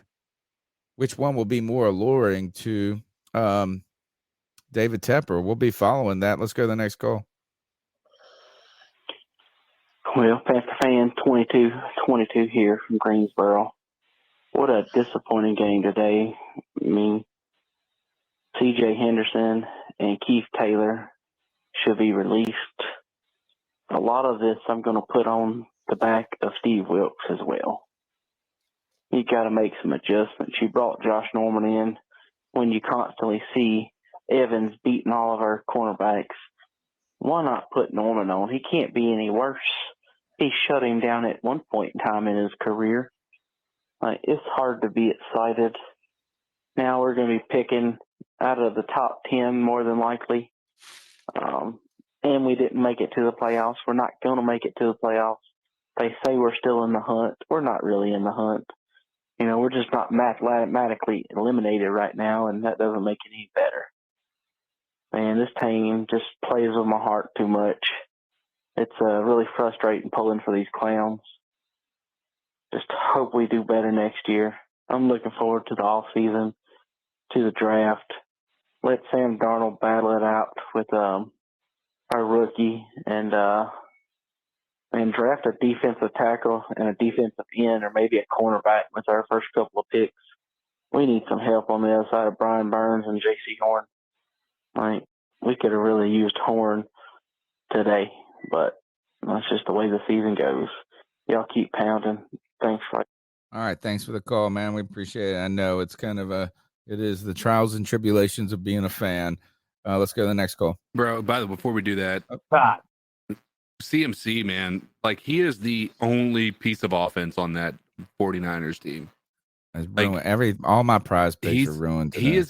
Which one will be more alluring to David Tepper? We'll be following that. Let's go to the next call. Well, Panther fan 22 here from Greensboro. What a disappointing game today. I mean, C.J. Henderson and Keith Taylor should be released. A lot of this I'm going to put on the back of Steve Wilks as well. You got to make some adjustments. You brought Josh Norman in when you constantly see Evans beating all of our cornerbacks. Why not put Norman on? He can't be any worse. He shut him down at one point in time in his career. It's hard to be excited. Now we're going to be picking out of the top 10 more than likely. And we didn't make it to the playoffs. We're not going to make it to the playoffs. They say we're still in the hunt. We're not really in the hunt. We're just not mathematically eliminated right now, and that doesn't make it any better. Man, this team just plays with my heart too much. It's really frustrating pulling for these clowns. Just hope we do better next year. I'm looking forward to the off season, to the draft. Let Sam Darnold battle it out with our rookie and draft a defensive tackle and a defensive end or maybe a cornerback with our first couple of picks. We need some help on the other side of Brian Burns and J.C. Horn. We could have really used Horn today, but that's just the way the season goes. Y'all keep pounding. Thanks, Frank. All right, thanks for the call, man. We appreciate it. I know it's kind of it is the trials and tribulations of being a fan. Let's go to the next call. Bro, by the way, before we do that, CMC, man, he is the only piece of offense on that 49ers team. All my prize picks are ruined today.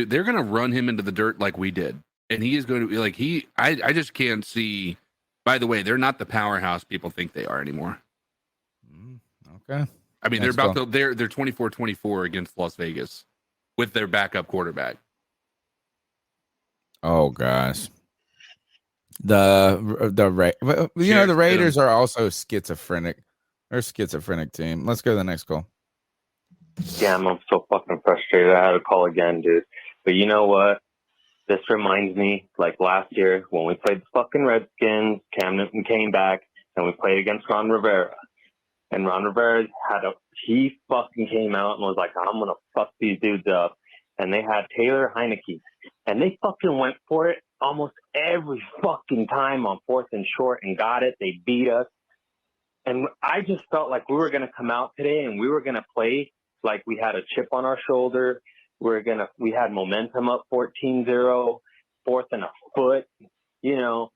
They're going to run him into the dirt like we did. And he is going to be I just can't see. By the way, they're not the powerhouse people think they are anymore. Okay. I mean, they're 24-24 against Las Vegas with their backup quarterback. Oh gosh. The Raiders are also schizophrenic. They're a schizophrenic team. Let's go to the next call. Damn, I'm so fucking frustrated. I had to call again, dude. But you know what? This reminds me, like last year when we played the fucking Redskins, Cam Newton came back and we played against Ron Rivera. And Ron Rivera he fucking came out and was like, I'm going to fuck these dudes up. And they had Taylor Heineke. And they fucking went for it almost every fucking time on 4th and short and got it. They beat us. And I just felt like we were going to come out today and we were going to play like we had a chip on our shoulder. We had momentum up 14-0, 4th and a foot. You know,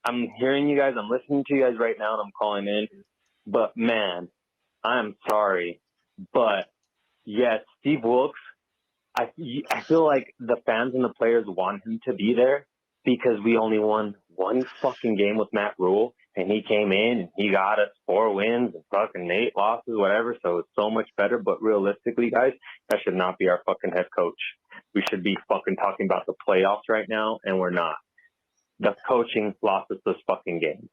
I'm hearing you guys. I'm listening to you guys right now and I'm calling in. But, man, I'm sorry. But, yes, Steve Wilks, I feel like the fans and the players want him to be there because we only won one fucking game with Matt Rule. And he came in and he got us 4 wins and fucking 8 losses, whatever. So it's so much better. But realistically, guys, that should not be our fucking head coach. We should be fucking talking about the playoffs right now, and we're not. The coaching lost us this fucking game.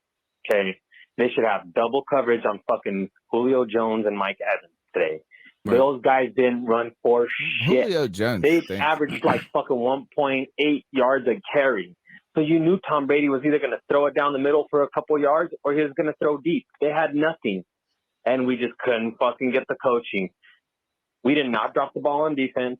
Okay? They should have double coverage on fucking Julio Jones and Mike Evans today. Right. Those guys didn't run for shit. Julio Jones. They averaged like fucking 1.8 yards a carry. So you knew Tom Brady was either going to throw it down the middle for a couple yards or he was going to throw deep. They had nothing. And we just couldn't fucking get the coaching. We did not drop the ball on defense.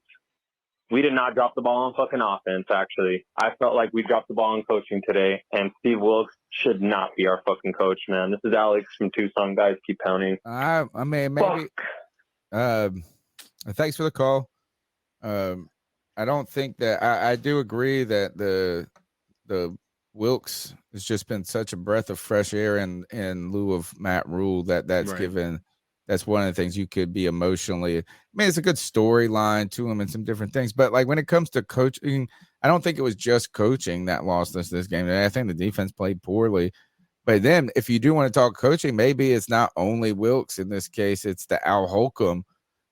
We did not drop the ball on fucking offense, actually. I felt like we dropped the ball on coaching today. And Steve Wilks should not be our fucking coach, man. This is Alex from Tucson. Guys, keep pounding. I mean, maybe. Thanks for the call. I don't think that I do agree that the Wilks has just been such a breath of fresh air in lieu of Matt Rule that's Right. given. That's one of the things you could be emotionally. I mean, it's a good storyline to him and some different things, but like when it comes to coaching, I don't think it was just coaching that lost us this game. I think the defense played poorly. But then if you do want to talk coaching, maybe it's not only Wilks in this case, it's the Al Holcomb,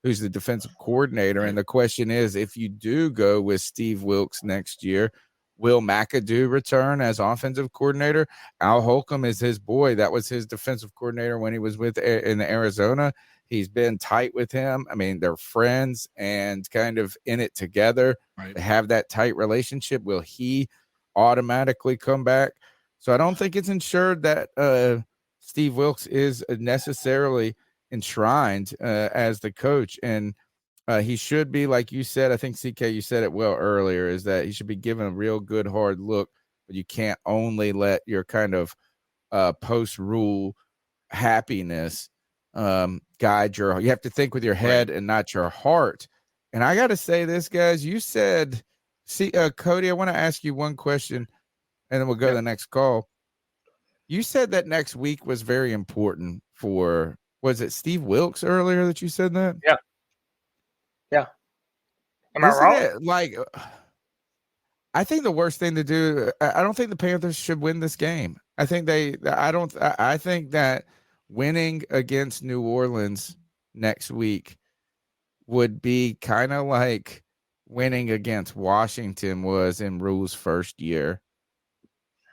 who's the defensive coordinator. And the question is, if you do go with Steve Wilks next year, will McAdoo return as offensive coordinator? Al Holcomb is his boy. That was his defensive coordinator when he was in Arizona. He's been tight with him. I mean, they're friends and kind of in it together. Right. They have that tight relationship. Will he automatically come back? So I don't think it's ensured that Steve Wilks is necessarily enshrined as the coach. And he should be, like you said, I think, CK, you said it well earlier, is that he should be given a real good hard look, but you can't only let your kind of post-rule happiness guide you have to think with your head and not your heart. And I got to say this, guys, you said, Cody, I want to ask you one question, and then we'll go to the next call. You said that next week was very important for, was it Steve Wilks earlier that you said that? Yeah. Yeah. Am I wrong? Like, I think the worst thing to do, I don't think the Panthers should win this game. I think I think that winning against New Orleans next week would be kind of like winning against Washington was in Rule's first year.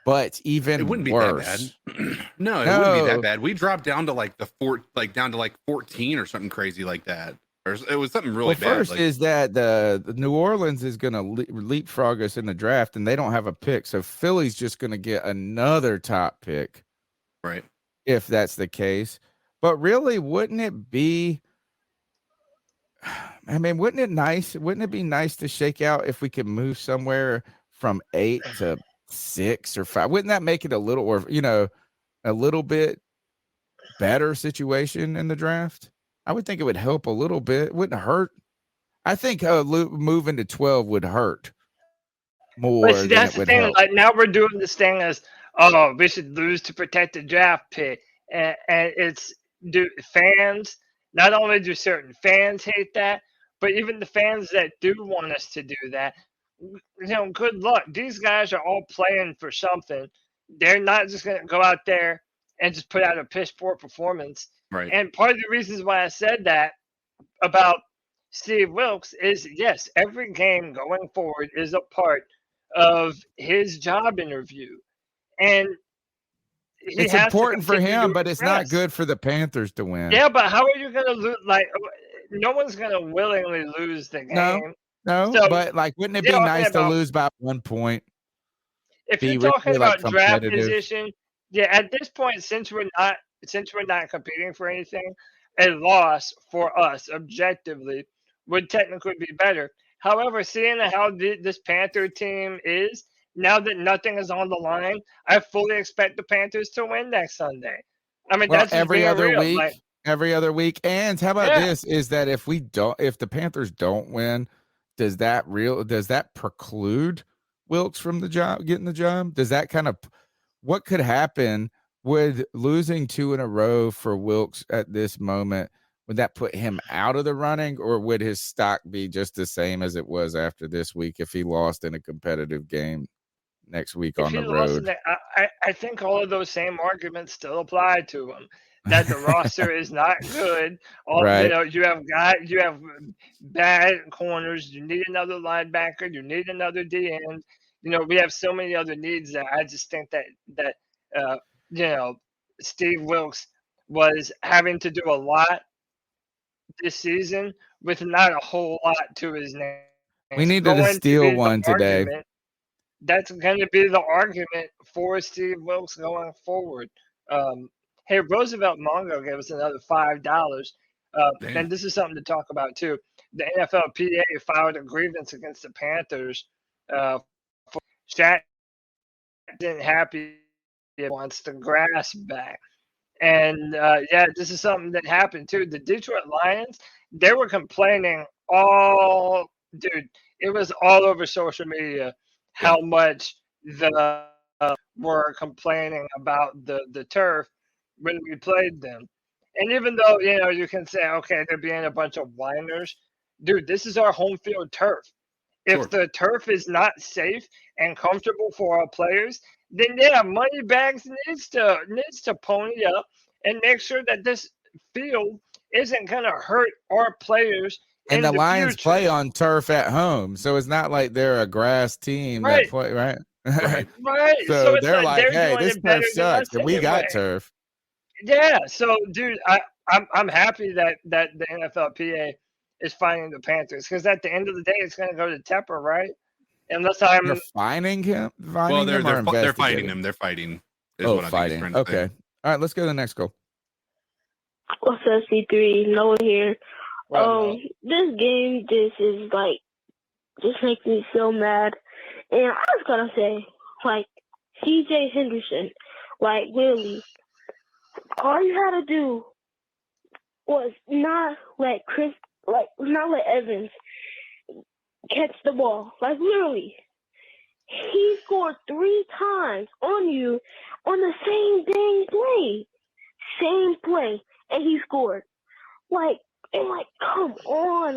But even it wouldn't be worse. that bad. No, it wouldn't be that bad. We dropped down to like 14 or something crazy like that. Or it was something really bad. First is that the New Orleans is going to leapfrog us in the draft, and they don't have a pick. So Philly's just going to get another top pick. Right. If that's the case. But really, wouldn't it be, I mean, wouldn't it be nice to shake out if we could move somewhere from 8 to 6 or 5? Wouldn't that make it a little bit better situation in the draft? I would think it would help a little bit. It wouldn't hurt. I think moving to 12 would hurt more. But see, that's the thing. Help. Like now we're doing this thing as, we should lose to protect the draft pick, and it's fans. Not only do certain fans hate that, but even the fans that do want us to do that, good luck. These guys are all playing for something. They're not just going to go out there and just put out a piss poor performance. Right. And part of the reasons why I said that about Steve Wilks is, yes, every game going forward is a part of his job interview. And he It's has to important for continue him, to but it's not impress. good for the Panthers to win. Yeah, but how are you going to lose? Like, no one's going to willingly lose the game. No, So, but like, wouldn't it you're be talking nice to about- lose by 1 point? If Be you're really, talking like, about draft competitive. position, yeah, at this point, since we're not competing for anything, a loss for us objectively would technically be better. However, seeing how this Panther team is, now that nothing is on the line, I fully expect the Panthers to win next Sunday. I mean, Well, that's just every being other real. week. Like, Every other week. And how about Yeah. this? Is that if the Panthers don't win, does that preclude Wilks from getting the job? Does that kind of, what could happen with losing 2 in a row for Wilks at this moment? Would that put him out of the running, or would his stock be just the same as it was after this week if he lost in a competitive game next week if on he the lost, road? I think all of those same arguments still apply to him. That the roster is not good. Right. You have bad corners. You need another linebacker. You need another D end. We have so many other needs that I just think that Steve Wilks was having to do a lot this season with not a whole lot to his name. We needed to steal one today. That's going to be the argument for Steve Wilks going forward. Hey, Roosevelt Mongo gave us another $5. And this is something to talk about, too. The NFLPA filed a grievance against the Panthers. Shat isn't happy. He wants the grass back. And, this is something that happened, too. The Detroit Lions, they were complaining dude, it was all over social media how much were complaining about the turf when we played them. And even though, you can say, okay, they're being a bunch of whiners, dude, this is our home field turf. If the turf is not safe and comfortable for our players, then Moneybags needs to pony up and make sure that this field isn't going to hurt our players. And the Lions future. play on turf at home, so it's not like they're a grass team that play, right? Right. So it's they're like, they're hey, doing this it better turf than us sucks, and we got anyway. turf. Yeah. So, dude, I'm happy that the NFLPA is fining the Panthers, because at the end of the day, it's going to go to Tepper, right? Unless They're fining him. Well, they're fighting him. They're fighting. Is what I think he's trying to Okay. say. All right. Let's go to the next goal. What's up, C3? Noah here. This game just makes me so mad. And I was gonna say, CJ Henderson, really, all you had to do was not let Evans catch the ball. Literally, he scored 3 times on you on the same dang play, and he scored. Come on,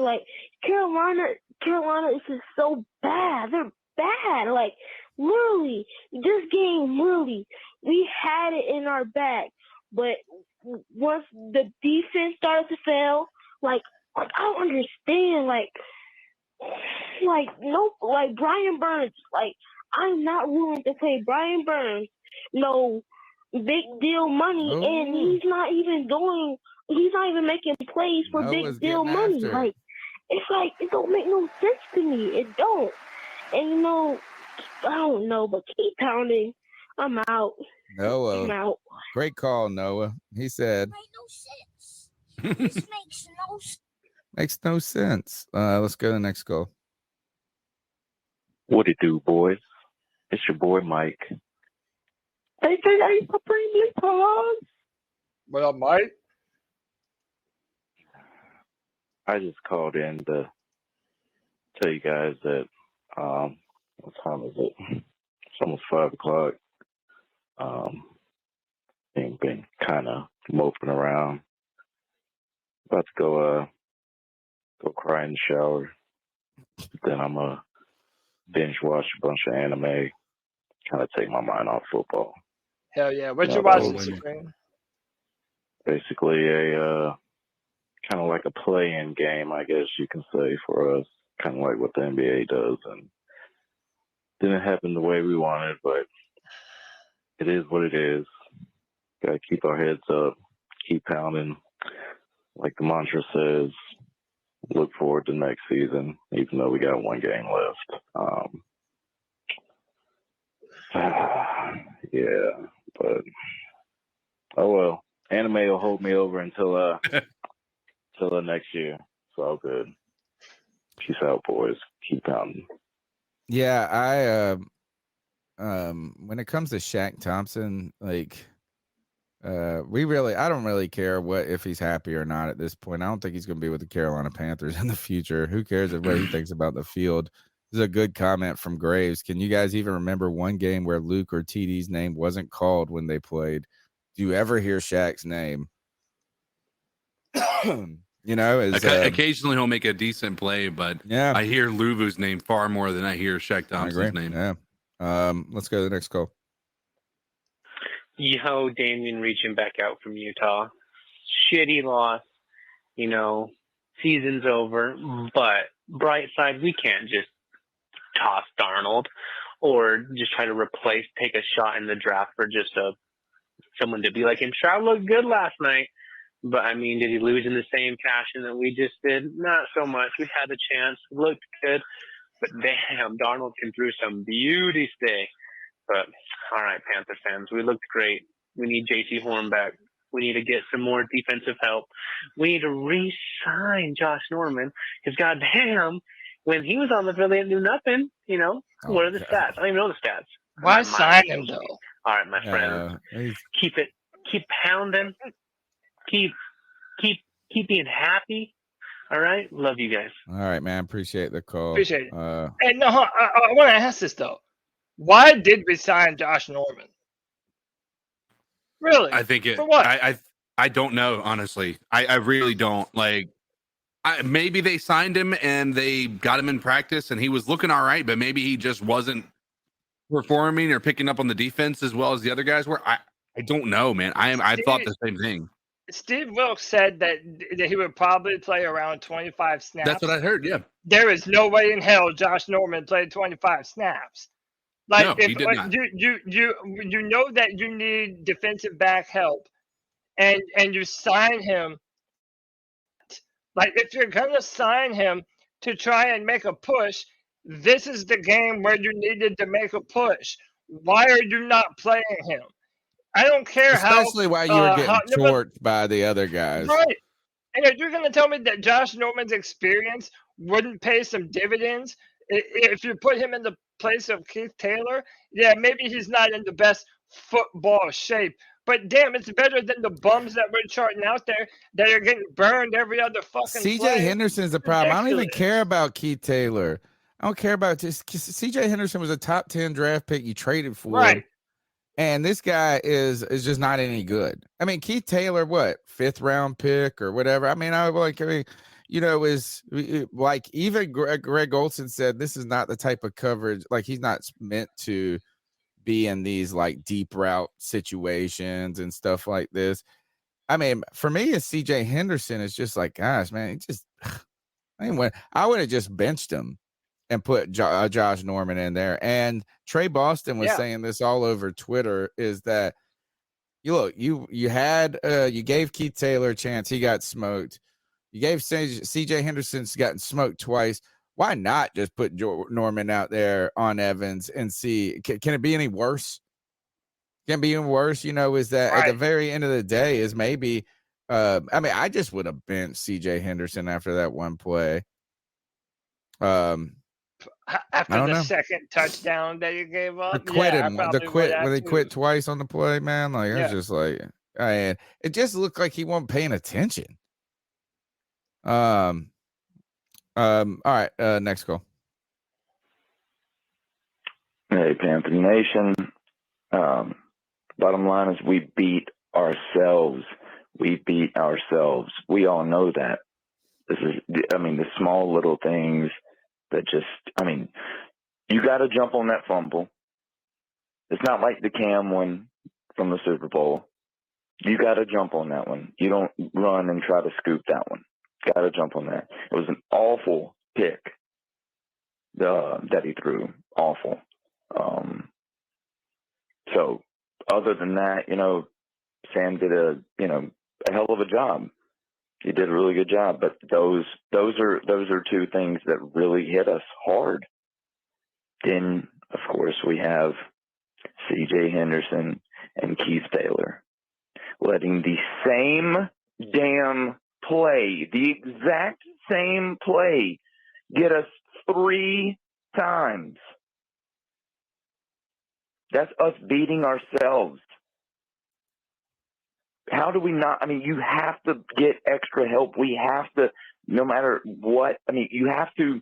Carolina is just so bad. They're bad. Literally, this game, we had it in our back. But once the defense started to fail, I don't understand. Brian Burns, I'm not willing to pay Brian Burns no big deal money, and he's not even making plays for big deal money. It don't make no sense to me. It don't. And I don't know, but keep pounding. I'm out. Noah. I'm out. Great call, Noah. He said. This makes no sense. Makes no sense. Let's go to the next goal. What it do, boys? It's your boy Mike. AKA Premium Pause. What up, Mike? I just called in to tell you guys that what time is it? It's almost 5 o'clock. Been kind of moping around. About to go cry in the shower. Then I'm gonna binge watch a bunch of anime. Kind of take my mind off football. Hell yeah! What you watching, Supreme? Basically a kind of like a play-in game, I guess you can say, for us, kind of like what the NBA does. And didn't happen the way we wanted, but it is what it is. Got to keep our heads up, keep pounding. Like the mantra says, look forward to next season, even though we got one game left. Yeah, but oh well. Anime will hold me over until the next year. It's all good. Peace out, boys. Keep pounding. Yeah, when it comes to Shaq Thompson, like I don't really care if he's happy or not at this point. I don't think he's going to be with the Carolina Panthers in the future. Who cares what he thinks about the field? This is a good comment from Graves. Can you guys even remember one game where Luke or TD's name wasn't called when they played? Do you ever hear Shaq's name? Occasionally he'll make a decent play, but yeah, I hear Luvu's name far more than I hear Shaq Thompson's name. Yeah. Let's go to the next call. Yo, Damien reaching back out from Utah. Shitty loss. Season's over. But bright side, we can't just toss Darnold or just try to take a shot in the draft for just someone to be like him. Stroud looked good last night. But, did he lose in the same fashion that we just did? Not so much. We had a chance. Looked good. But, damn, Darnold came through some beauty today. But, all right, Panther fans, we looked great. We need J.C. Horn back. We need to get some more defensive help. We need to re-sign Josh Norman. Because, goddamn, when he was on the field, they didn't do nothing. What are the stats? I don't even know the stats. Why sign him, though? All right, my friend. Keep pounding. Keep being happy. All right, love you guys. All right, man. Appreciate the call. Appreciate it. And no, I want to ask this though: why did we sign Josh Norman? Really? I think for what? I don't know, honestly. I really don't. Like, maybe they signed him and they got him in practice and he was looking all right, but maybe he just wasn't performing or picking up on the defense as well as the other guys were. I don't know, man. I thought the same thing. Steve Wilkes said that he would probably play around 25 snaps. That's what I heard, yeah. There is no way in hell Josh Norman played 25 snaps. Like, no, he did not. You know that you need defensive back help, and you sign him. Like, if you're going to sign him to try and make a push, this is the game where you needed to make a push. Why are you not playing him? I don't care Especially while you were getting torched by the other guys. Right. And if you're going to tell me that Josh Norman's experience wouldn't pay some dividends, if you put him in the place of Keith Taylor, yeah, maybe he's not in the best football shape. But damn, it's better than the bums that we're charting out there that are getting burned every other fucking CJ play. Henderson's the problem. I don't even care about Keith Taylor. I don't care about this. CJ Henderson was a top 10 draft pick you traded for. Right. And this guy is just not any good. I mean, Keith Taylor, what, 5th round pick or whatever? Is like even Greg Olson said, this is not the type of coverage. Like, he's not meant to be in these like deep route situations and stuff like this. I mean, for me, it's CJ Henderson. It's just like, gosh, man, I would have just benched him and put Josh Norman in there. And Trey Boston was saying this all over Twitter, is that you gave Keith Taylor a chance. He got smoked. You gave CJ Henderson's gotten smoked twice. Why not just put Norman out there on Evans and see, can it be any worse? Can it be even worse? Is that at the very end of the day is maybe, I just would have benched CJ Henderson after that one play. After the second touchdown that you gave up, when they quit twice on the play, man, like it was just like, it just looked like he wasn't paying attention. All right, next call. Hey, Panther Nation. Bottom line is we beat ourselves. We all know that. This is, the small little things that you got to jump on that fumble. It's not like the Cam one from the Super Bowl. You got to jump on that one. You don't run and try to scoop that one. Got to jump on that. It was an awful pick that he threw. Awful. So other than that, Sam did a hell of a job. He did a really good job. But those are two things that really hit us hard. Then, of course, we have C.J. Henderson and Keith Taylor letting the same damn play, the exact same play, get us 3 times. That's us beating ourselves. How do we not? I mean, you have to get extra help. We have to, no matter what. I mean, you have to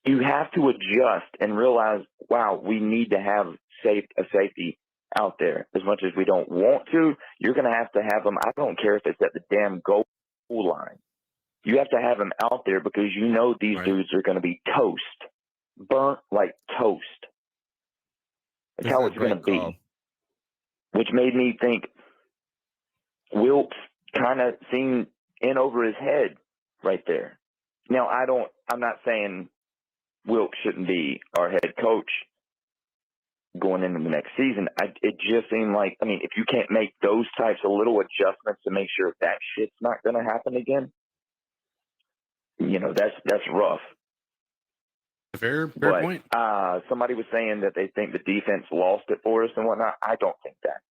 adjust and realize, wow, we need to have a safety out there. As much as we don't want to, you're going to have them. I don't care if it's at the damn goal line. You have to have them out there because these dudes are going to be toast, burnt like toast. That's how it's going to be. Which made me think Wilkes kind of seemed in over his head right there. Now, I'm not saying Wilkes shouldn't be our head coach going into the next season. It just seemed like, if you can't make those types of little adjustments to make sure that shit's not going to happen again, that's rough. Fair point. Somebody was saying that they think the defense lost it for us and whatnot. I don't think that.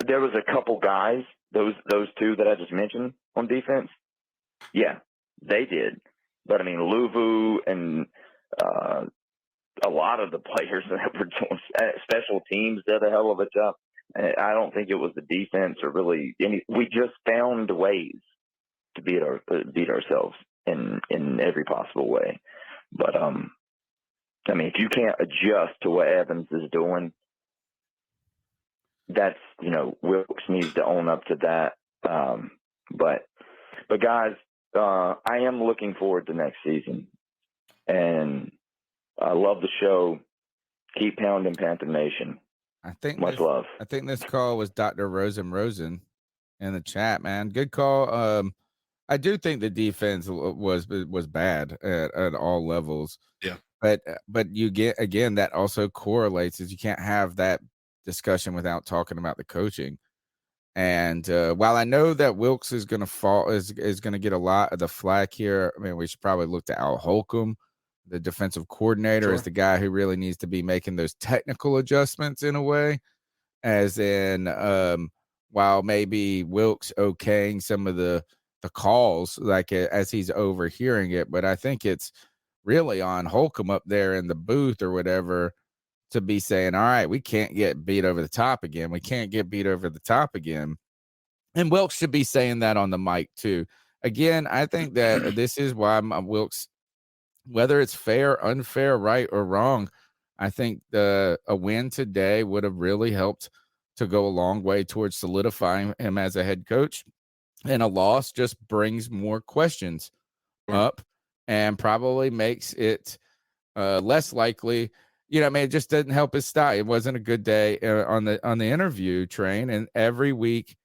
There was a couple guys, those two that I just mentioned on defense. Yeah, they did. But Luvu and a lot of the players that were doing special teams did a hell of a job. I don't think it was the defense or really any. We just found ways to beat ourselves in every possible way. But if you can't adjust to what Evans is doing, that's Wilkes needs to own up to that. But guys, I am looking forward to next season, and I love the show. Keep pounding, Panther Nation. Much love. I think this call was Dr. Rosen in the chat, man. Good call. I do think the defense was bad at all levels. Yeah. But you get, again, that also correlates, is you can't have that discussion without talking about the coaching. And while I know that Wilkes is going to fall, is going to get a lot of the flack here, we should probably look to Al Holcomb, the defensive coordinator, as the guy who really needs to be making those technical adjustments in a way. As in, while maybe Wilkes okaying some of the calls, like as he's overhearing it, but I think it's really on Holcomb up there in the booth or whatever to be saying, all right, we can't get beat over the top again. We can't get beat over the top again. And Wilkes should be saying that on the mic too. Again, I think that this is why Wilkes, whether it's fair, unfair, right, or wrong, I think a win today would have really helped to go a long way towards solidifying him as a head coach. And a loss just brings more questions up and probably makes it less likely. It just didn't help his style. It wasn't a good day on the interview train. And every week,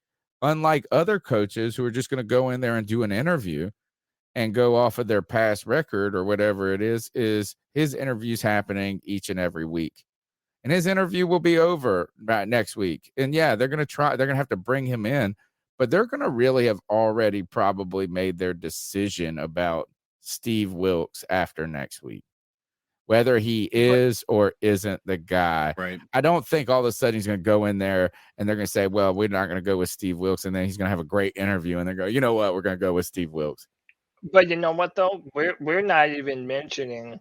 unlike other coaches who are just going to go in there and do an interview and go off of their past record or whatever it is his interviews happening each and every week. And his interview will be over next week. And yeah, they're going to have to bring him in, but they're going to really have already probably made their decision about Steve Wilkes after next week, whether he is or isn't the guy. Right. I don't think all of a sudden he's going to go in there and they're going to say, well, we're not going to go with Steve Wilkes. And then he's going to have a great interview and they go, you know what? We're going to go with Steve Wilkes. But you know what, though? We're not even mentioning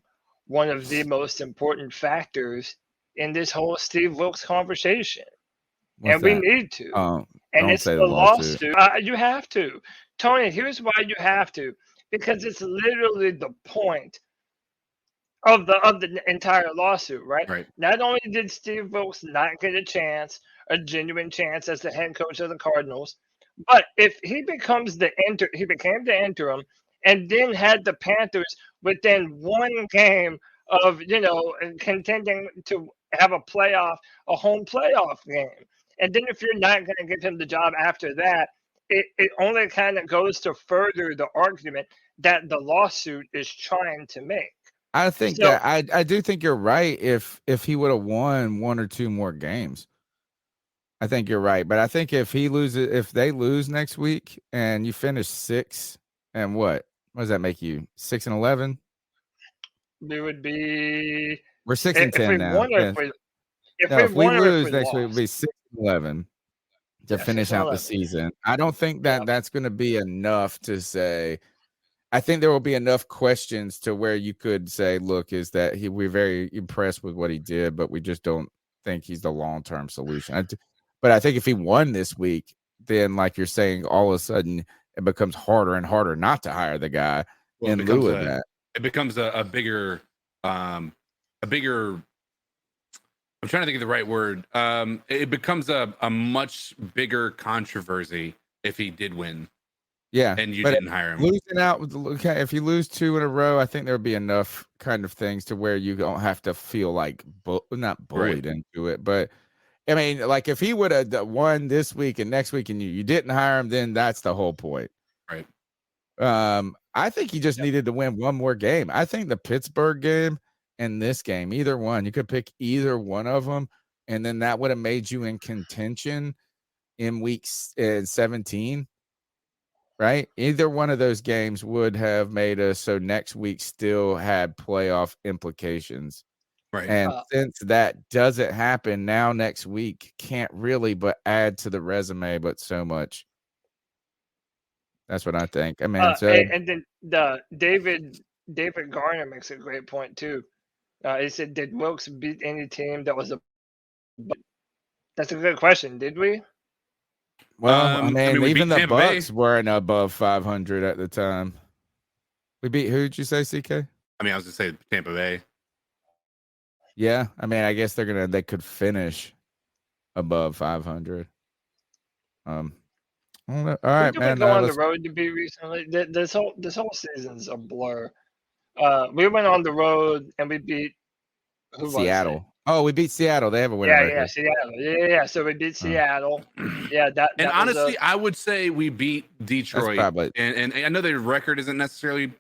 one of the most important factors in this whole Steve Wilkes conversation. What's we that? need to. Don't And it's say the the lawsuit. lawsuit. You have to. Tony, here's why you have to. Because it's literally the point of the entire lawsuit, right? Right. Not only did Steve Wilkes not get a genuine chance as the head coach of the Cardinals, but if he became the interim and then had the Panthers within one game of contending to have a home playoff game, and then if you're not going to give him the job after that, it only kind of goes to further the argument that the lawsuit is trying to make. I think So- that I do think you're right. If he would have won one or two more games, I think you're right. But I think if they lose next week and you finish 6 and what does that make you? 6-11. We would be. We're 6 if and 10 we now. won or Yes. if we lose next lost. week, it'll be 6-11 to Yeah, finish out the 6-11. season. I don't think that that's going to be enough to say. I think there will be enough questions to where you could say, "Look, is that we're very impressed with what he did, but we just don't think he's the long-term solution." But I think if he won this week, then like you're saying, all of a sudden it becomes harder and harder not to hire the guy in lieu of that. It becomes a bigger. I'm trying to think of the right word. It becomes a much bigger controversy if he did win. Yeah, and you but didn't hire him. Losing out, okay, if you lose 2 in a row, I think there would be enough kind of things to where you don't have to feel like not bullied into it. But I mean, like if he would have won this week and next week, and you didn't hire him, then that's the whole point, right? I think he just needed to win one more game. I think the Pittsburgh game and this game, either one, you could pick either one of them, and then that would have made you in contention in week 17. Right? Either one of those games would have made us so next week still had playoff implications. Right. And since that doesn't happen, now next week can't really but add to the resume, but so much. That's what I think. I mean, and then David Garner makes a great point too. He said, "Did Wilkes beat any team that was a?" That's a good question. Did we? Well, I mean we even beat the Tampa Bucs Bay. weren't above 500 at the time. We beat who? Did you say, CK? I mean, I was gonna say Tampa Bay. Yeah, I mean, I guess they could finish above 500. All right, Who did man. we go on the road to beat recently? This whole season's a blur. We went on the road and we beat Seattle. Oh, we beat Seattle. They have a winning record. Yeah, Seattle. Yeah. So we beat Seattle. Yeah, that. And was honestly, I would say we beat Detroit. probably- And I know their record isn't necessarily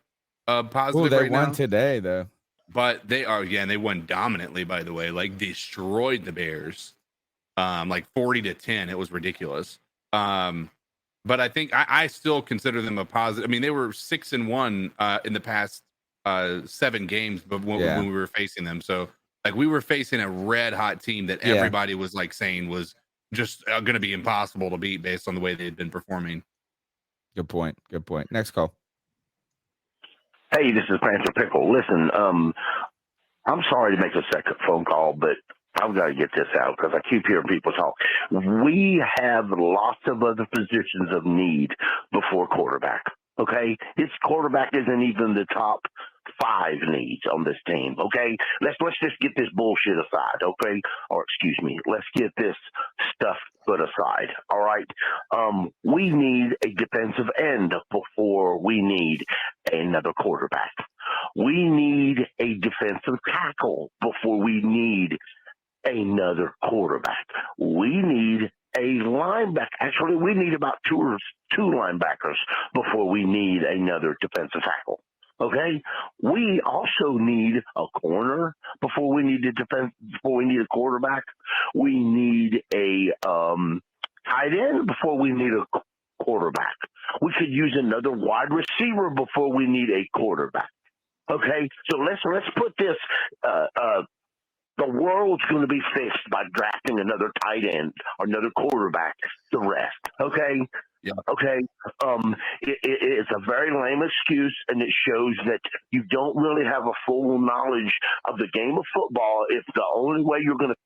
positive Oh, they right won now, today though. but they are. Yeah, and they won dominantly. By the way, like destroyed the Bears, like 40-10. It was ridiculous. But I think I still consider them a positive. I mean, they were 6-1 in the past 7 games, but when we were facing them, so. Like we were facing a red hot team that everybody was like saying was just going to be impossible to beat based on the way they had been performing. Good point. Next call. Hey, this is Panther Pickle. Listen, I'm sorry to make a second phone call, but I've got to get this out because I keep hearing people talk. We have lots of other positions of need before quarterback. Okay, this quarterback isn't even the top 5 needs on this team. Okay, let's just get this bullshit aside. Okay, or excuse me, let's get this stuff put aside. All right, we need a defensive end before we need another quarterback. We need a defensive tackle before we need another quarterback. We need a linebacker. Actually, we need about two linebackers before we need another defensive tackle. Okay, we also need a corner before we need before we need a quarterback. We need a tight end before we need a quarterback. We could use another wide receiver before we need a quarterback. Okay, so let's put this. The world's going to be fixed by drafting another tight end or another quarterback. The rest, okay? Yeah. Okay. It's a very lame excuse, and it shows that you don't really have a full knowledge of the game of football if the only way you're going to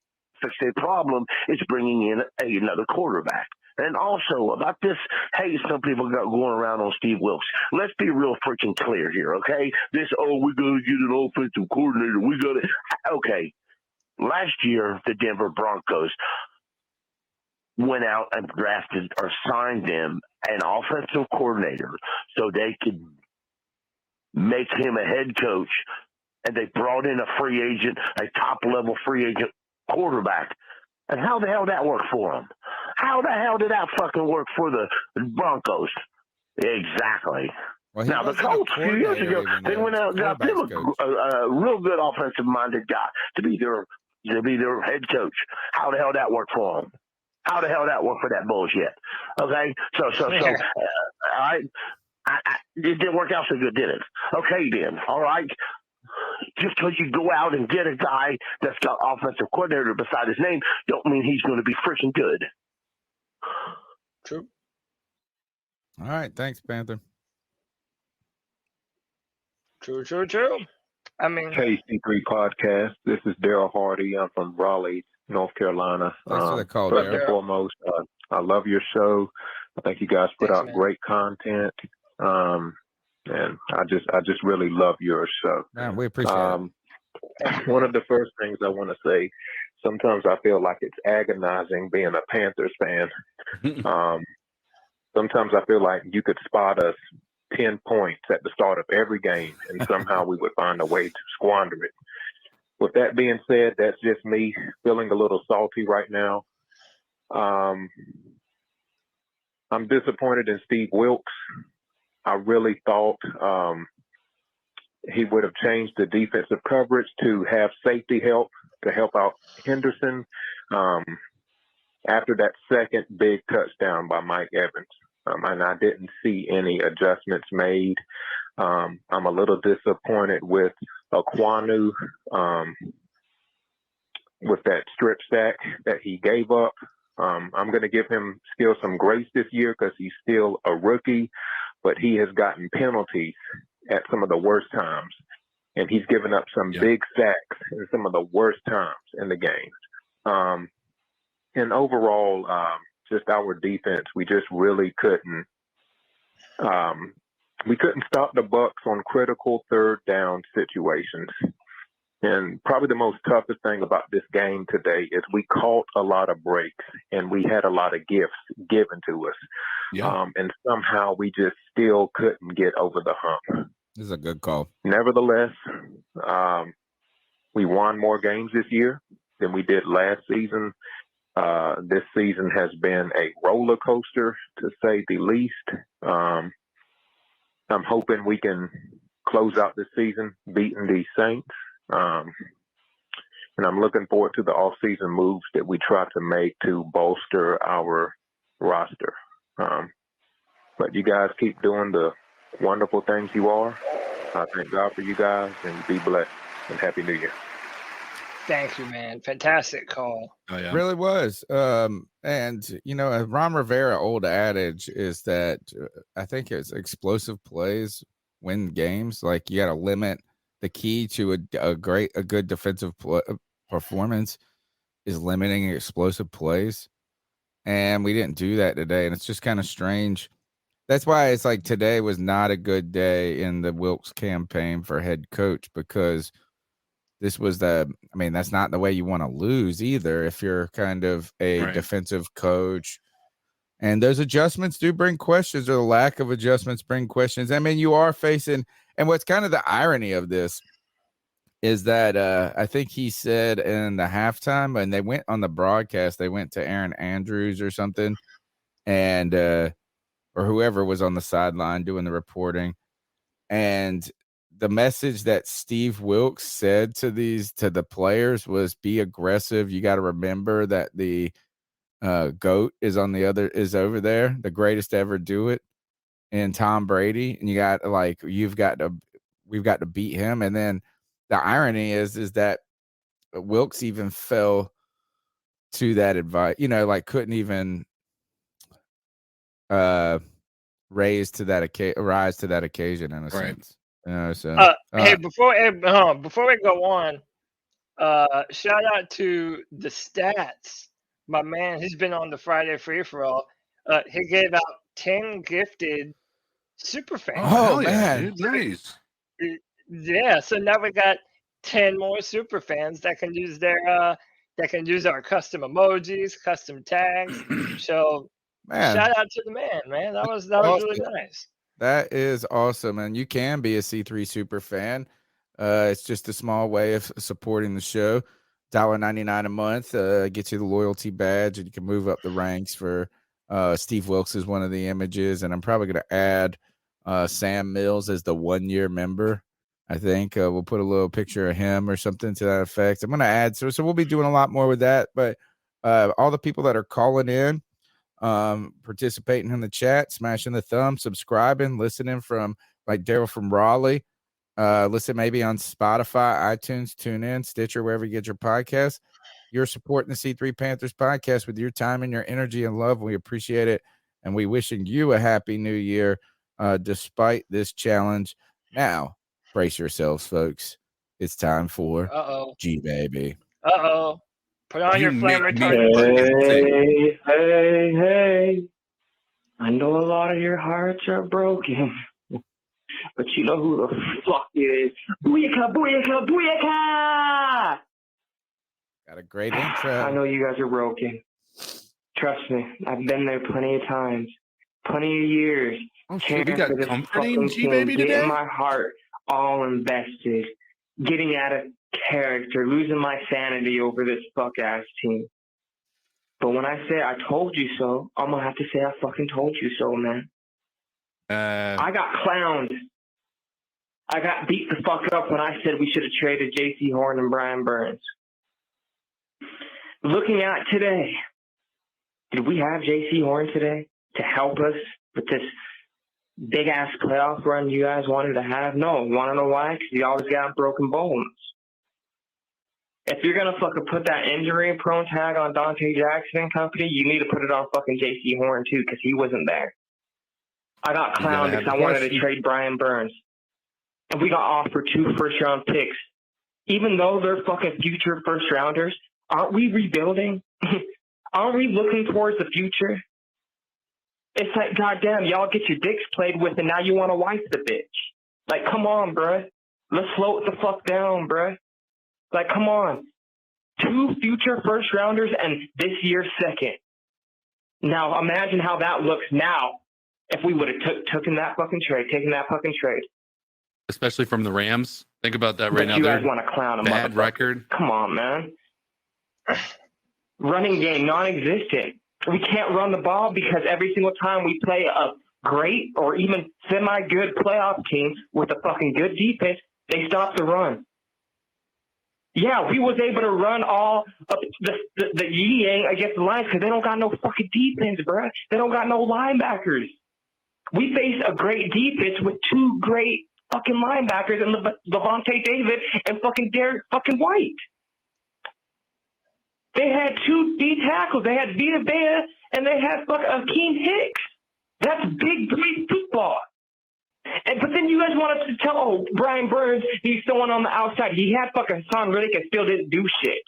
fix a problem is bringing in another quarterback. And also about this, hey, some people got going around on Steve Wilkes. Let's be real freaking clear here, okay? This, we got to get an offensive coordinator. We got to, okay. Last year, the Denver Broncos went out and drafted or signed them an offensive coordinator so they could make him a head coach, and they brought in a free agent, a top-level free agent quarterback. And how the hell did that work for them? How the hell did that fucking work for the Broncos? Exactly. Well, now, the Colts a few years ago, they went out and got them a real good offensive-minded guy to be their head coach. How the hell that worked for him? How the hell that worked for that bullshit? Okay, so it didn't work out so good, did it? Okay, then, all right. Just because you go out and get a guy that's got offensive coordinator beside his name, don't mean he's going to be freaking good. True. All right, thanks, Panther. True. I mean, Hey, C3 Podcast. This is Daryl Hardy. I'm from Raleigh, North Carolina. Thanks for the call, First Daryl. and foremost, I love your show. I think you guys put out great content, and I just really love your show. Man, we appreciate it. One of the first things I want to say, sometimes I feel like it's agonizing being a Panthers fan. Sometimes I feel like you could spot us 10 points at the start of every game, and somehow we would find a way to squander it. With that being said, that's just me feeling a little salty right now. I'm disappointed in Steve Wilks. I really thought he would have changed the defensive coverage to have safety help to help out Henderson after that second big touchdown by Mike Evans. And I didn't see any adjustments made. I'm a little disappointed with Aquanu with that strip sack that he gave up. I'm going to give him still some grace this year because he's still a rookie, but he has gotten penalties at some of the worst times. And he's given up some big sacks in some of the worst times in the game. And overall, just our defense, we just really couldn't. We couldn't stop the Bucs on critical third down situations. And probably the most toughest thing about this game today is we caught a lot of breaks and we had a lot of gifts given to us. And somehow we just still couldn't get over the hump. This is a good call. Nevertheless, we won more games this year than we did last season. This season has been a roller coaster, to say the least. I'm hoping we can close out the season beating the Saints. And I'm looking forward to the off-season moves that we try to make to bolster our roster. But you guys keep doing the wonderful things you are. I thank God for you guys, and be blessed, and Happy New Year. Thank you, man. Fantastic call. Oh, yeah. Really was. And, you know, a Ron Rivera old adage is that I think it's explosive plays win games. Like, you got to limit the key to a good defensive performance is limiting explosive plays. And we didn't do that today. And it's just kind of strange. That's why it's like today was not a good day in the Wilks campaign for head coach, because this was that's not the way you want to lose either if you're kind of a defensive coach. And those adjustments do bring questions, or the lack of adjustments bring questions. I mean, you are facing, and what's kind of the irony of this is that I think he said in the halftime, when they went on the broadcast, they went to Aaron Andrews or something, and or whoever was on the sideline doing the reporting. And the message that Steve Wilks said to the players was, be aggressive. You got to remember that the GOAT is over there, the greatest to ever do it, and Tom Brady. And we've got to beat him. And then the irony is that Wilks even fell to that advice, couldn't even rise to that occasion in a sense. Hey, before we go on, shout out to the stats. My man, he's been on the Friday free for all. He gave out 10 gifted super fans. Oh man, nice. Yeah, so now we got 10 more super fans that can use our custom emojis, custom tags. So shout out to the man. That was really nice. That is awesome. And you can be a C3 super fan. It's just a small way of supporting the show. $1.99 a month gets you the loyalty badge, and you can move up the ranks for Steve Wilks is one of the images. And I'm probably going to add Sam Mills as the 1-year member. I think we'll put a little picture of him or something to that effect. I'm going to add. So we'll be doing a lot more with that. But all the people that are calling in, participating in the chat, smashing the thumb, subscribing, listening from like Daryl from Raleigh. Listen maybe on Spotify, iTunes, TuneIn, Stitcher, wherever you get your podcasts. You're supporting the C3 Panthers podcast with your time and your energy and love. We appreciate it. And we wishing you a happy new year despite this challenge. Now, brace yourselves, folks. It's time for G-Baby. Put on your flame retardant. Hey. I know a lot of your hearts are broken, but you know who the fuck it is. Booyaka, booyaka, booyaka! Got a great intro. I know you guys are broken. Trust me, I've been there plenty of times, plenty of years. Oh shit, we got comforting G-Baby today? Getting my heart all invested, getting out of character, losing my sanity over this fuck-ass team. But when I say I told you so, I'm going to have to say I fucking told you so, man. I got clowned. I got beat the fuck up when I said we should have traded J.C. Horn and Brian Burns. Looking at today, did we have J.C. Horn today to help us with this big-ass playoff run you guys wanted to have? No. Want to know why? Because you always got broken bones. If you're going to fucking put that injury-prone tag on Dante Jackson and company, you need to put it on fucking J.C. Horn, too, because he wasn't there. I got clowned because I wanted to trade Brian Burns. And we got offered 2 first-round picks. Even though they're fucking future first-rounders, aren't we rebuilding? Aren't we looking towards the future? It's like, goddamn, y'all get your dicks played with, and now you want to wife the bitch. Like, come on, bruh. Let's slow it the fuck down, bruh. Like, come on. 2 future first-rounders and this year's second. Now, imagine how that looks now if we would have taken that fucking trade. Especially from the Rams. Think about that right now. You guys want to clown a bad record. Come on, man. Running game non-existent. We can't run the ball because every single time we play a great or even semi-good playoff team with a fucking good defense, they stop the run. Yeah, we was able to run all of the yin against the Lions because they don't got no fucking defense, bro. They don't got no linebackers. We face a great defense with 2 great fucking linebackers and Levante David and fucking Derek fucking White. They had 2 D tackles. They had Vita Vea and they had fucking Akeem Hicks. That's big boy football. But then you guys want us to tell, Brian Burns, he's someone on the outside. He had fucking Hassan Riddick and still didn't do shit.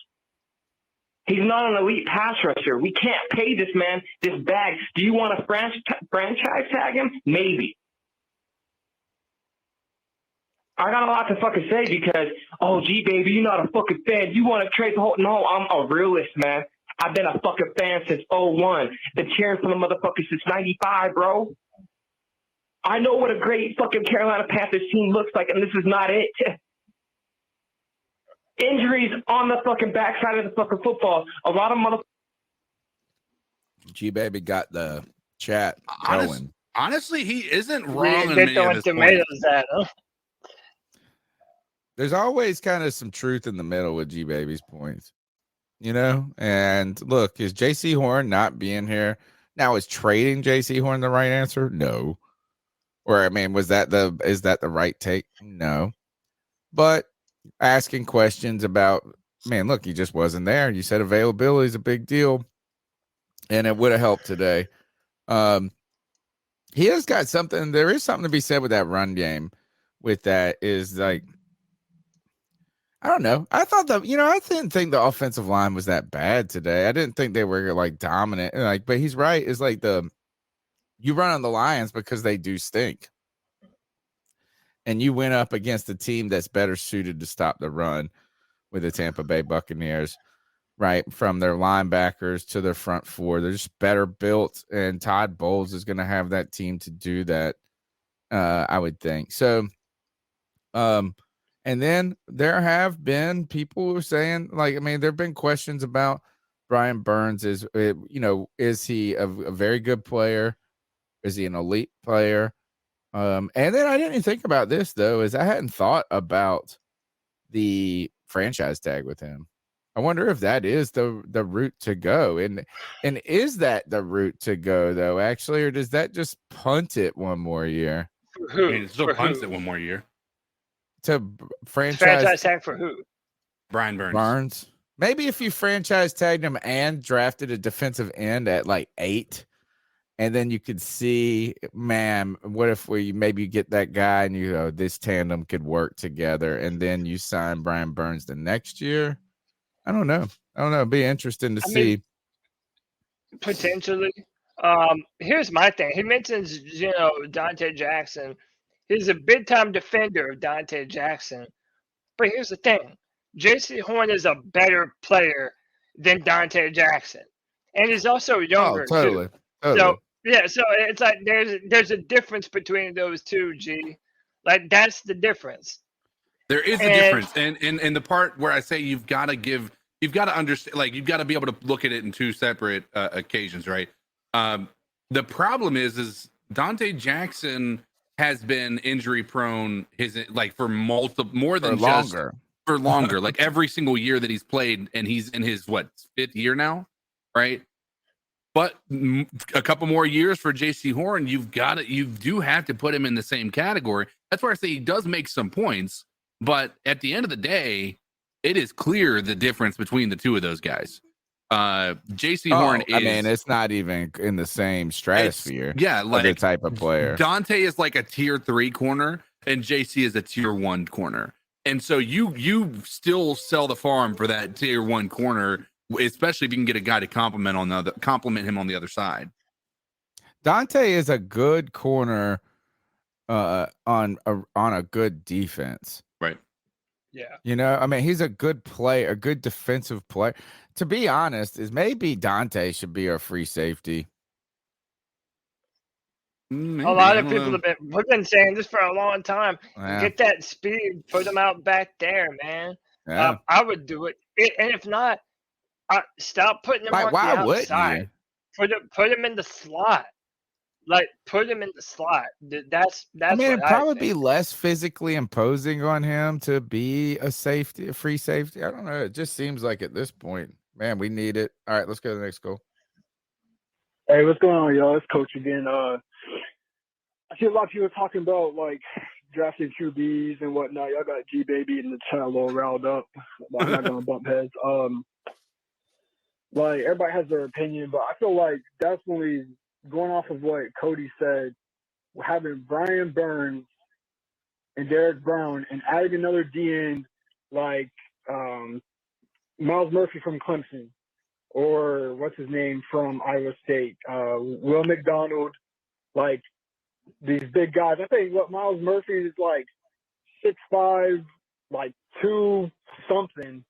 He's not an elite pass rusher. We can't pay this man this bag. Do you want to franchise tag him? Maybe. I got a lot to fucking say because, G-Baby, you're not a fucking fan. You want to trade the whole... No, I'm a realist, man. I've been a fucking fan since 01. Been cheering for the motherfuckers since 95, bro. I know what a great fucking Carolina Panthers team looks like, and this is not it. Injuries on the fucking backside of the fucking football. A lot of motherfuckers... G-Baby got the chat going. Honestly, he isn't wrong in They're many of throwing his tomatoes points. at him. There's always kind of some truth in the middle with G-Baby's points, and look, is J.C. Horn not being here now? Is trading J.C. Horn the right answer? No. Or is that the right take? No. But asking questions about, look, he just wasn't there. You said availability is a big deal, and it would have helped today. He has got something. There is something to be said with that run game. With that is like, I don't know. I thought I didn't think the offensive line was that bad today. I didn't think they were like dominant. But he's right. It's like you run on the Lions because they do stink. And you went up against a team that's better suited to stop the run with the Tampa Bay Buccaneers, right? From their linebackers to their front 4. They're just better built, and Todd Bowles is going to have that team to do that, I would think. So, and then there have been people who are saying, there have been questions about Brian Burns. Is he a very good player? Is he an elite player? And then I didn't think about this though, is I hadn't thought about the franchise tag with him. I wonder if that is the route to go, and is that the route to go though, actually, or does that just punt it one more year? For who? I mean, it still punts it one more year. To Franchise tag for who? Brian Burns. Maybe if you franchise tagged him and drafted a defensive end at like 8, and then you could see, man, what if we maybe get that guy and this tandem could work together, and then you sign Brian Burns the next year. I don't know. It'd be interesting to see. Potentially. Here's my thing. He mentions, Dante Jackson. He's a big time defender of Dante Jackson. But here's the thing. J.C. Horn is a better player than Dante Jackson. And he's also younger, totally. too. So it's like there's a difference between those two, G. Like, that's the difference. There is a difference. And the part where I say you've got to understand, like, you've got to be able to look at it in two separate occasions, right? The problem is Dante Jackson has been injury prone for longer, like every single year that he's played, and he's in his 5th year now, right? But a couple more years for J.C. Horn, you do have to put him in the same category. That's where I say he does make some points, but at the end of the day, it is clear the difference between the two of those guys. J.C. Horn is. I mean, it's not even in the same stratosphere. Like the type of player. Dante is like a tier 3 corner, and J.C. is a tier 1 corner. And so you still sell the farm for that tier 1 corner, especially if you can get a guy to compliment him on the other side. Dante is a good corner on a good defense. Right. Yeah. I mean, he's a good player, a good defensive player. To be honest, is maybe Dante should be a free safety. Maybe. A lot of people have been saying this for a long time. Yeah. Get that speed, put him out back there, man. Yeah. I would do it. And if not, stop putting him on the outside. Put him in the slot. Like, put him in the slot. That's. I mean, it'd probably be less physically imposing on him to be a free safety. I don't know. It just seems like at this point, man, we need it. All right, let's go to the next goal. Hey, what's going on, y'all? It's Coach again. I see a lot of people talking about, like, drafting QBs and whatnot. Y'all got G-Baby in the chat a little riled up. I'm not going to bump heads. Like, everybody has their opinion, but I feel like definitely going off of what Cody said, having Brian Burns and Derek Brown and adding another D-end like Miles Murphy from Clemson, or what's his name from Iowa State, Will McDonald, like these big guys. I think Miles Murphy is like 6'5", like 2 something.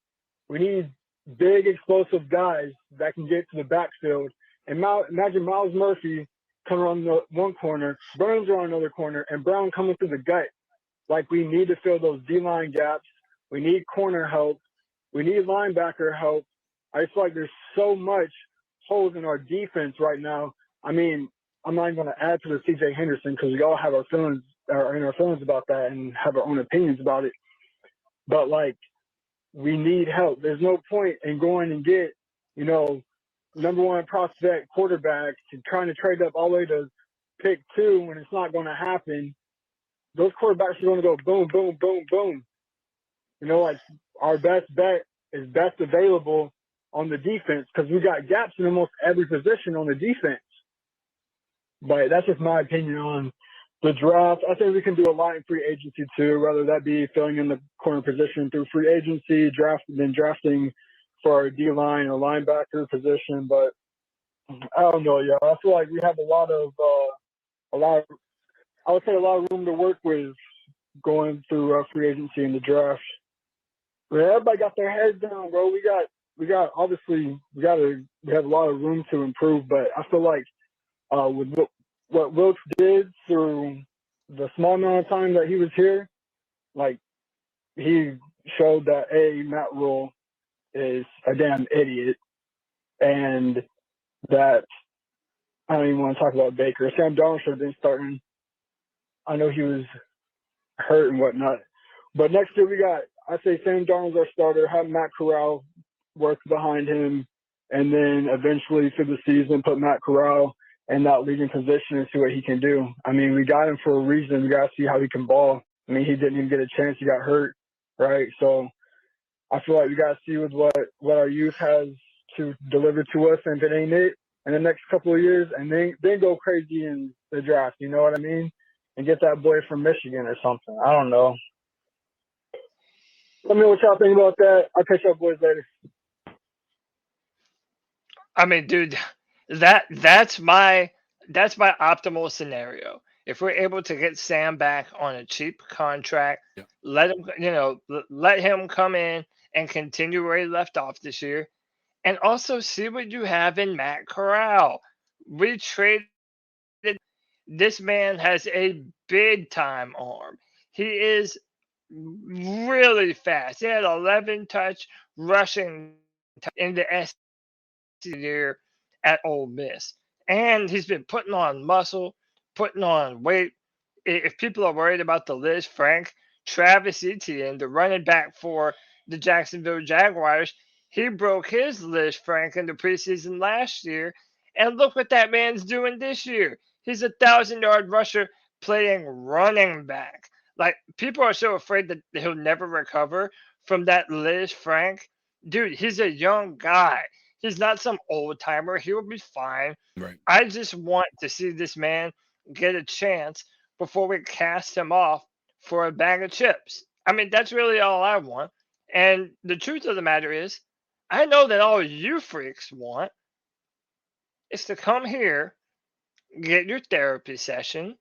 We need big explosive guys that can get to the backfield. And imagine Miles Murphy coming on the one corner, Burns on another corner, and Brown coming through the gut. Like, we need to fill those D-line gaps. We need corner help. We need linebacker help. I just feel like there's so much holes in our defense right now. I mean, I'm not even going to add to the C.J. Henderson because we all have our feelings about that and have our own opinions about it. But, like, we need help. There's no point in going and get, number 1 prospect quarterback and trying to trade up all the way to pick 2 when it's not going to happen. Those quarterbacks are going to go boom, boom, boom, boom. Like, our best bet is best available on the defense because we got gaps in almost every position on the defense. But that's just my opinion on the draft. I think we can do a lot in free agency too, whether that be filling in the corner position through free agency, drafting for our D-line or linebacker position. But I don't know, y'all. I feel like we have a lot of room to work with going through free agency and the draft. But everybody got their heads down, bro. We have a lot of room to improve, but I feel like with what Wilkes did through the small amount of time that he was here, like, he showed that Matt Rule is a damn idiot, and that I don't even want to talk about Baker. Sam Darnold should have been starting. I know he was hurt and whatnot. But next year I say Sam Darnold's our starter, have Matt Corral work behind him, and then eventually through the season put Matt Corral in that leading position and see what he can do. I mean, we got him for a reason. We got to see how he can ball. I mean, he didn't even get a chance. He got hurt, right? So I feel like we got to see with what our youth has to deliver to us, and if it ain't it in the next couple of years, and then go crazy in the draft, you know what I mean? And get that boy from Michigan or something. I don't know. Let me know what y'all think about that. I'll catch y'all boys later. I mean, dude, that's my optimal scenario. If we're able to get Sam back on a cheap contract, let him come in and continue where he left off this year, and also see what you have in Matt Corral. We traded. This man has a big time arm. He is really fast. He had 11 touch rushing in the SEC year at Ole Miss. And he's been putting on muscle, putting on weight. If people are worried about the Liz Frank, Travis Etienne, the running back for the Jacksonville Jaguars, he broke his Liz Frank in the preseason last year. And look what that man's doing this year. He's a 1,000-yard rusher playing running back. Like, people are so afraid that he'll never recover from that Liz Frank. Dude, he's a young guy. He's not some old timer. He will be fine. Right. I just want to see this man get a chance before we cast him off for a bag of chips. I mean, that's really all I want. And the truth of the matter is, I know that all you freaks want is to come here, get your therapy session,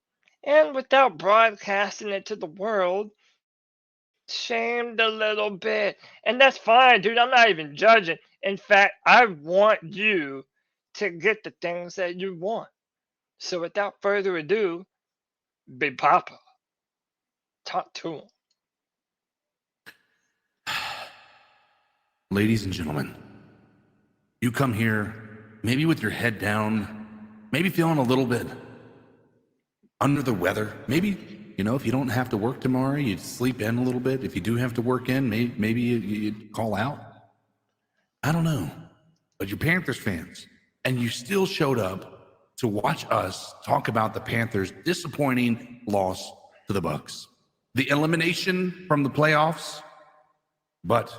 and without broadcasting it to the world, shamed a little bit. And that's fine, dude. I'm not even judging. In fact, I want you to get the things that you want. So without further ado, Big Papa, talk to him. Ladies and gentlemen, you come here maybe with your head down, maybe feeling a little bit under the weather. Maybe, if you don't have to work tomorrow, you'd sleep in a little bit. If you do have to work in, maybe you'd call out. I don't know. But you're Panthers fans, and you still showed up to watch us talk about the Panthers' disappointing loss to the Bucs. The elimination from the playoffs, but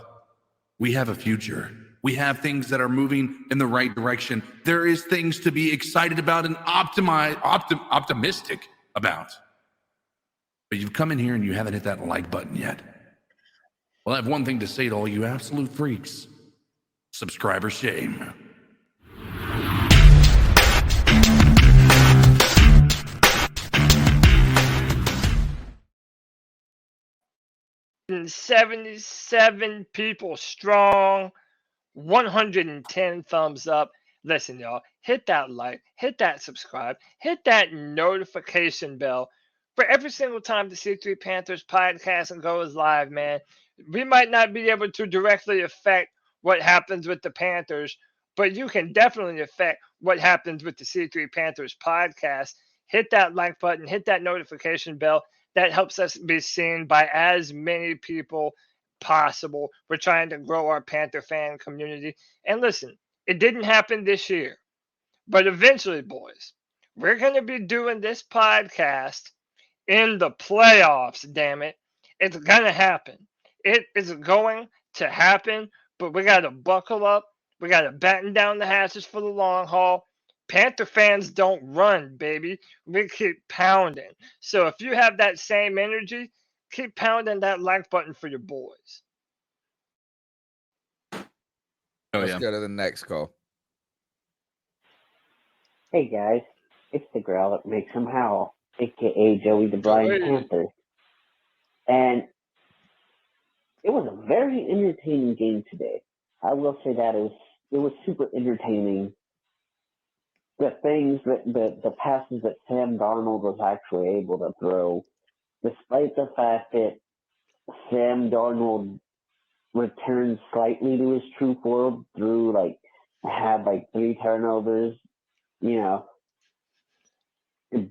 we have a future. We have things that are moving in the right direction. There is things to be excited about and optimistic about. But you've come in here and you haven't hit that like button yet. Well, I have one thing to say to all you absolute freaks. Subscriber shame. And 77 people strong, 110 thumbs up. Listen, y'all, hit that like, hit that subscribe, hit that notification bell for every single time the C3 Panthers podcast goes live, man. We might not be able to directly affect what happens with the Panthers, but you can definitely affect what happens with the C3 Panthers podcast. Hit that like button, hit that notification bell. That helps us be seen by as many people possible. We're trying to grow our Panther fan community. And listen, it didn't happen this year, but eventually, boys, we're going to be doing this podcast in the playoffs, damn it. It's going to happen. It is going to happen, but we got to buckle up. We got to batten down the hatches for the long haul. Panther fans don't run, baby. We keep pounding. So if you have that same energy, keep pounding that like button for your boys. Let's go to the next call. Hey guys, it's the growl that makes him howl, aka Joey the Blind Panther. And it was a very entertaining game today. I will say that it was super entertaining. The things that the passes that Sam Darnold was actually able to throw, despite the fact that Sam Darnold returned slightly to his true form had 3 turnovers,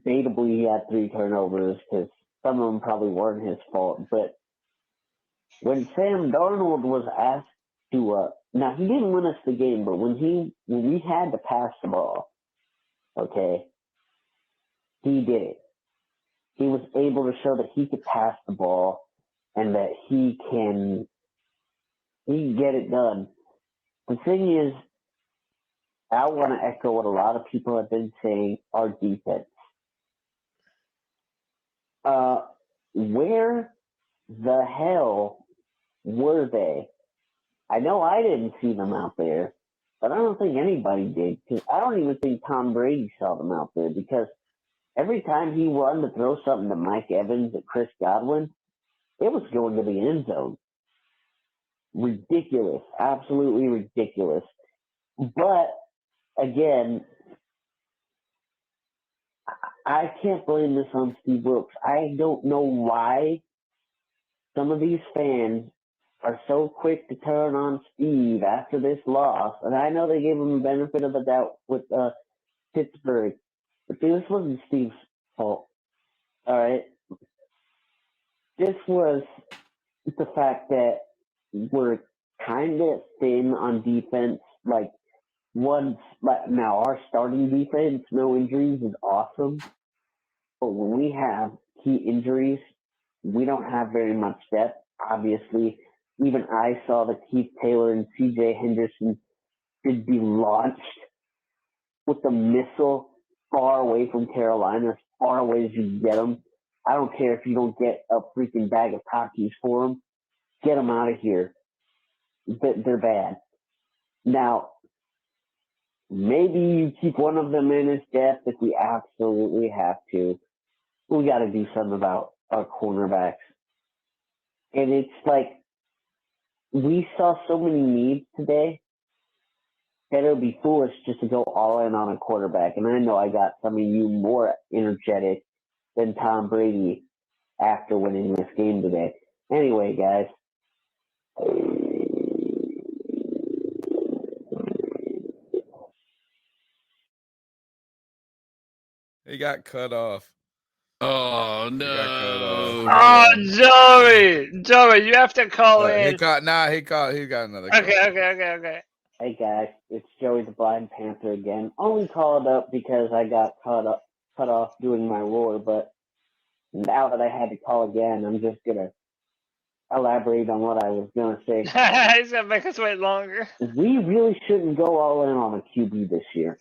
debatably he had 3 turnovers because some of them probably weren't his fault. But when Sam Darnold was asked to, now he didn't win us the game, but when we had to pass the ball, okay, he did it. He was able to show that he could pass the ball and that he can get it done. The thing is, I want to echo what a lot of people have been saying, our defense. Where the hell were they? I know I didn't see them out there, but I don't think anybody did, because I don't even think Tom Brady saw them out there, because every time he run to throw something to Mike Evans or Chris Godwin, it was going to the end zone. Ridiculous. Absolutely ridiculous. But, again, I can't blame this on Steve Wilks. I don't know why some of these fans are so quick to turn on Steve after this loss. And I know they gave him the benefit of the doubt with Pittsburgh. But this wasn't Steve's fault. All right? This was the fact that we're kind of thin on defense. Now our starting defense, no injuries, is awesome. But when we have key injuries, we don't have very much depth. Obviously, even I saw that Keith Taylor and C.J. Henderson could be launched with a missile far away from Carolina, as far away as you can get them. I don't care if you don't get a freaking bag of Takis for them. Get them out of here. They're bad. Now, maybe you keep one of them in as depth if we absolutely have to. We got to do something about our cornerbacks. And it's like, we saw so many needs today that it would be foolish just to go all in on a quarterback. And I know I got some of you more energetic than Tom Brady after winning this game today. Anyway, guys. He got cut off. Oh no! Joey, you have to call in. He got another call. Okay. Hey guys, it's Joey the Blind Panther again. Only called up because I got cut off doing my roar, but now that I had to call again, I'm just gonna elaborate on what I was gonna say. He's gonna make us wait longer. We really shouldn't go all in on a QB this year.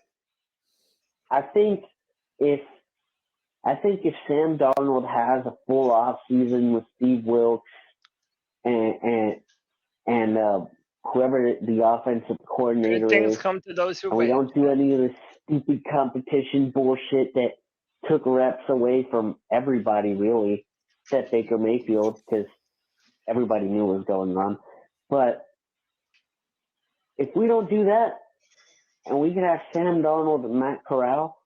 I think if Sam Darnold has a full off season with Steve Wilks and whoever the offensive coordinator Good things is, come to those who and wait. we don't do any of this stupid competition bullshit that took reps away from everybody, really, except Baker Mayfield, because everybody knew what was going on. But if we don't do that, and we can have Sam Darnold and Matt Corral,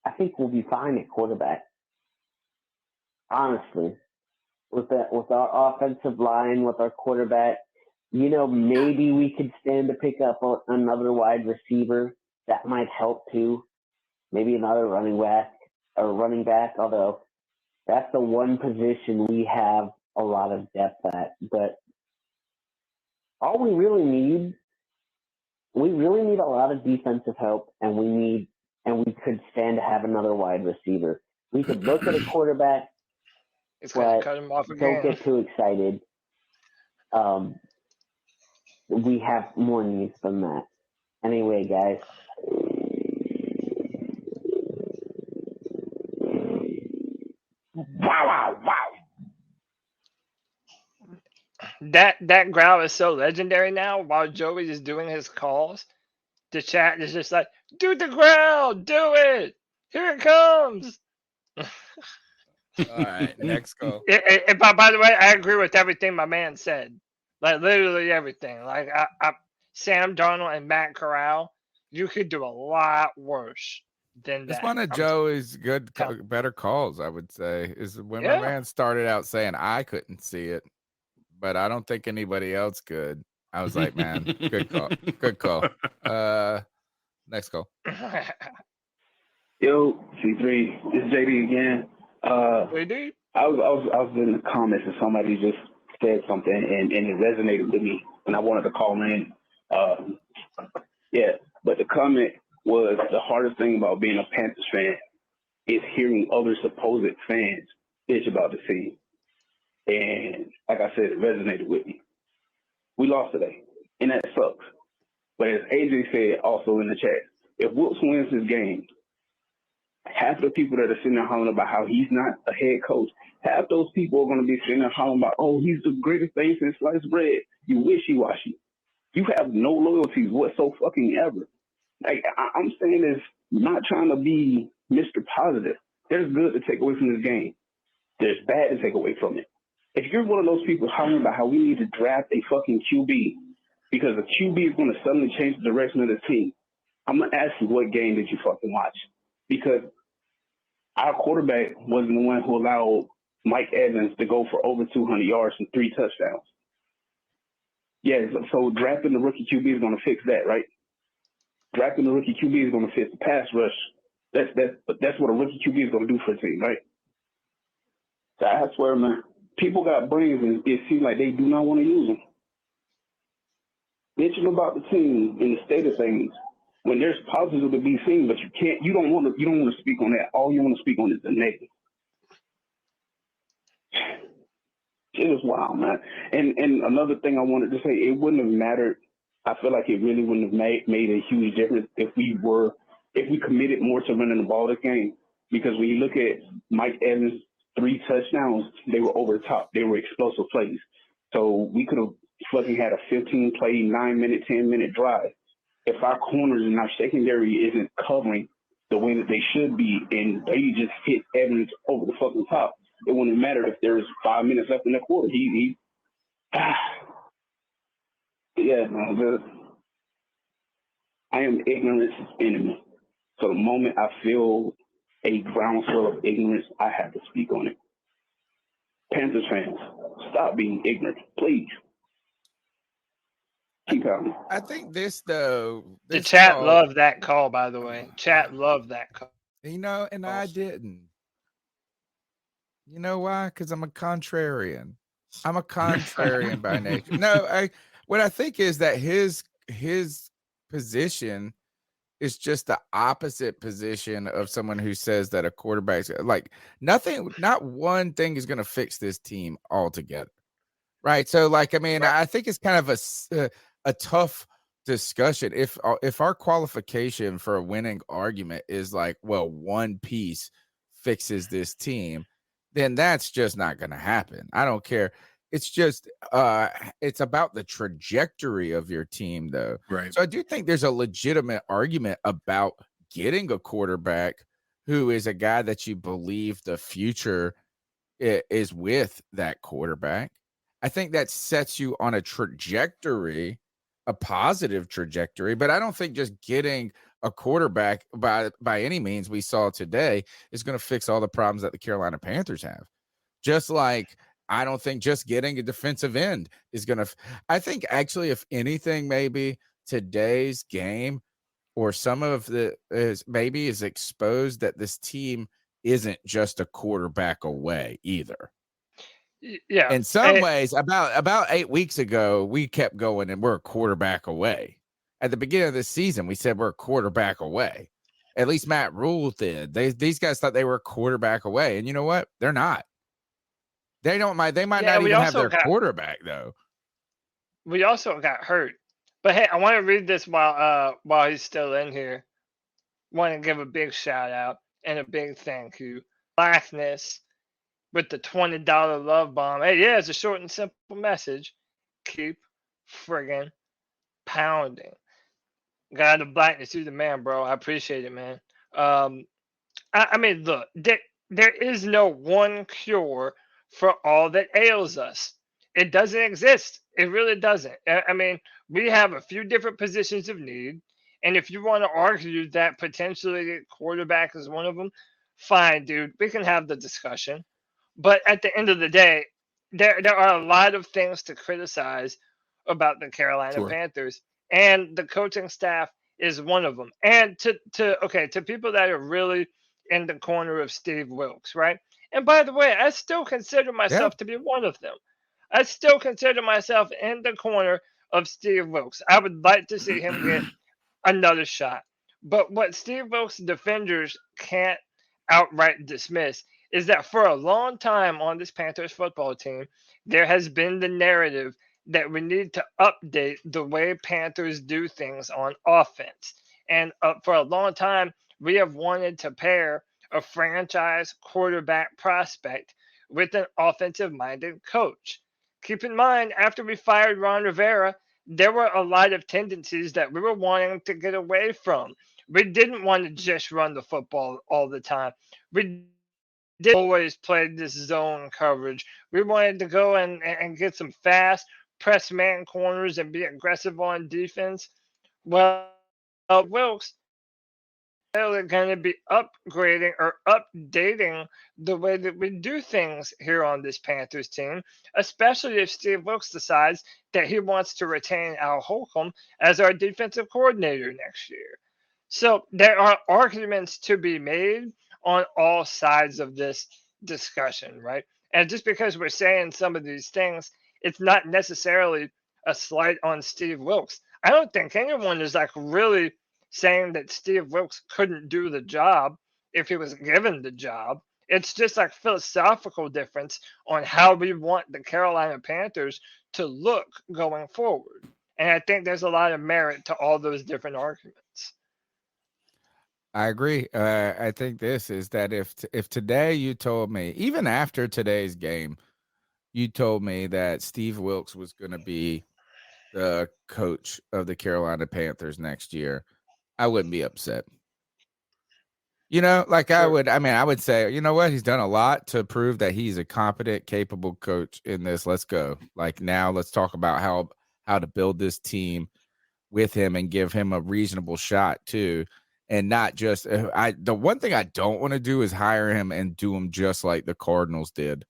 I think we'll be fine at quarterback. Honestly, with our offensive line, with our quarterback, maybe we could stand to pick up another wide receiver. That might help too. Maybe another running back. Although that's the one position we have a lot of depth at. But all we really need a lot of defensive help, and we could stand to have another wide receiver. We could look at a quarterback, but cut him off don't get too excited. We have more needs than that. Anyway, guys. Wow. That growl is so legendary now. While Joey is doing his calls, the chat is just like, do the growl, do it. Here it comes. All right, next call. By the way, I agree with everything my man said. Like literally everything. Like Sam Darnold and Matt Corral, you could do a lot worse than It's that. one of Joey's better calls, I would say, is when my man started out saying I couldn't see it, but I don't think anybody else could. I was like, man, good call. Good call. Next call. Yo, C3, it's JD again. JD? I was in the comments and somebody just said something and it resonated with me and I wanted to call in. But the comment was the hardest thing about being a Panthers fan is hearing other supposed fans bitch about the team. And like I said, it resonated with me. We lost today, and that sucks. But as AJ said also in the chat, if Wilkes wins this game, half the people that are sitting there hollering about how he's not a head coach, half those people are going to be sitting there hollering about, oh, he's the greatest thing since sliced bread. You wishy-washy. You have no loyalties whatsoever. Like, I'm saying this not trying to be Mr. Positive. There's good to take away from this game. There's bad to take away from it. If you're one of those people hollering about how we need to draft a fucking QB because the QB is going to suddenly change the direction of the team, I'm going to ask you, what game did you fucking watch? Because our quarterback wasn't the one who allowed Mike Evans to go for over 200 yards and 3 touchdowns. Yeah, so drafting the rookie QB is going to fix that, right? Drafting the rookie QB is going to fix the pass rush. That's what a rookie QB is going to do for a team, right? So I swear, man, people got brains and it seems like they do not want to use them. Bitching about the team and the state of things when there's positives to be seen, but you don't want to speak on that. All you want to speak on is the negative. It was wild, man. And another thing I wanted to say, it wouldn't have mattered. I feel like it really wouldn't have made a huge difference if we committed more to running the ball this game. Because when you look at Mike Evans' 3 touchdowns, they were over the top. They were explosive plays. So we could have fucking had a 15-play, 9-minute, 10-minute drive. If our corners and our secondary isn't covering the way that they should be and they just hit Evans over the fucking top, it wouldn't matter if there's 5 minutes left in the quarter. Yeah, man. I am ignorance enemy. So the moment I feel a groundswell of ignorance, I have to speak on it. Panthers fans, stop being ignorant, please. Keep going. I think this, though. The chat loved that call, by the way. Chat loved that call. And I didn't. You know why? Because I'm a contrarian. I'm a contrarian by nature. No, what I think is that his position is just the opposite position of someone who says that a quarterback's like not one thing is going to fix this team altogether. Right. So, I think it's kind of a tough discussion. If our qualification for a winning argument is like, well, one piece fixes this team, then that's just not going to happen. I don't care. It's just it's about the trajectory of your team, though. Right. So I do think there's a legitimate argument about getting a quarterback who is a guy that you believe the future is with that quarterback. I think that sets you on a trajectory, a positive trajectory. But I don't think just getting a quarterback by any means we saw today is going to fix all the problems that the Carolina Panthers have. Just like I don't think just getting a defensive end is going to I think actually, if anything, maybe today's game or some of is exposed that this team isn't just a quarterback away either. Yeah. In some ways, about 8 weeks ago, we kept going and we're a quarterback away. At the beginning of the season, we said we're a quarterback away. At least Matt Rule did. These guys thought they were a quarterback away. And you know what? They're not. They might not even have their quarterback, though. We also got hurt. But hey, I want to read this while he's still in here. Want to give a big shout out and a big thank you. Blackness with the $20 love bomb. Hey, yeah, it's a short and simple message. Keep friggin' pounding. God of Blackness, you're the man, bro. I appreciate it, man. I mean, look, there is no one cure for all that ails us. It doesn't exist. It really doesn't. I mean, we have a few different positions of need. And if you want to argue that potentially quarterback is one of them, fine, dude. We can have the discussion. But at the end of the day, there are a lot of things to criticize about the Carolina Panthers. And the coaching staff is one of them. And to people that are really in the corner of Steve Wilks, right? And by the way, I still consider Yeah. myself to be one of them. I still consider myself in the corner of Steve Wilks. I would like to see him get another shot. But what Steve Wilks' defenders can't outright dismiss is that for a long time on this Panthers football team, there has been the narrative that we need to update the way Panthers do things on offense. And for a long time, we have wanted to pair a franchise quarterback prospect with an offensive minded coach. Keep in mind, after we fired Ron Rivera, there were a lot of tendencies that we were wanting to get away from. We didn't want to just run the football all the time. We did always play this zone coverage. We wanted to go and get some fast press man corners and be aggressive on defense. Well, Wilks are going to be upgrading or updating the way that we do things here on this Panthers team, especially if Steve Wilks decides that he wants to retain Al Holcomb as our defensive coordinator next year. So there are arguments to be made on all sides of this discussion, right? And just because we're saying some of these things, it's not necessarily a slight on Steve Wilks. I don't think anyone is like really saying that Steve Wilks couldn't do the job if he was given the job. It's just like philosophical difference on how we want the Carolina Panthers to look going forward. And I think there's a lot of merit to all those different arguments. I agree. I think this is that if today you told me, even after today's game, you told me that Steve Wilks was going to be the coach of the Carolina Panthers next year, I wouldn't be upset. You know, like I would say, you know what? He's done a lot to prove that he's a competent, capable coach in this. Let's go. Like now let's talk about how to build this team with him and give him a reasonable shot too. And not just the one thing I don't want to do is hire him and do him just like the Cardinals did,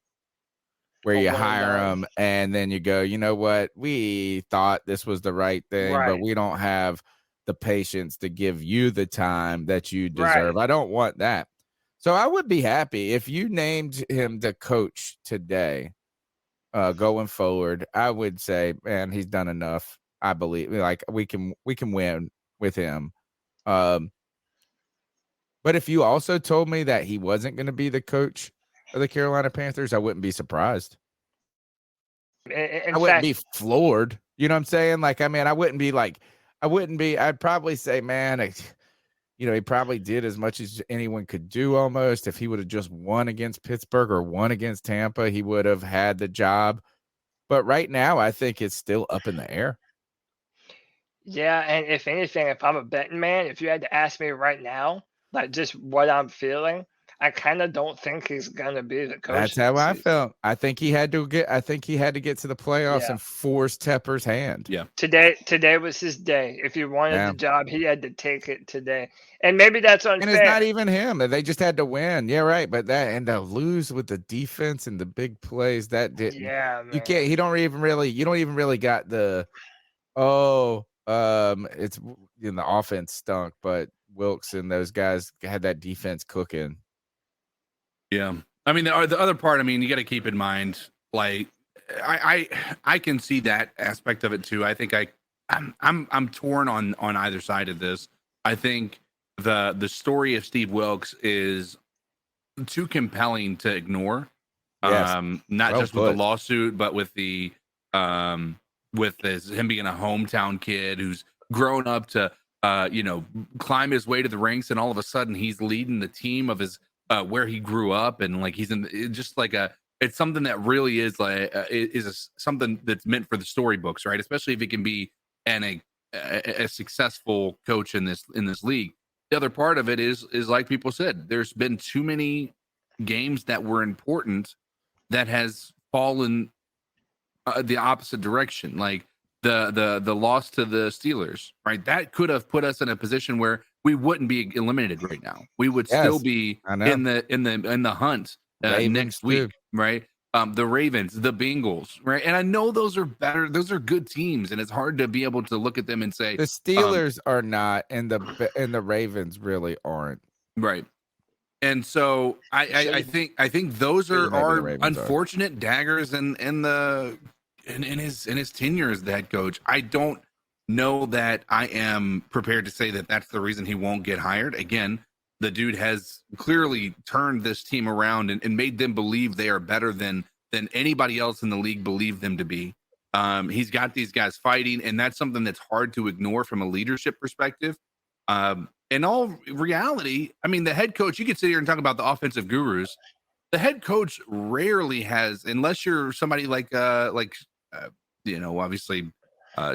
where you hire him and then you go, you know what? We thought this was the right thing, but we don't have the patience to give you the time that you deserve. I don't want that. So I would be happy if you named him the coach today, going forward. I would say, man, he's done enough. I believe like we can win with him. But if you also told me that he wasn't going to be the coach of the Carolina Panthers, I wouldn't be surprised. I wouldn't be floored. You know what I'm saying? Like, I mean, I'd probably say, man, he probably did as much as anyone could do almost. If he would have just won against Pittsburgh or won against Tampa, he would have had the job. But right now, I think it's still up in the air. Yeah, and if anything, if I'm a betting man, if you had to ask me right now, like just what I'm feeling, I kind of don't think he's gonna be the coach. That's how I felt. I think he had to get to the playoffs and force Tepper's hand. Yeah. Today was his day. If he wanted the job, he had to take it today. And maybe that's unfair. And it's not even him. They just had to win. Yeah, right. But to lose with the defense and the big plays, that didn't. Yeah, man. You can't. You don't even really got the. It's the offense stunk, but Wilks and those guys had that defense cooking. Yeah, I mean the other part. I mean, you got to keep in mind, like I can see that aspect of it too. I think I'm torn on either side of this. I think the story of Steve Wilks is too compelling to ignore. Yes. Not Well just put. with the lawsuit, but with the him being a hometown kid who's grown up to climb his way to the ranks, and all of a sudden he's leading the team of his where he grew up, and like he's in just like it's something that really is like something that's meant for the storybooks, right? Especially if he can be a successful coach in this league. The other part of it is like people said, there's been too many games that were important that has fallen the opposite direction, like the loss to the Steelers, right? That could have put us in a position where we wouldn't be eliminated right now. We would still be in the hunt next week, right? The Ravens, the Bengals, right? And I know those are better; those are good teams, and it's hard to be able to look at them and say the Steelers are not, and the Ravens really aren't, right? And so I think those Maybe are the Ravens are. unfortunate daggers in his tenure as the head coach. I don't know that I am prepared to say that that's the reason he won't get hired. Again, the dude has clearly turned this team around and made them believe they are better than anybody else in the league believed them to be. He's got these guys fighting, and that's something that's hard to ignore from a leadership perspective. In all reality, I mean, the head coach, you could sit here and talk about the offensive gurus. The head coach rarely has, unless you're somebody like obviously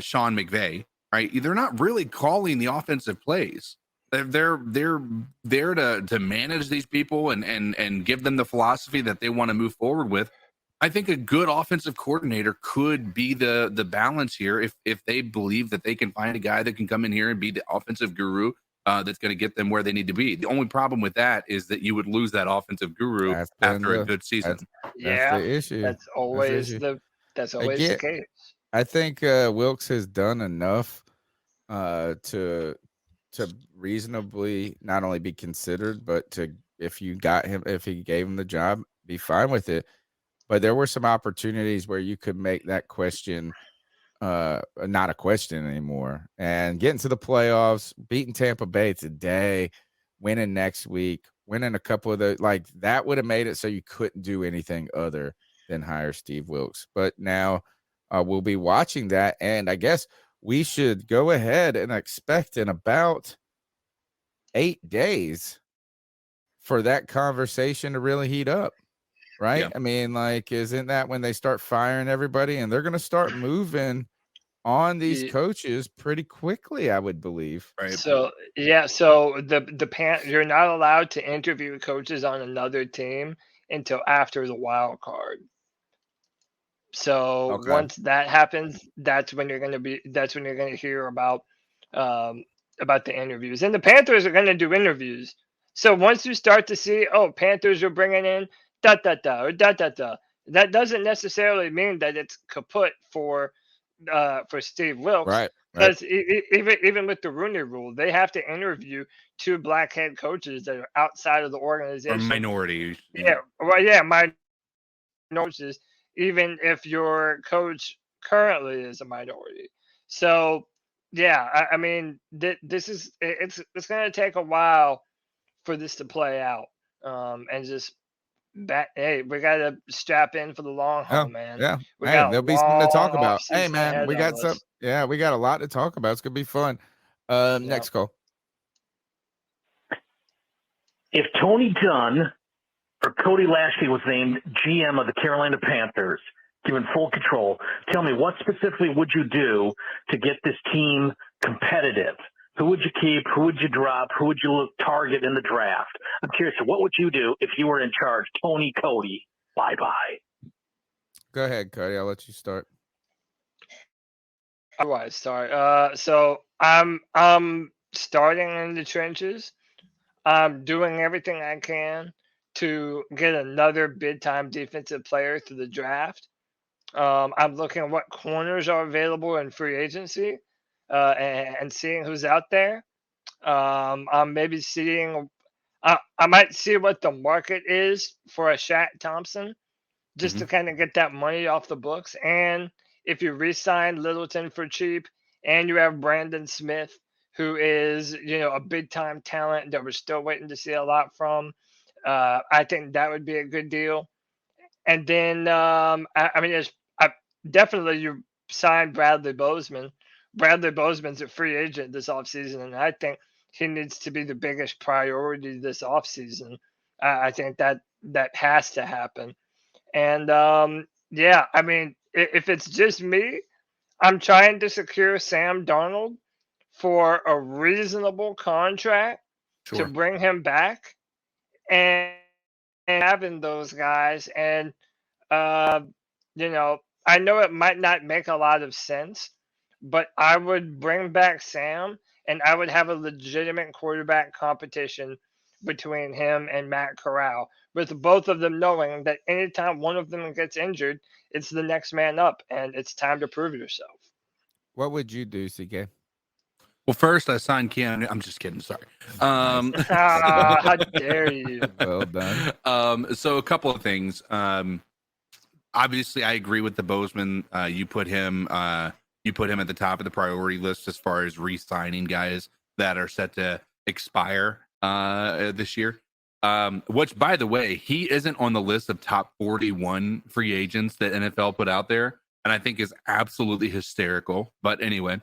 Sean McVay, right? They're not really calling the offensive plays. They're there to manage these people and give them the philosophy that they want to move forward with. I think a good offensive coordinator could be the balance here if they believe that they can find a guy that can come in here and be the offensive guru that's going to get them where they need to be. The only problem with that is that you would lose that offensive guru after a good season. Yeah, the issue. that's always the the case. I think Wilkes has done enough to reasonably not only be considered, but if he gave him the job, be fine with it. But there were some opportunities where you could make that question not a question anymore. And getting to the playoffs, beating Tampa Bay today, winning next week, winning a couple of that would have made it so you couldn't do anything other than hire Steve Wilkes. But now we'll be watching that, and I guess we should go ahead and expect in about 8 days for that conversation to really heat up. Right? Yeah. I mean, isn't that when they start firing everybody, and they're going to start moving on these coaches pretty quickly, I would believe. Right. So you're not allowed to interview coaches on another team until after the wild card. So once that happens, that's when you're going to hear about the interviews. And the Panthers are going to do interviews. So once you start to see, Panthers are bringing in that doesn't necessarily mean that it's kaput for Steve Wilkes. Right. Because even with the Rooney Rule, they have to interview 2 black head coaches that are outside of the organization. Or minorities. Yeah. Minorities, even if your coach currently is a minority. So, yeah, I mean, this is it's going to take a while for this to play out, and just. Hey, we got to strap in for the long haul, man. Yeah, there'll be something to talk about. Hey, man, we got some. Yeah, we got a lot to talk about. It's gonna be fun. Next call. If Tony Dunn or Cody Lashley was named GM of the Carolina Panthers, given full control, tell me what specifically would you do to get this team competitive? Who would you keep? Who would you drop? Who would you target in the draft? I'm curious, what would you do if you were in charge? Cody, bye-bye. Go ahead, Cody. I'll let you start. How do I start? So I'm starting in the trenches. I'm doing everything I can to get another big-time defensive player through the draft. I'm looking at what corners are available in free agency. And seeing who's out there. I'm maybe seeing I might see what the market is for a Shaq Thompson, just to kind of get that money off the books. And if you re-sign Littleton for cheap, and you have Brandon Smith, who is a big time talent that we're still waiting to see a lot from, I think that would be a good deal. And then definitely you sign Bradley Bozeman. Bradley Bozeman's a free agent this offseason, and I think he needs to be the biggest priority this offseason. I think that has to happen. And, if it's just me, I'm trying to secure Sam Darnold for a reasonable contract to bring him back and having those guys. And, I know it might not make a lot of sense, but I would bring back Sam, and I would have a legitimate quarterback competition between him and Matt Corral, with both of them knowing that anytime one of them gets injured, it's the next man up, and it's time to prove yourself. What would you do, CK? Well, first I signed Keanu. I'm just kidding. Sorry. How dare you? Well done. So a couple of things. Obviously, I agree with the Bozeman. You put him at the top of the priority list as far as re-signing guys that are set to expire this year. Which, by the way, he isn't on the list of top 41 free agents that NFL put out there, and I think is absolutely hysterical. But anyway,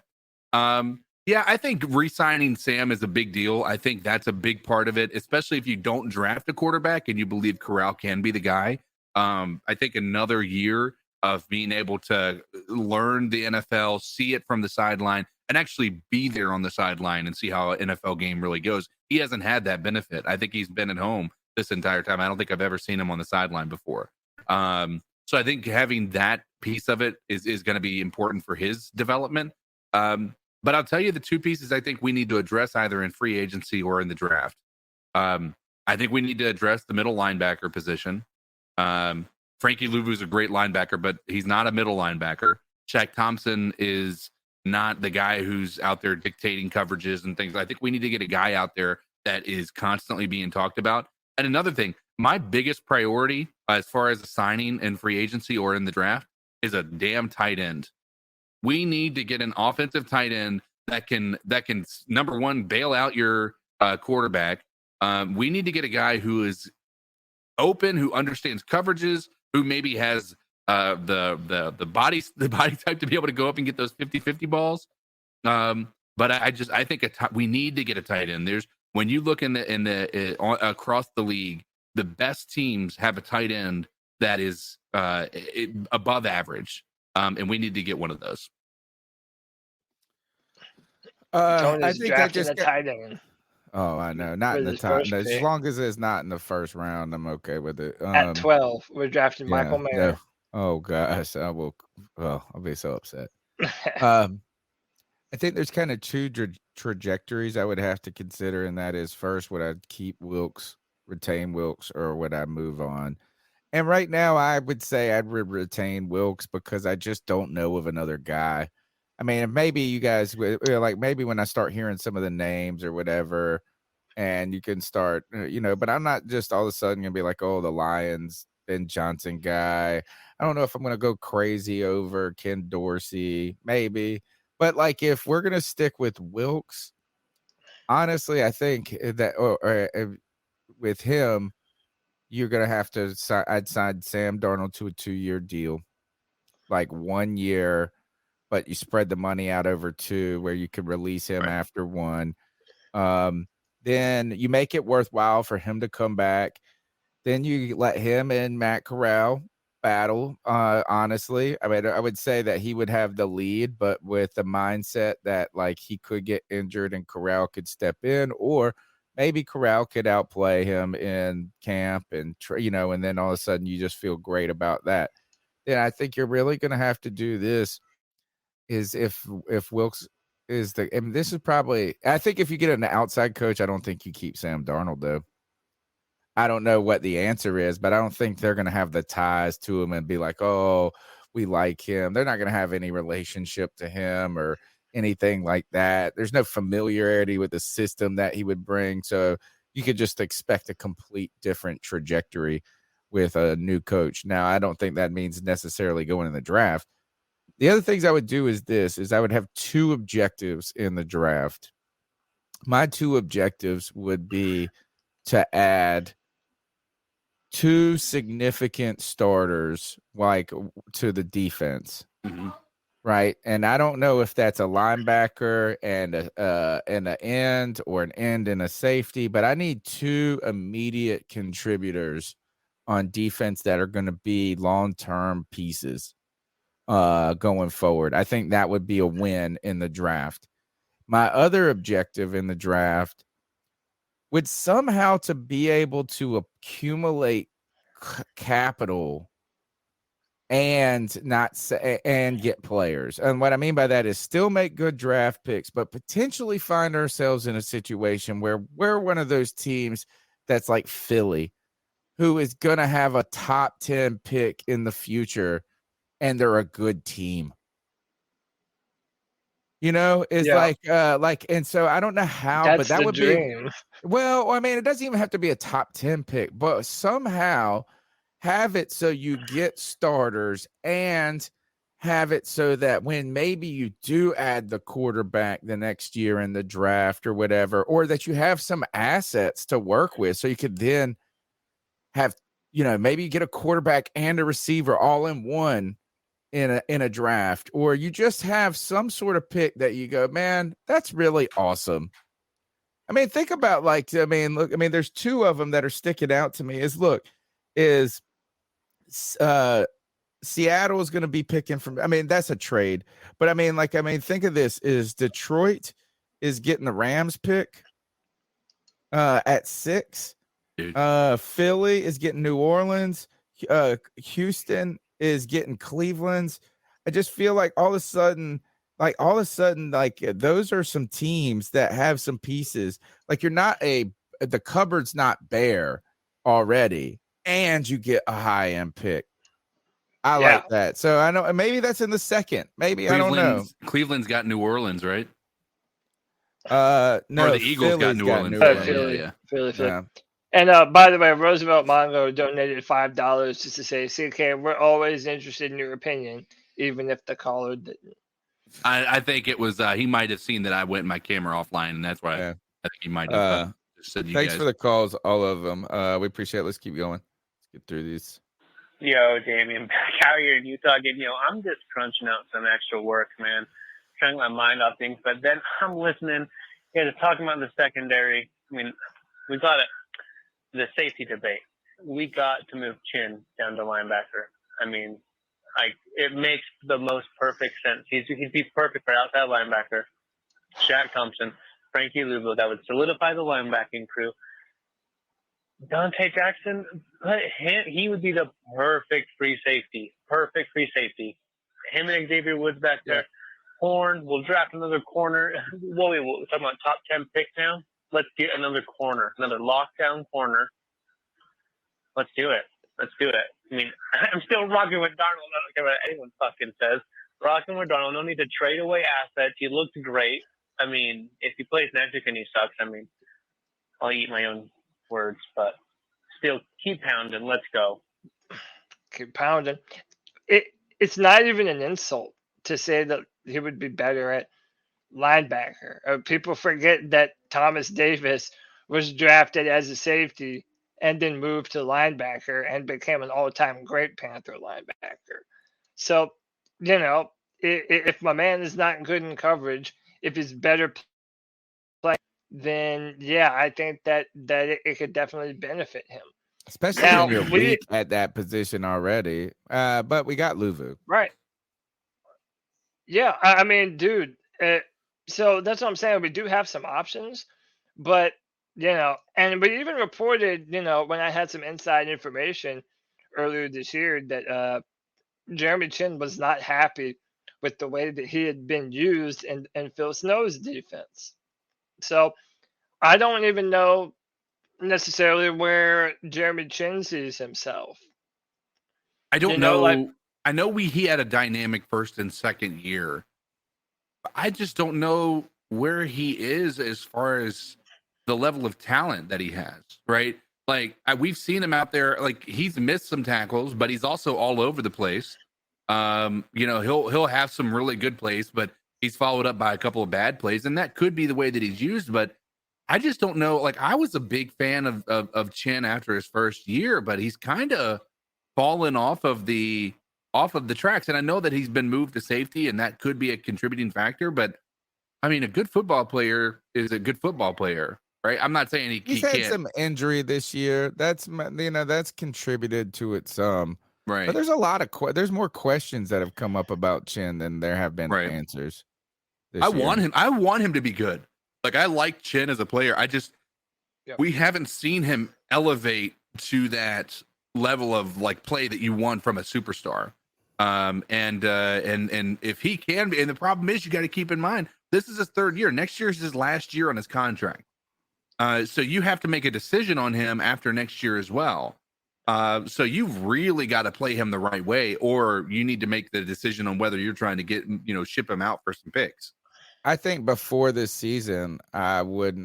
yeah, I think re-signing Sam is a big deal. I think that's a big part of it, especially if you don't draft a quarterback and you believe Corral can be the guy. I think another year of being able to learn the NFL, see it from the sideline, and actually be there on the sideline and see how an NFL game really goes. He hasn't had that benefit. I think he's been at home this entire time. I don't think I've ever seen him on the sideline before. So I think having that piece of it is going to be important for his development. But I'll tell you the two pieces I think we need to address either in free agency or in the draft. I think we need to address the middle linebacker position. Frankie Louvu is a great linebacker, but he's not a middle linebacker. Shaq Thompson is not the guy who's out there dictating coverages and things. I think we need to get a guy out there that is constantly being talked about. And another thing, my biggest priority as far as a signing in free agency or in the draft is a damn tight end. We need to get an offensive tight end that can number one, bail out your quarterback. We need to get a guy who is open, who understands coverages, who maybe has the body type to be able to go up and get those 50-50 balls. But I think we need to get a tight end. When you look across the league, the best teams have a tight end that is above average, and we need to get one of those. I think I drafting just a tight end. Oh, I know. Not in the top. As pick. long as it's not in the first round, I'm okay with it. At 12, we're drafting Michael Mayer. No. Oh gosh, I will. Well, I'll be so upset. I think there's kind of two trajectories I would have to consider, and that is first, would I keep Wilkes, retain Wilkes, or would I move on? And right now, I would say I'd retain Wilkes because I just don't know of another guy. I mean, maybe you guys like maybe when I start hearing some of the names or whatever, and you can start, but I'm not just all of a sudden gonna be like, oh, the Lions, Ben Johnson guy. I don't know if I'm gonna go crazy over Ken Dorsey, maybe, but like if we're gonna stick with Wilkes, honestly, I think that with him, you're gonna have to. I'd sign Sam Darnold to a 2-year deal, like 1 year. But you spread the money out over 2 where you could release him after 1. Then you make it worthwhile for him to come back. Then you let him and Matt Corral battle. Honestly, I mean, I would say that he would have the lead, but with the mindset that like he could get injured and Corral could step in, or maybe Corral could outplay him in camp and, and then all of a sudden you just feel great about that. Then I think you're really going to have to do this. Is if Wilkes is this is probably, I think if you get an outside coach, I don't think you keep Sam Darnold though. I don't know what the answer is, but I don't think they're going to have the ties to him and be like, oh, we like him. They're not going to have any relationship to him or anything like that. There's no familiarity with the system that he would bring. So you could just expect a complete different trajectory with a new coach. Now, I don't think that means necessarily going in the draft. The other things I would do is I would have 2 objectives in the draft. My 2 objectives would be to add 2 significant starters like to the defense. Mm-hmm. Right. And I don't know if that's a linebacker and an end or an end and a safety, but I need 2 immediate contributors on defense that are going to be long-term pieces. Going forward. I think that would be a win in the draft. My other objective in the draft would somehow to be able to accumulate capital and and get players. And what I mean by that is still make good draft picks, but potentially find ourselves in a situation where we're one of those teams that's like Philly, who is going to have a top 10 pick in the future, and they're a good team. You know, is Yeah. and so I don't know how, but That's that the would dream. be well, I mean, it doesn't even have to be a top 10 pick, but somehow have it so you get starters and have it so that when maybe you do add the quarterback the next year in the draft or whatever, or that you have some assets to work with so you could then have, maybe you get a quarterback and a receiver all in one in a draft, or you just have some sort of pick that you go, man, that's really awesome. I mean, think about there's two of them that are sticking out to me. Seattle is going to be picking from, that's a trade, but think of this, is Detroit is getting the Rams pick at 6. Philly is getting New Orleans. Houston is getting Cleveland's. I just feel like all of a sudden, those are some teams that have some pieces. Like the cupboard's not bare already, and you get a high end pick. I like that. So I know maybe that's in the second. Maybe I don't know. Cleveland's got New Orleans, right? No, or the Eagles got New Orleans. Philly. Yeah. And by the way, Roosevelt Mongo donated $5 just to say, CK, we're always interested in your opinion, even if the caller didn't. I think it was he might have seen that I went my camera offline, and that's why I think he might have said you Thanks guys. for the calls, all of them. We appreciate it. Let's keep going. Let's get through these. Yo, Damien, back out here in Utah again. I'm just crunching out some extra work, man. Trying my mind off things. But then I'm listening. You guys are talking about the secondary. I mean, we got the safety debate. We got to move Chin down to linebacker. I mean, it makes the most perfect sense. He'd be perfect for outside linebacker. Shaq Thompson, Frankie Louvo, that would solidify the linebacking crew. Dante Jackson, he would be the perfect free safety. Him and Xavier Woods back there. Horn, we'll draft another corner. We're talking about top 10 pick now. Let's get another corner, another lockdown corner. Let's do it. I mean, I'm still rocking with Darnold. I don't care what anyone fucking says. Rocking with Darnold. No need to trade away assets. He looked great. I mean, if he plays next week and he sucks, I mean, I'll eat my own words, but still keep pounding. Let's go. Keep pounding. It's not even an insult to say that he would be better at linebacker. People forget that Thomas Davis was drafted as a safety and then moved to linebacker and became an all-time great Panther linebacker. So, if my man is not good in coverage, if he's better playing, then I think that it could definitely benefit him. Especially when you're weak at that position already. But we got Louvu. Right. Yeah, I mean, dude. So that's what I'm saying. We do have some options, but and we even reported, when I had some inside information earlier this year that Jeremy Chin was not happy with the way that he had been used in Phil Snow's defense. So I don't even know necessarily where Jeremy Chin sees himself. I don't know. I know he had a dynamic first and second year. But I just don't know where he is as far as the level of talent that he has, right? Like we've seen him out there, like he's missed some tackles, but he's also all over the place. He'll have some really good plays, but he's followed up by a couple of bad plays, and that could be the way that he's used. But I just don't know. Like I was a big fan of Chin after his first year, but he's kind of fallen off of the tracks. And I know that he's been moved to safety, and that could be a contributing factor. But I mean, a good football player is a good football player, right? I'm not saying he had can't. Some injury this year. That's that's contributed to it some. Right. But there's a lot of there's more questions that have come up about Chin than there have been answers. I want him to be good. Like I like Chin as a player. We haven't seen him elevate to that level of like play that you want from a superstar. And if he can be, and the problem is you got to keep in mind this is his third year. Next year is his last year on his contract. So you have to make a decision on him after next year as well. So you've really got to play him the right way, or you need to make the decision on whether you're trying to ship him out for some picks. I think before this season, I don't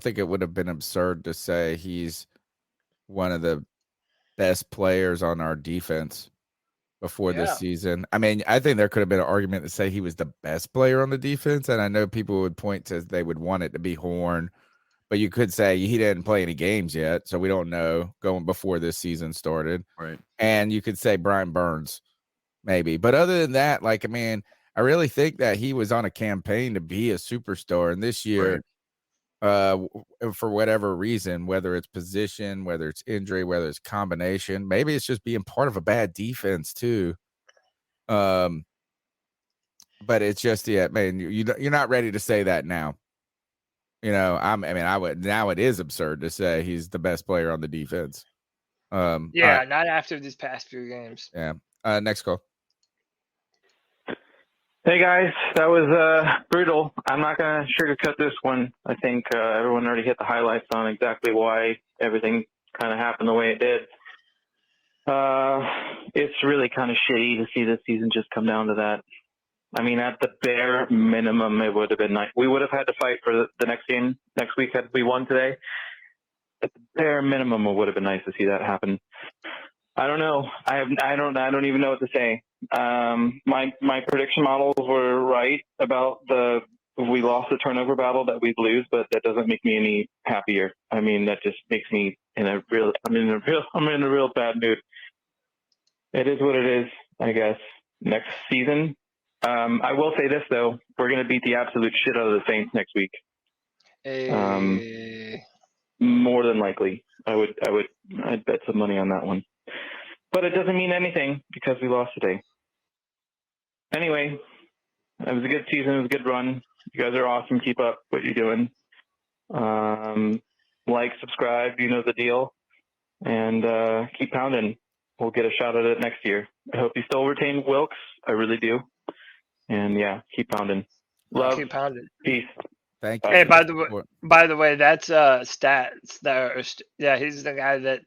think it would have been absurd to say he's one of the best players on our defense before this season. I mean, I think there could have been an argument to say he was the best player on the defense, and I know people would point to they would want it to be Horn, but you could say he didn't play any games yet, so we don't know going before this season started. Right. And you could say Brian Burns, maybe. But other than that, like, I mean, I really think that he was on a campaign to be a superstar. And this year, for whatever reason, whether it's position, whether it's injury, whether it's combination, maybe it's just being part of a bad defense too. But it's just, man, you're not ready to say that now. Now it is absurd to say he's the best player on the defense. Not after these past few games. Yeah. Next call. Hey guys, that was brutal. I'm not going to sugarcoat this one. I think everyone already hit the highlights on exactly why everything kind of happened the way it did. It's really kind of shitty to see this season just come down to that. I mean, at the bare minimum, it would have been nice. We would have had to fight for the next game next week had we won today. At the bare minimum, it would have been nice to see that happen. I don't know. I don't even know what to say. My prediction models were right about we lost the turnover battle that we'd lose, but that doesn't make me any happier. I mean, that just makes me I'm in a real bad mood. It is what it is, I guess. Next season, I will say this though, we're going to beat the absolute shit out of the Saints next week. More than likely, I'd bet some money on that one. But it doesn't mean anything because we lost today. Anyway, it was a good season. It was a good run. You guys are awesome. Keep up what you're doing. Like, subscribe. You know the deal. And keep pounding. We'll get a shot at it next year. I hope you still retain Wilkes. I really do. And, yeah, keep pounding. Love. Keep pounding. Peace. Thank you. Hey, by the way, that's stats. He's the guy that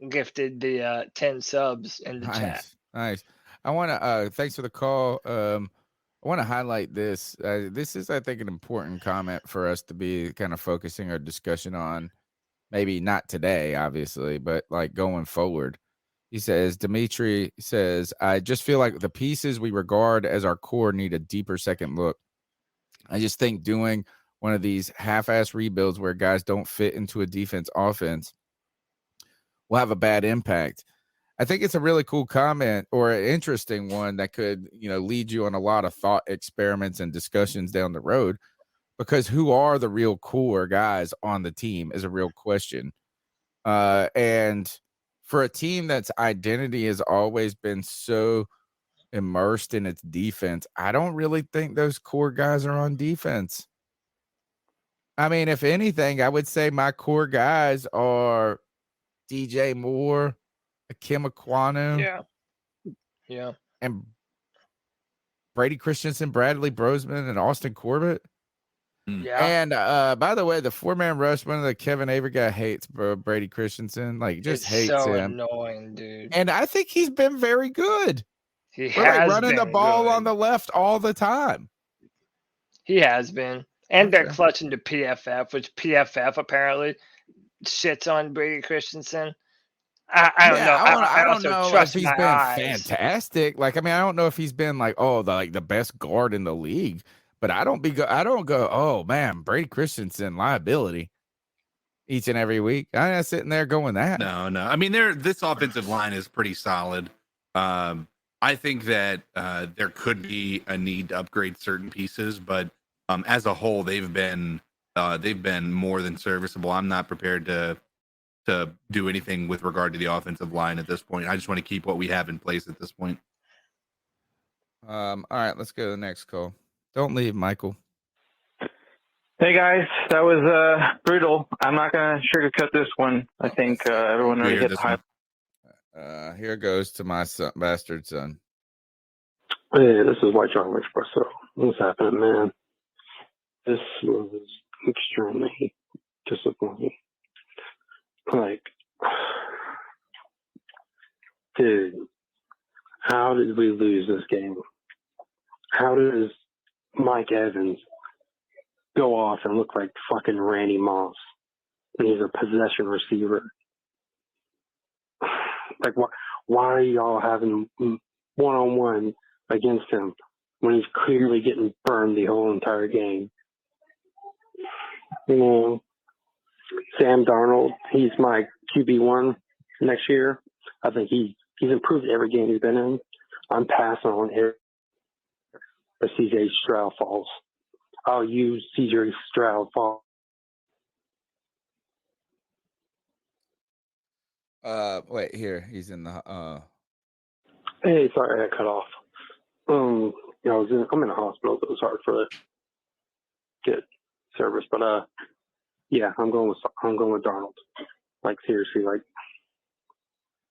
gifted the 10 subs in the chat. Nice. I want to thanks for the call. I want to highlight this. This is, I think, an important comment for us to be kind of focusing our discussion on. Maybe not today, obviously, but like going forward. He says, Dimitri says, I just feel like the pieces we regard as our core need a deeper second look. I just think doing one of these half-ass rebuilds where guys don't fit into a defense offense will have a bad impact. I think it's a really cool comment or an interesting one that could, lead you on a lot of thought experiments and discussions down the road, because who are the real core guys on the team is a real question. And for a team that's identity has always been so immersed in its defense, I don't really think those core guys are on defense. I mean, if anything, I would say my core guys are DJ Moore, Akim Aquanu, and Brady Christensen, Bradley Brosman, and Austin Corbett. Yeah. And by the way, the 4-man rush, one of the Kevin Avery guy hates Brady Christensen. Like, just hates so him. Annoying, dude. And I think he's been very good. He We're has running the been ball good. on the left all the time. He has been. And they're clutching to PFF, which PFF apparently shits on Brady Christensen. I don't know. I don't also know trust if he's my been eyes. fantastic. Like, I mean, I don't know if he's been like, the best guard in the league. But I don't go, oh man, Brady Christensen liability each and every week. I'm not sitting there going that. No. I mean, this offensive line is pretty solid. I think that there could be a need to upgrade certain pieces, but as a whole, they've been more than serviceable. I'm not prepared to do anything with regard to the offensive line at this point. I just want to keep what we have in place at this point. All right, let's go to the next call. Don't leave, Michael. Hey guys, that was brutal. I'm not going to sugarcoat this one. I think everyone already hit the high. Here goes to my bastard son. Hey, this is White Chocolate Espresso. What's happening, man? This was extremely disappointing. Like, dude, how did we lose this game? How does Mike Evans go off and look like fucking Randy Moss, and he's a possession receiver. Like, why are y'all having one-on-one against him when he's clearly getting burned the whole entire game? You know, Sam Darnold, he's my QB1 next year. I think he's improved every game he's been in. I'm passing on here if CJ Stroud falls. I'll use CJ Stroud fall. Wait, here. He's in the Hey, sorry, I got cut off. You know, I'm in the hospital, so it was hard for get service. But yeah, I'm going with Darnold. Like, seriously, like,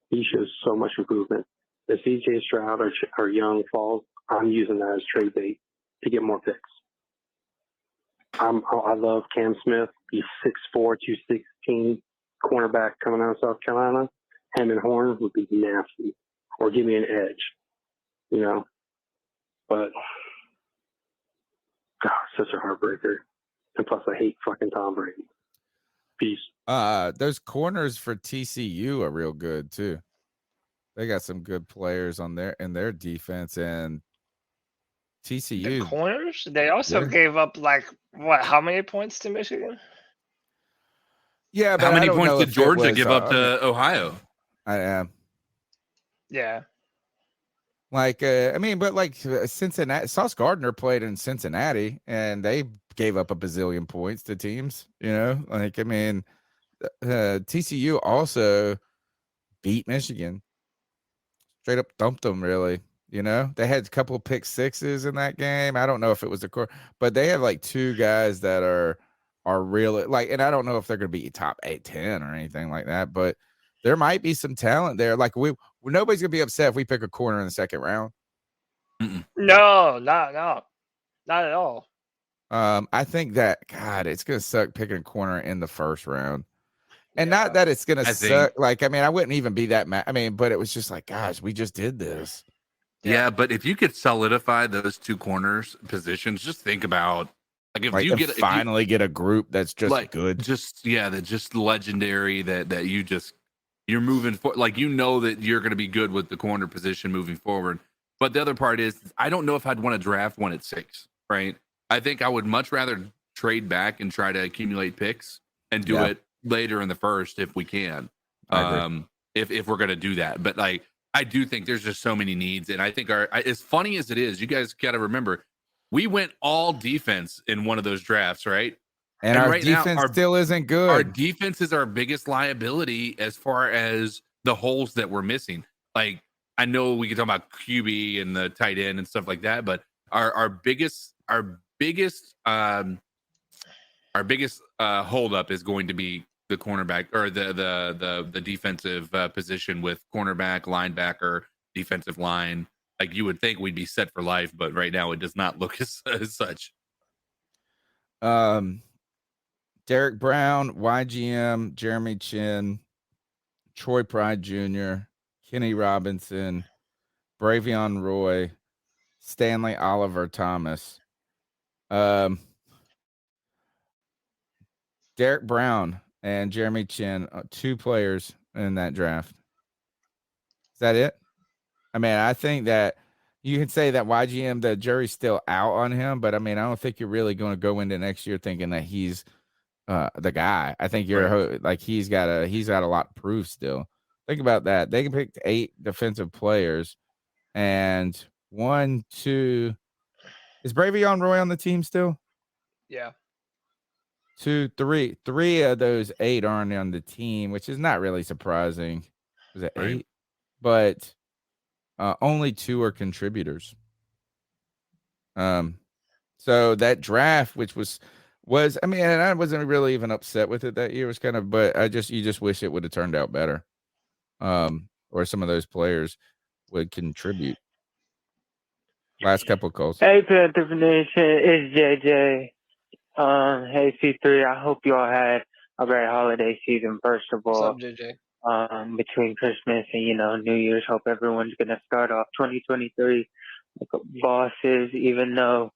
he shows so much improvement. If CJ Stroud or Young falls, I'm using that as trade bait to get more picks. I love Cam Smith. He's 6'4", 216, cornerback coming out of South Carolina. Him and Horn would be nasty, or give me an edge, you know. But God, such a heartbreaker. And plus, I hate fucking Tom Brady. Peace. Those corners for TCU are real good too. They got some good players on their defense, and TCU The corners. They also gave up like what? How many points to Michigan? Yeah, but how many I don't points know did if it Georgia was, give up to Ohio? I am. Yeah. Like, I mean, but like Cincinnati, Sauce Gardner played in Cincinnati, and they gave up a bazillion points to teams. You know, like, I mean, TCU also beat Michigan, straight up thumped them. Really, you know, they had a couple of pick sixes in that game. I don't know if it was the core, but they have like two guys that are really like, and I don't know if they're going to be top 8-10 or anything like that, but there might be some talent there. Like nobody's gonna be upset if we pick a corner in the second round. No, not at all. I think that God, it's gonna suck picking a corner in the first round, and not that it's gonna suck. Like, I mean, I wouldn't even be that mad. I mean, but it was just like, gosh, we just did this. Yeah, but if you could solidify those two corners positions, just think about like if you finally get a group that's just like, good, that's just legendary that you're moving for, like, you know that you're going to be good with the corner position moving forward. But the other part is, I don't know if I'd want to draft one at 6, right? I think I would much rather trade back and try to accumulate picks and do it later in the first if we can. If we're going to do that. But like, I do think there's just so many needs. And I think as funny as it is, you guys got to remember, we went all defense in one of those drafts, right? And our right defense now, still isn't good. Our defense is our biggest liability as far as the holes that we're missing. Like, I know we can talk about QB and the tight end and stuff like that, but our biggest holdup is going to be the cornerback, or the defensive position with cornerback, linebacker, defensive line. Like, you would think we'd be set for life, but right now it does not look as such. Derek Brown, YGM, Jeremy Chin, Troy Pride Jr., Kenny Robinson, Bravion Roy, Stanley Oliver Thomas. Derek Brown and Jeremy Chin, 2 players in that draft. Is that it? I mean, I think that you can say that YGM, the jury's still out on him, but I mean, I don't think you're really going to go into next year thinking that he's the guy. I think you're like, he's got a lot of proof still. Think about that. They can pick 8 defensive players, and 1, 2. Is Bravion Roy on the team still? Yeah. 2, 3. 3 of those 8 aren't on the team, which is not really surprising. Was it 8? But only 2 are contributors. So that draft, which was I mean, and I wasn't really even upset with it that year. It was kind of, but you just wish it would have turned out better. Or some of those players would contribute. Last couple of calls. Hey, Panther Nation, it's JJ. Hey, C3. I hope you all had a great holiday season, first of all. What's up, JJ? Between Christmas and, New Year's, hope everyone's going to start off 2023 like bosses, even though,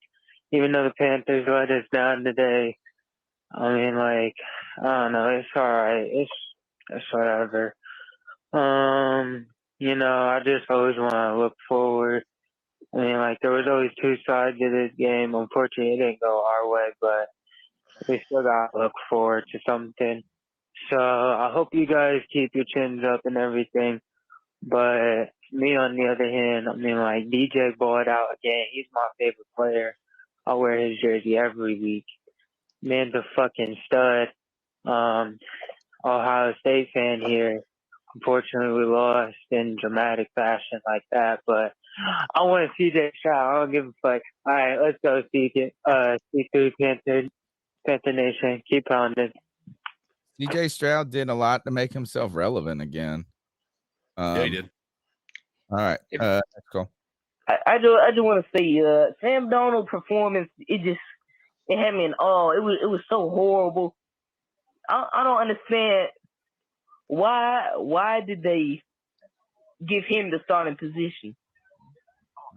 even though the Panthers let us down today, I mean, like, I don't know, it's all right. It's whatever. You know, I just always want to look forward. I mean, like, there was always two sides to this game. Unfortunately, it didn't go our way, but we still got to look forward to something. So I hope you guys keep your chins up and everything. But me, on the other hand, I mean, like, DJ balled out again. He's my favorite player. I wear his jersey every week. Man's a fucking stud. Ohio State fan here. Unfortunately, we lost in dramatic fashion like that. But I want to CJ Stroud. I don't give a fuck. All right, let's go, C3 Panther Nation. Keep pounding. CJ Stroud did a lot to make himself relevant again. Yeah, he did. All right, let's go. I just want to say, Sam Darnold's performance, it had me in awe. It was so horrible. I don't understand why did they give him the starting position?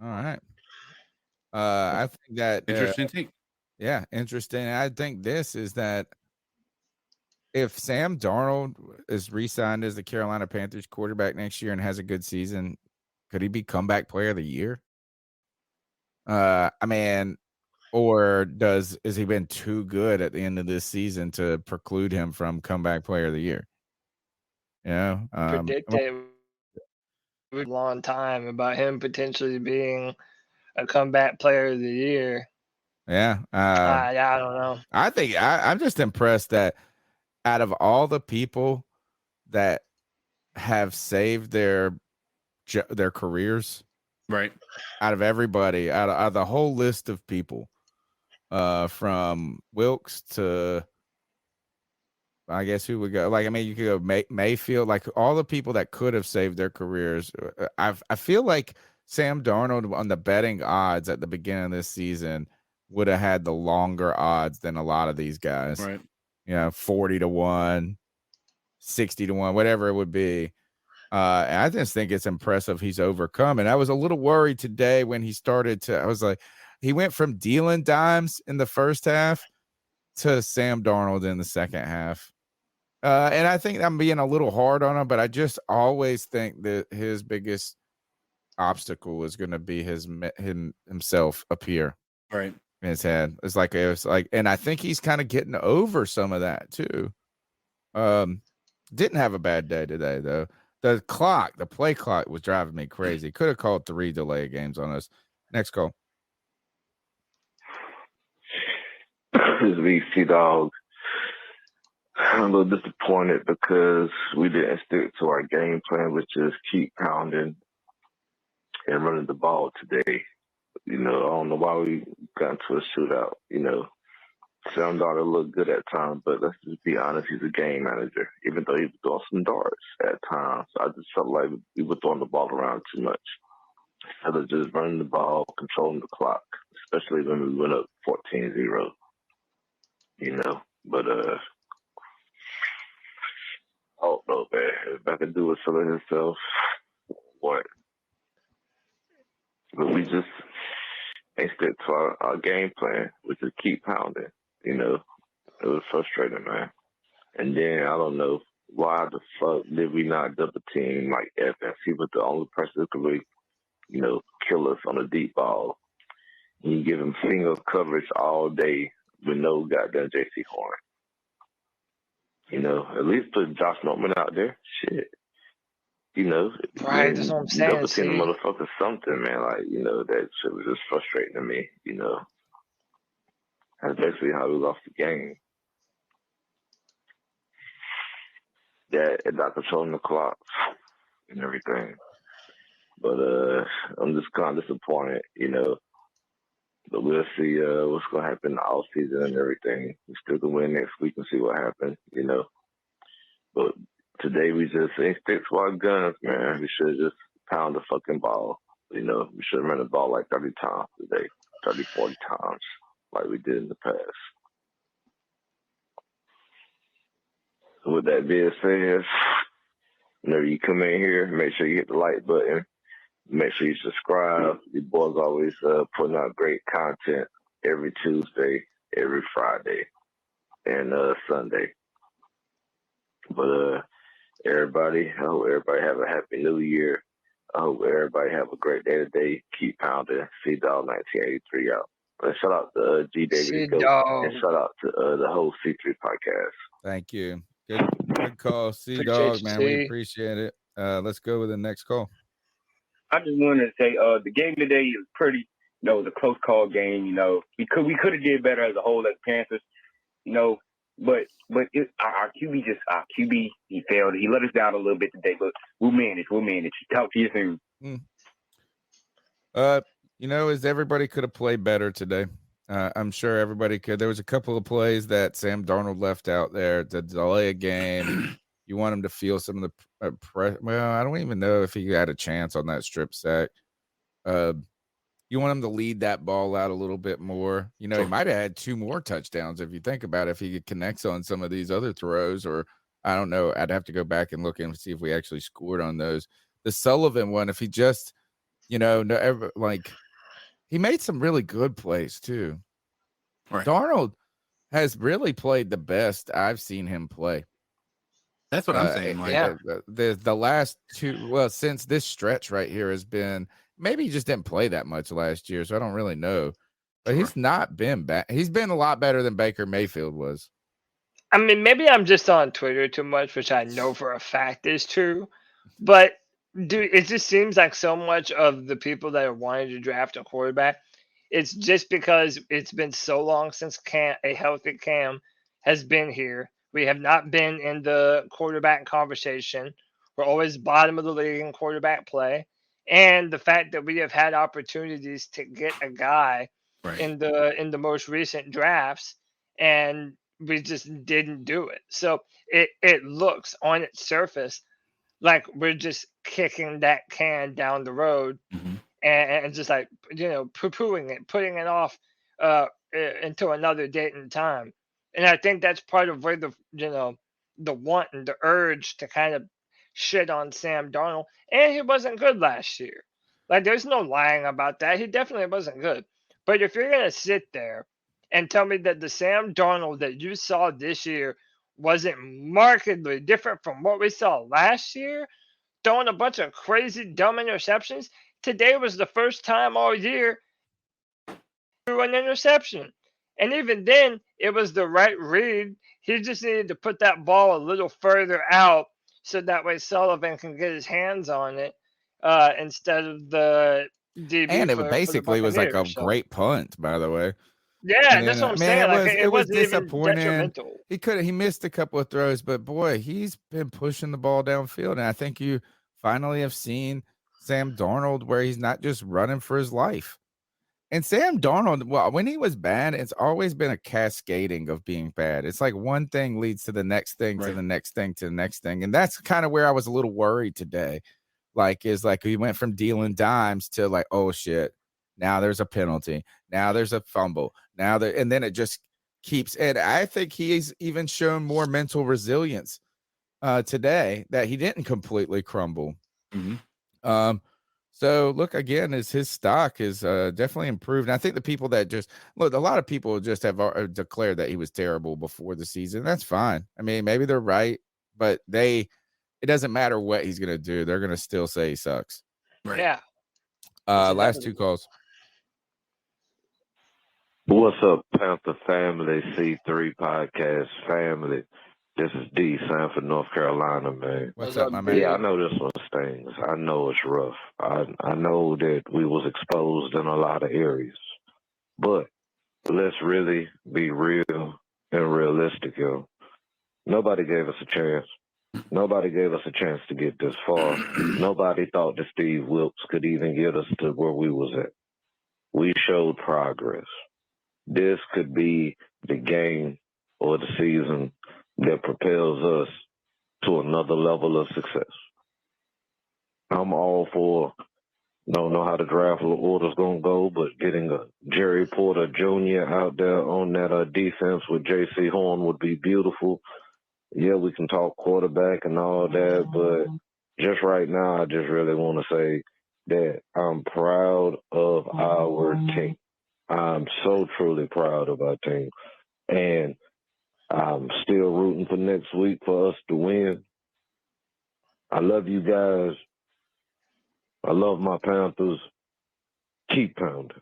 All right. I think that interesting take. Yeah, interesting. I think this is that if Sam Darnold is re-signed as the Carolina Panthers quarterback next year and has a good season, could he be comeback player of the year? I mean, or is he been too good at the end of this season to preclude him from comeback player of the year? You know, predicted a long time about him potentially being a comeback player of the year. Yeah. I don't know. I think I'm just impressed that out of all the people that have saved their careers, right? Out of everybody, out of the whole list of people, from Wilkes to, I guess who would go? Like, I mean, you could go Mayfield, like all the people that could have saved their careers. I feel like Sam Darnold on the betting odds at the beginning of this season would have had the longer odds than a lot of these guys. Right. You know, 40-1, 60-1, whatever it would be. I just think it's impressive he's overcome. And I was a little worried today when he started I was like, he went from dealing dimes in the first half to Sam Darnold in the second half. And I think I'm being a little hard on him, but I just always think that his biggest obstacle is going to be himself up here. Right. In his head. It was like, and I think he's kind of getting over some of that too. Didn't have a bad day today though. The play clock was driving me crazy. Could have called 3 delay games on us. Next call. This is VC Dog. I'm a little disappointed because we didn't stick to our game plan, which is keep pounding and running the ball today. You know, I don't know why we got into a shootout. You know, Sam Darnold looked good at times, but let's just be honest, he's a game manager, even though he was throwing some darts at times. I just felt like we were throwing the ball around too much. Instead of just running the ball, controlling the clock, especially when we went up 14-0. You know, but I don't know, man. If I could do it for himself, what? But we just ain't stick to our game plan, which is keep pounding. You know, it was frustrating, man. And then I don't know why the fuck did we not double team like Evans? He was the only person who could really, you know, kill us on a deep ball. And you give him single coverage all day with no goddamn JC Horn. You know, at least put Josh Norman out there. Shit. You know, right, that's what I'm saying. Double team the motherfucker something, man. Like, you know, that shit was just frustrating to me, you know. That's basically how we lost the game. Yeah, and not controlling the clock and everything. But I'm just kind of disappointed, you know. But we'll see what's going to happen in the offseason and everything. We still can win next week and see what happens, you know. But today we just ain't stick to our guns, man. We should just pound the fucking ball. You know, we should have run the ball like 30 times today, 30, 40 times like we did in the past. So with that being said, whenever you come in here, make sure you hit the like button. Make sure you subscribe. The boys always putting out great content every Tuesday, every Friday, and Sunday. But everybody, I hope everybody have a happy new year. I hope everybody have a great day today. Keep pounding. C-Dog 1983 out. And shout out to G. David Goat. And shout out to the whole C3 podcast. Thank you. Good call, C-Dog, man. We appreciate it. Let's go with the next call. I just wanted to say, the game today is pretty, it was a close call game. We could have did better as a whole as Panthers, but our QB he failed. He let us down a little bit today, but we'll manage. Talk to you soon. Is everybody could have played better today. I'm sure everybody could. There was a couple of plays that Sam Darnold left out there to delay a game. You want him to feel some of the pressure. Well, I don't even know if he had a chance on that strip sack. You want him to lead that ball out a little bit more. He might have had 2 more touchdowns if you think about it, if he connects on some of these other throws, or I don't know. I'd have to go back and look and see if we actually scored on those. The Sullivan one, if he just, he made some really good plays too. Right. Darnold has really played the best I've seen him play. That's what I'm saying. The last 2, since this stretch right here has been, maybe he just didn't play that much last year, so I don't really know. But he's not been bad. He's been a lot better than Baker Mayfield was. I mean, maybe I'm just on Twitter too much, which I know for a fact is true. But, dude, it just seems like so much of the people that are wanting to draft a quarterback, it's just because it's been so long since a healthy Cam has been here. We have not been in the quarterback conversation. We're always bottom of the league in quarterback play. And the fact that we have had opportunities to get a guy in the most recent drafts, and we just didn't do it. So it looks on its surface like we're just kicking that can down the road and just poo-pooing it, putting it off until another date and time. And I think that's part of where the want and the urge to kind of shit on Sam Darnold. And he wasn't good last year. There's no lying about that. He definitely wasn't good. But if you're going to sit there and tell me that the Sam Darnold that you saw this year wasn't markedly different from what we saw last year, throwing a bunch of crazy, dumb interceptions, today was the first time all year he threw an interception. And even then, it was the right read. He just needed to put that ball a little further out so that way Sullivan can get his hands on it instead of the DB. And it basically was like a great punt, by the way. Yeah, that's what I'm saying. It was disappointing. He missed a couple of throws, but boy, he's been pushing the ball downfield. And I think you finally have seen Sam Darnold where he's not just running for his life. And Sam Darnold, when he was bad, it's always been a cascading of being bad. It's like one thing leads to the next thing, to the next thing, to the next thing. And that's kind of where I was a little worried today. We went from dealing dimes to oh shit, now there's a penalty. Now there's a fumble. And then it just keeps. And I think he's even shown more mental resilience today that he didn't completely crumble. So look, again, his stock is definitely improved. And I think the people that a lot of people just have declared that he was terrible before the season. That's fine. I mean, maybe they're right, but it doesn't matter what he's going to do. They're going to still say he sucks. Right. Yeah. Last 2 calls. What's up, Panther family, C3 Podcast family? This is D, Sanford, North Carolina, man. What's up, my man? Yeah, I know this one stings. I know it's rough. I know that we was exposed in a lot of areas. But let's really be real and realistic, yo. Nobody gave us a chance. Nobody gave us a chance to get this far. Nobody thought that Steve Wilkes could even get us to where we was at. We showed progress. This could be the game or the season that propels us to another level of success. I'm all for, don't know how the draft order's going to go, but getting a Jerry Porter Jr. out there on that defense with J.C. Horn would be beautiful. Yeah, we can talk quarterback and all that, but just right now, I just really want to say that I'm proud of our team. I'm so truly proud of our team. And I'm still rooting for next week for us to win. I love you guys. I love my Panthers. Keep pounding.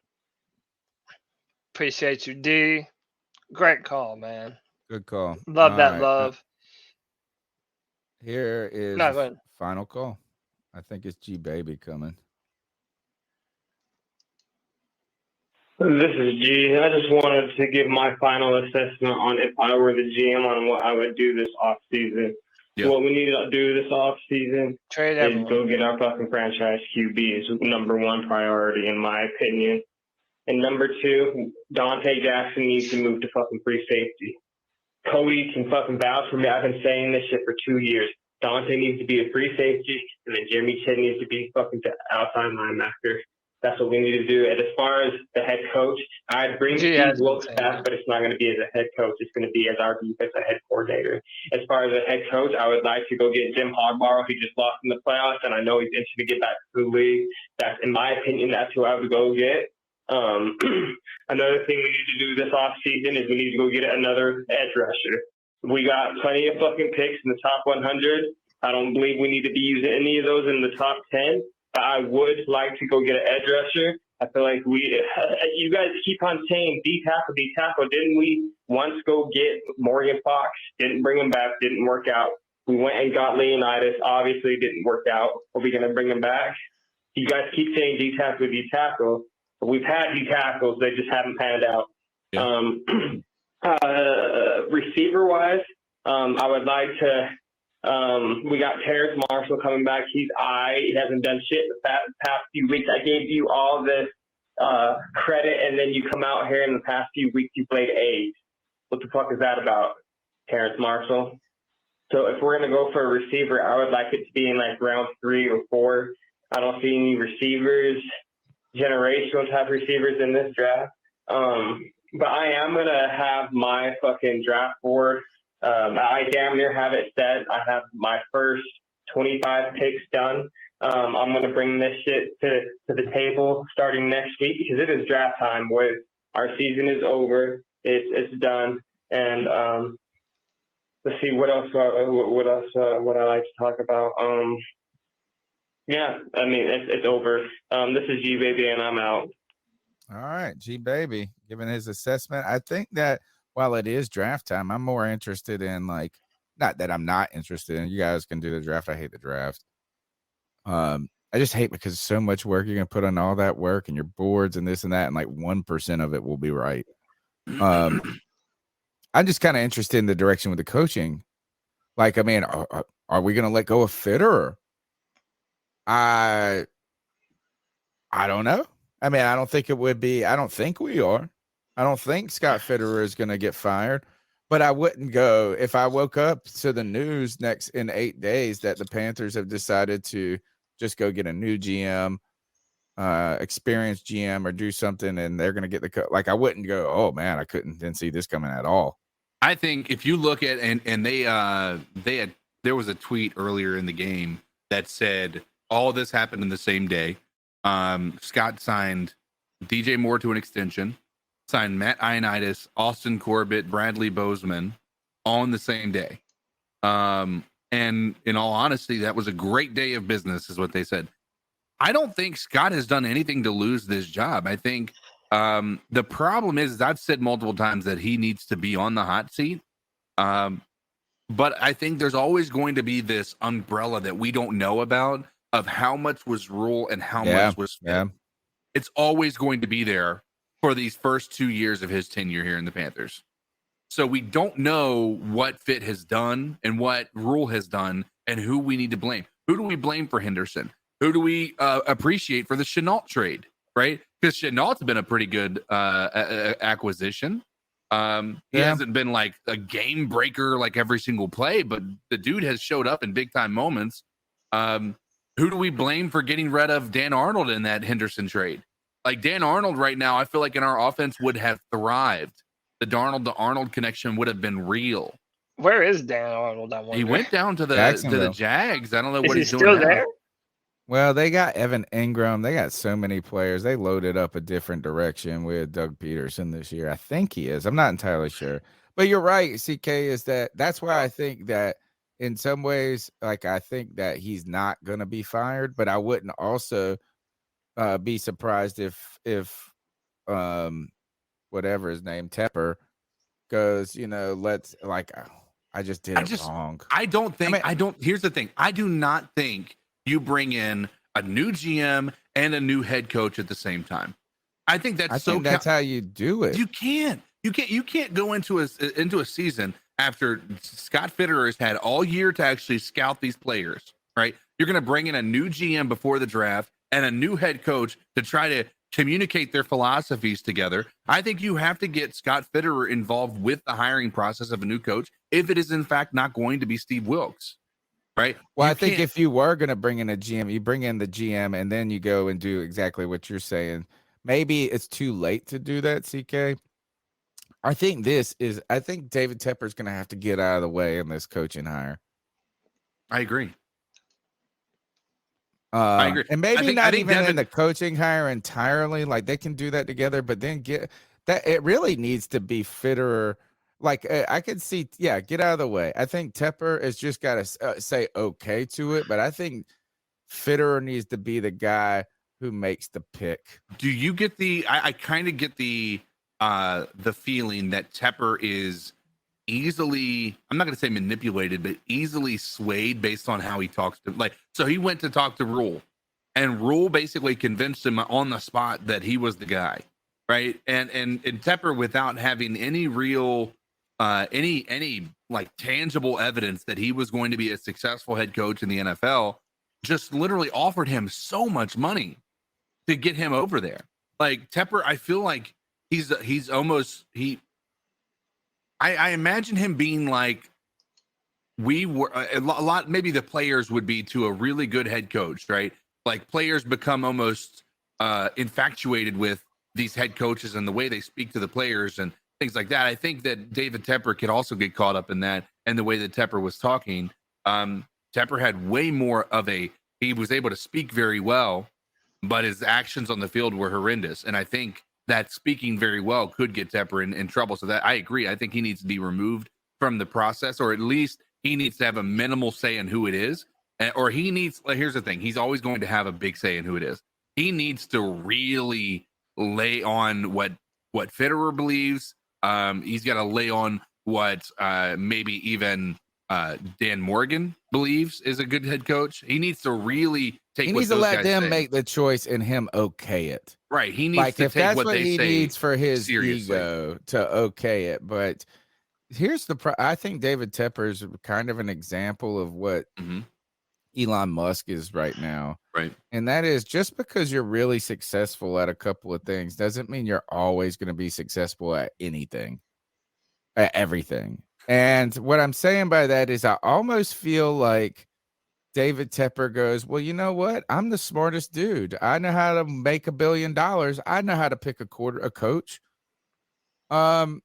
Appreciate you, D. Great call, man. Good call. Love All that right. love. Here is No, the go ahead. final call. I think it's G Baby coming. This is G. I just wanted to give my final assessment on if I were the GM on what I would do this offseason. Yeah. What we need to do this offseason Trade is everyone. go get our fucking franchise QB is number one priority, in my opinion. And number two, Dante Jackson needs to move to fucking free safety. Cody can fucking vouch for me. I've been saying this shit for 2 years. Dante needs to be a free safety, and then Jimmy Chin needs to be fucking the outside linebacker. That's what we need to do. And as far as the head coach, I'd bring G Steve has been Wilkes saying back, but it's not going to be as a head coach. It's going to be as our defensive head coordinator. As far as a head coach, I would like to go get Jim Harbaugh, who just lost in the playoffs, and I know he's itching to get back to the league. That's, in my opinion, that's who I would go get. Another thing we need to do this offseason is we need to go get another edge rusher. We got plenty of fucking picks in the top 100. I don't believe we need to be using any of those in the top 10. I would like to go get an edge rusher. I feel like you guys keep on saying D tackle. Didn't we once go get Morgan Fox? Didn't bring him back. Didn't work out. We went and got Leonidas. Obviously didn't work out. Are we going to bring him back? You guys keep saying D tackle. But we've had D tackles. They just haven't panned out. Yeah. Receiver wise, I would like to. We got Terrace Marshall coming back. He hasn't done shit the past few weeks. I gave you all this credit, and then you come out here in the past few weeks you played A's. What the fuck is that about, Terrace Marshall? So if we're gonna go for a receiver, I would like it to be in like round 3 or 4. I don't see any receivers, generational type receivers in this draft. But I am gonna have my fucking draft board. I damn near have it set. I have my first 25 picks done. I'm going to bring this shit to the table starting next week because it is draft time. Our season is over. It's done. And let's see what else would I like to talk about. Yeah, I mean it's over. This is G Baby, and I'm out. All right, G Baby giving his assessment. I think that while it is draft time, I'm more interested in not that I'm not interested in. You guys can do the draft. I hate the draft. I just hate because it's so much work. You're gonna put on all that work and your boards and this and that, and like 1% of it will be right. I'm just kind of interested in the direction with the coaching. Like, I mean, are we gonna let go of Fitterer? I don't know. I mean, I don't think it would be. I don't think we are. I don't think Scott Fitterer is going to get fired, but I wouldn't go if I woke up to the news in 8 days that the Panthers have decided to just go get a new GM, experienced GM, or do something, and they're going to get I wouldn't go, oh man, I didn't see this coming at all. I think if you look at and there was a tweet earlier in the game that said all this happened in the same day. Scott signed DJ Moore to an extension. Signed Matt Ioannidis, Austin Corbett, Bradley Bozeman, all in the same day. And in all honesty, that was a great day of business, is what they said. I don't think Scott has done anything to lose this job. I think the problem is I've said multiple times that he needs to be on the hot seat. But I think there's always going to be this umbrella that we don't know about of how much was Rule and how much was Fit. Yeah. It's always going to be there for these first 2 years of his tenure here in the Panthers. So we don't know what Fit has done and what Rule has done and who we need to blame. Who do we blame for Henderson? Who do we appreciate for the Chenault trade, right? Because Chenault's been a pretty good acquisition. He hasn't been like a game breaker like every single play, but the dude has showed up in big time moments. Who do we blame for getting rid of Dan Arnold in that Henderson trade? Like Dan Arnold right now, I feel like in our offense would have thrived. The Darnold to Arnold connection would have been real. Where is Dan Arnold? I wonder. He went down to the Jags. I don't know what is he's he doing still now. there? Well, they got Evan Ingram. They got so many players. They loaded up a different direction with Doug Peterson this year. I think he is. I'm not entirely sure. But you're right, CK, that's why I think that in some ways, like I think that he's not going to be fired, but I wouldn't also be surprised if whatever his name, Tepper, goes, I just did it wrong. Here's the thing. I do not think you bring in a new GM and a new head coach at the same time. I think that's that's how you do it. You can't go into a season after Scott Fitterer has had all year to actually scout these players, right? You're going to bring in a new GM before the draft and a new head coach to try to communicate their philosophies together. I think you have to get Scott Fitterer involved with the hiring process of a new coach if it is in fact not going to be Steve Wilks. Right. Well, I think if you were going to bring in a GM, you bring in the GM and then you go and do exactly what you're saying. Maybe it's too late to do that, CK. I think David Tepper is going to have to get out of the way in this coaching hire. I agree. I agree. And maybe not even in the coaching hire entirely. Like they can do that together, but then get that it really needs to be Fitterer. Like I could see, get out of the way. I think Tepper has just got to say okay to it, but I think Fitterer needs to be the guy who makes the pick. Do you get I kind of get the feeling that Tepper is easily, I'm not going to say manipulated, but easily swayed based on how he talks to, so he went to talk to Rule, and Rule basically convinced him on the spot that he was the guy, right? And Tepper, without having any real any tangible evidence that he was going to be a successful head coach in the NFL, just literally offered him so much money to get him over there. Like Tepper, I feel like he's almost I imagine him being like we were a lot. Maybe the players would be to a really good head coach, right? Like players become almost infatuated with these head coaches and the way they speak to the players and things like that. I think that David Tepper could also get caught up in that, and the way that Tepper was talking. Tepper had way more of he was able to speak very well, but his actions on the field were horrendous. And I think that speaking very well could get Tepper in trouble. So that I agree. I think he needs to be removed from the process, or at least he needs to have a minimal say in who it is. Or he needs, here's the thing. He's always going to have a big say in who it is. He needs to really lay on what Fitterer believes. He's got to lay on what maybe even Dan Morgan believes is a good head coach. He needs to really take. He needs to let them make the choice and him okay it. Right. He needs to take what they say. He needs for his seriously. ego to okay it. But here's I think David Tepper is kind of an example of what Elon Musk is right now. Right. And that is, just because you're really successful at a couple of things doesn't mean you're always going to be successful at anything, at everything. And what I'm saying by that is I almost feel like David Tepper goes, well, you know what? I'm the smartest dude. I know how to make $1 billion. I know how to pick a coach. Bro.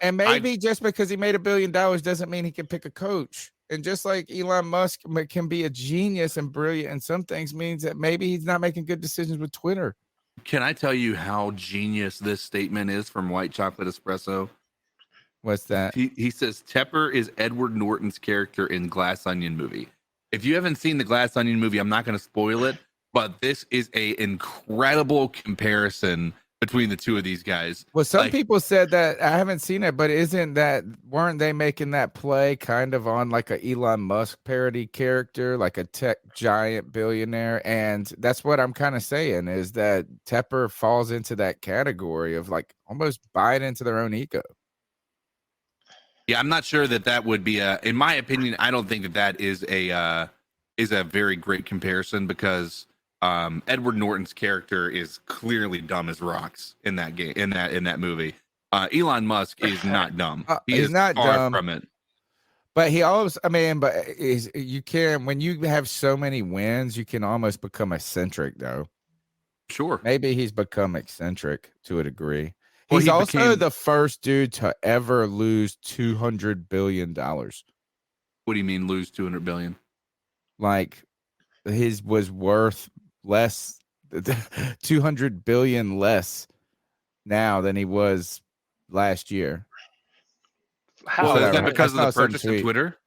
And maybe just because he made $1 billion doesn't mean he can pick a coach. And just like Elon Musk can be a genius and brilliant in some things, means that maybe he's not making good decisions with Twitter. Can I tell you how genius this statement is from White Chocolate Espresso? What's that? He says Tepper is Edward Norton's character in Glass Onion movie. If you haven't seen the Glass Onion movie, I'm not going to spoil it, but this is an incredible comparison between the two of these guys. Well, some people said that, I haven't seen it, but weren't they making that play kind of on like a Elon Musk parody character, like a tech giant billionaire? And that's what I'm kind of saying, is that Tepper falls into that category of like almost buying into their own ego. Yeah, I'm not sure that would be in my opinion, I don't think that is a very great comparison, because Edward Norton's character is clearly dumb as rocks in that game, in that movie. Elon Musk is not dumb. He's not far dumb from it. But you can, when you have so many wins, you can almost become eccentric, though. Sure. Maybe he's become eccentric to a degree. Well, He's also the first dude to ever lose $200 billion. What do you mean lose $200 billion? Like his was worth less, 200 billion less now than he was last year. How is that because of the purchase of Twitter?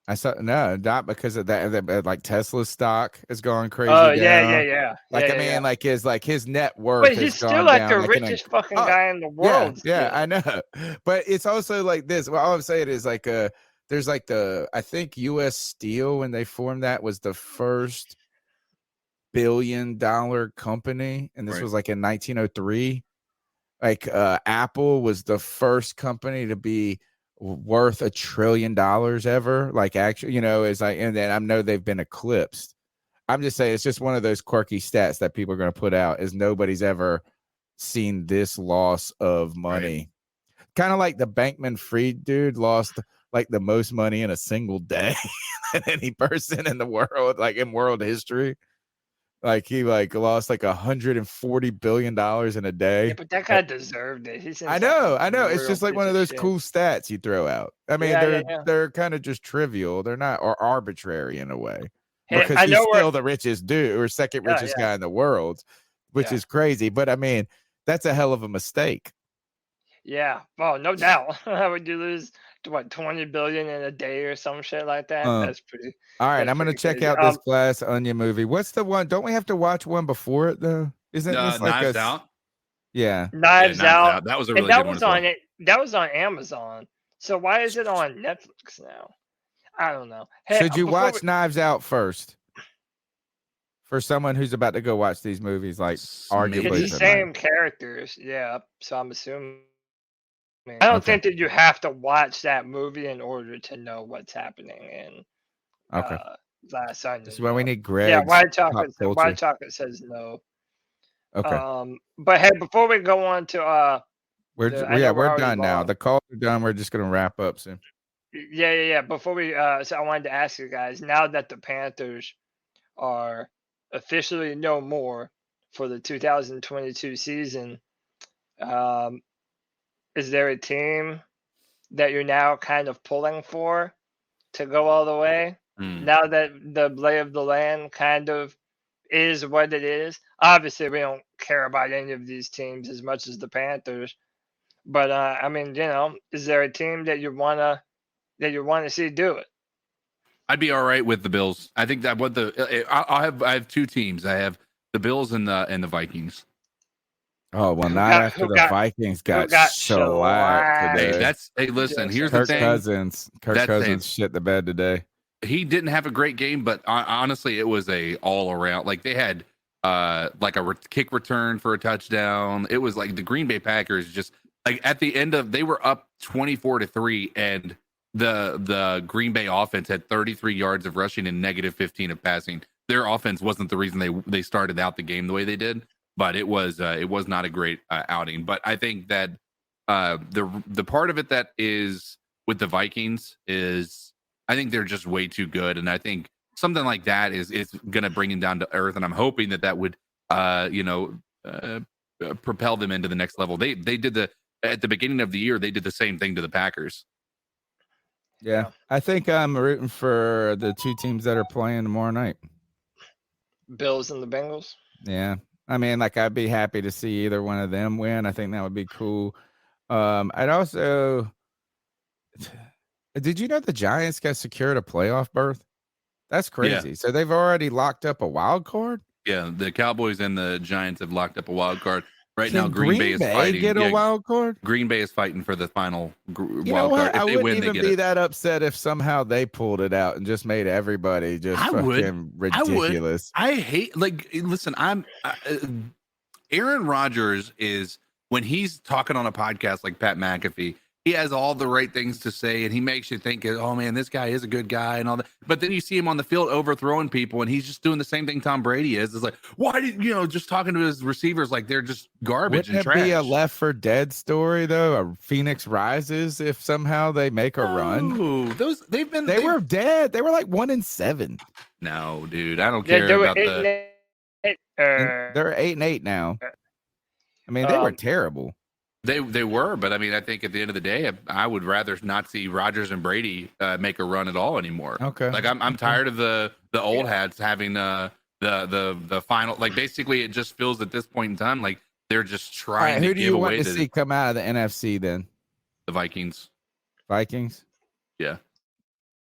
I saw not because of that. Like Tesla's stock has gone crazy. Oh down. yeah. Like yeah, I mean, yeah. like his net worth. But has he's gone still like down, the like richest fucking guy in the world. Yeah, still. I know. But it's also like this. Well, all I'm saying is like there's like I think U.S. Steel when they formed that was the first billion-dollar company, and this was like in 1903. Like Apple was the first company to be worth $1 trillion ever. Like actually, it's like, and then I know they've been eclipsed. I'm just saying it's just one of those quirky stats that people are going to put out is nobody's ever seen this loss of money. Right. Kind of like the Bankman-Fried dude lost like the most money in a single day than any person in the world, like in world history. Like he lost like $140 billion in a day. Yeah, but that guy deserved it. I know. It's just like one of those cool stats you throw out. I mean, they're kind of just trivial. They're not or arbitrary in a way. Because he's still the richest dude or second richest guy in the world, which is crazy. But I mean, that's a hell of a mistake. Yeah. Oh, no doubt. How would you lose 20 billion in a day or some shit like that? That's pretty. All right, I'm gonna check out this Glass Onion movie. What's the one? Don't we have to watch one before it though? Isn't this like Knives Out? Yeah, Knives Out. That was a really good one. That was on Amazon. So why is it on Netflix now? I don't know. Hey, should you watch Knives Out first? For someone who's about to go watch these movies, like arguably it's the same characters, yeah. So I'm assuming. I don't think that you have to watch that movie in order to know what's happening in Glass Onion. This is why we need Greg. Yeah, White Chocolate says no. Okay. But hey, before we go on to we're done now. The calls are done. We're just gonna wrap up soon. Yeah. Before we so I wanted to ask you guys, now that the Panthers are officially no more for the 2022 season, is there a team that you're now kind of pulling for to go all the way? Now that the lay of the land kind of is what it is. Obviously, we don't care about any of these teams as much as the Panthers. But I mean, is there a team that you wanna see do it? I'd be all right with the Bills. I think that I have two teams. I have the Bills and the Vikings. Oh well, not after the Vikings got shellacked today. Hey, listen. Here's the thing. Kirk Cousins shit the bed today. He didn't have a great game, but honestly, it was a all around. Like they had like a kick return for a touchdown. It was like the Green Bay Packers just like at the end of they were up 24-3, and the Green Bay offense had 33 yards of rushing and -15 of passing. Their offense wasn't the reason they started out the game the way they did. But it was not a great outing. But I think that the part of it that is with the Vikings is I think they're just way too good, and I think something like that is going to bring them down to earth. And I'm hoping that would propel them into the next level. They did at the beginning of the year they did the same thing to the Packers. Yeah, I think I'm rooting for the two teams that are playing tomorrow night. Bills and the Bengals. Yeah. I mean, like, I'd be happy to see either one of them win. I think that would be cool. I'd also... Did you know the Giants got secured a playoff berth? That's crazy. Yeah. So they've already locked up a wild card? Yeah, the Cowboys and the Giants have locked up a wild card. Right now, Green Bay is fighting. Get a wild card? Green Bay is fighting for the final wild card. If I they wouldn't win, even they get be it. that upset if somehow they pulled it out and just made everybody just fucking ridiculous. I hate, listen, Aaron Rodgers is, when he's talking on a podcast like Pat McAfee, he has all the right things to say, and he makes you think, oh, man, this guy is a good guy and all that. But then you see him on the field overthrowing people, and he's just doing the same thing Tom Brady is. It's like, why did, just talking to his receivers like they're just garbage and trash. Wouldn't it be a Left 4 Dead story, though? A Phoenix Rises if somehow they make a run? They were dead. They were like 1-7. No, dude, I don't care about the... They're 8-8 now. I mean, they were terrible. They were, but I mean, I think at the end of the day, I would rather not see Rodgers and Brady make a run at all anymore. Okay, like I'm tired of the the old hats having the final. Like basically, it just feels at this point in time like they're just All trying right, who to do give you away want to see come out of the NFC then? the Vikings. Vikings? Yeah.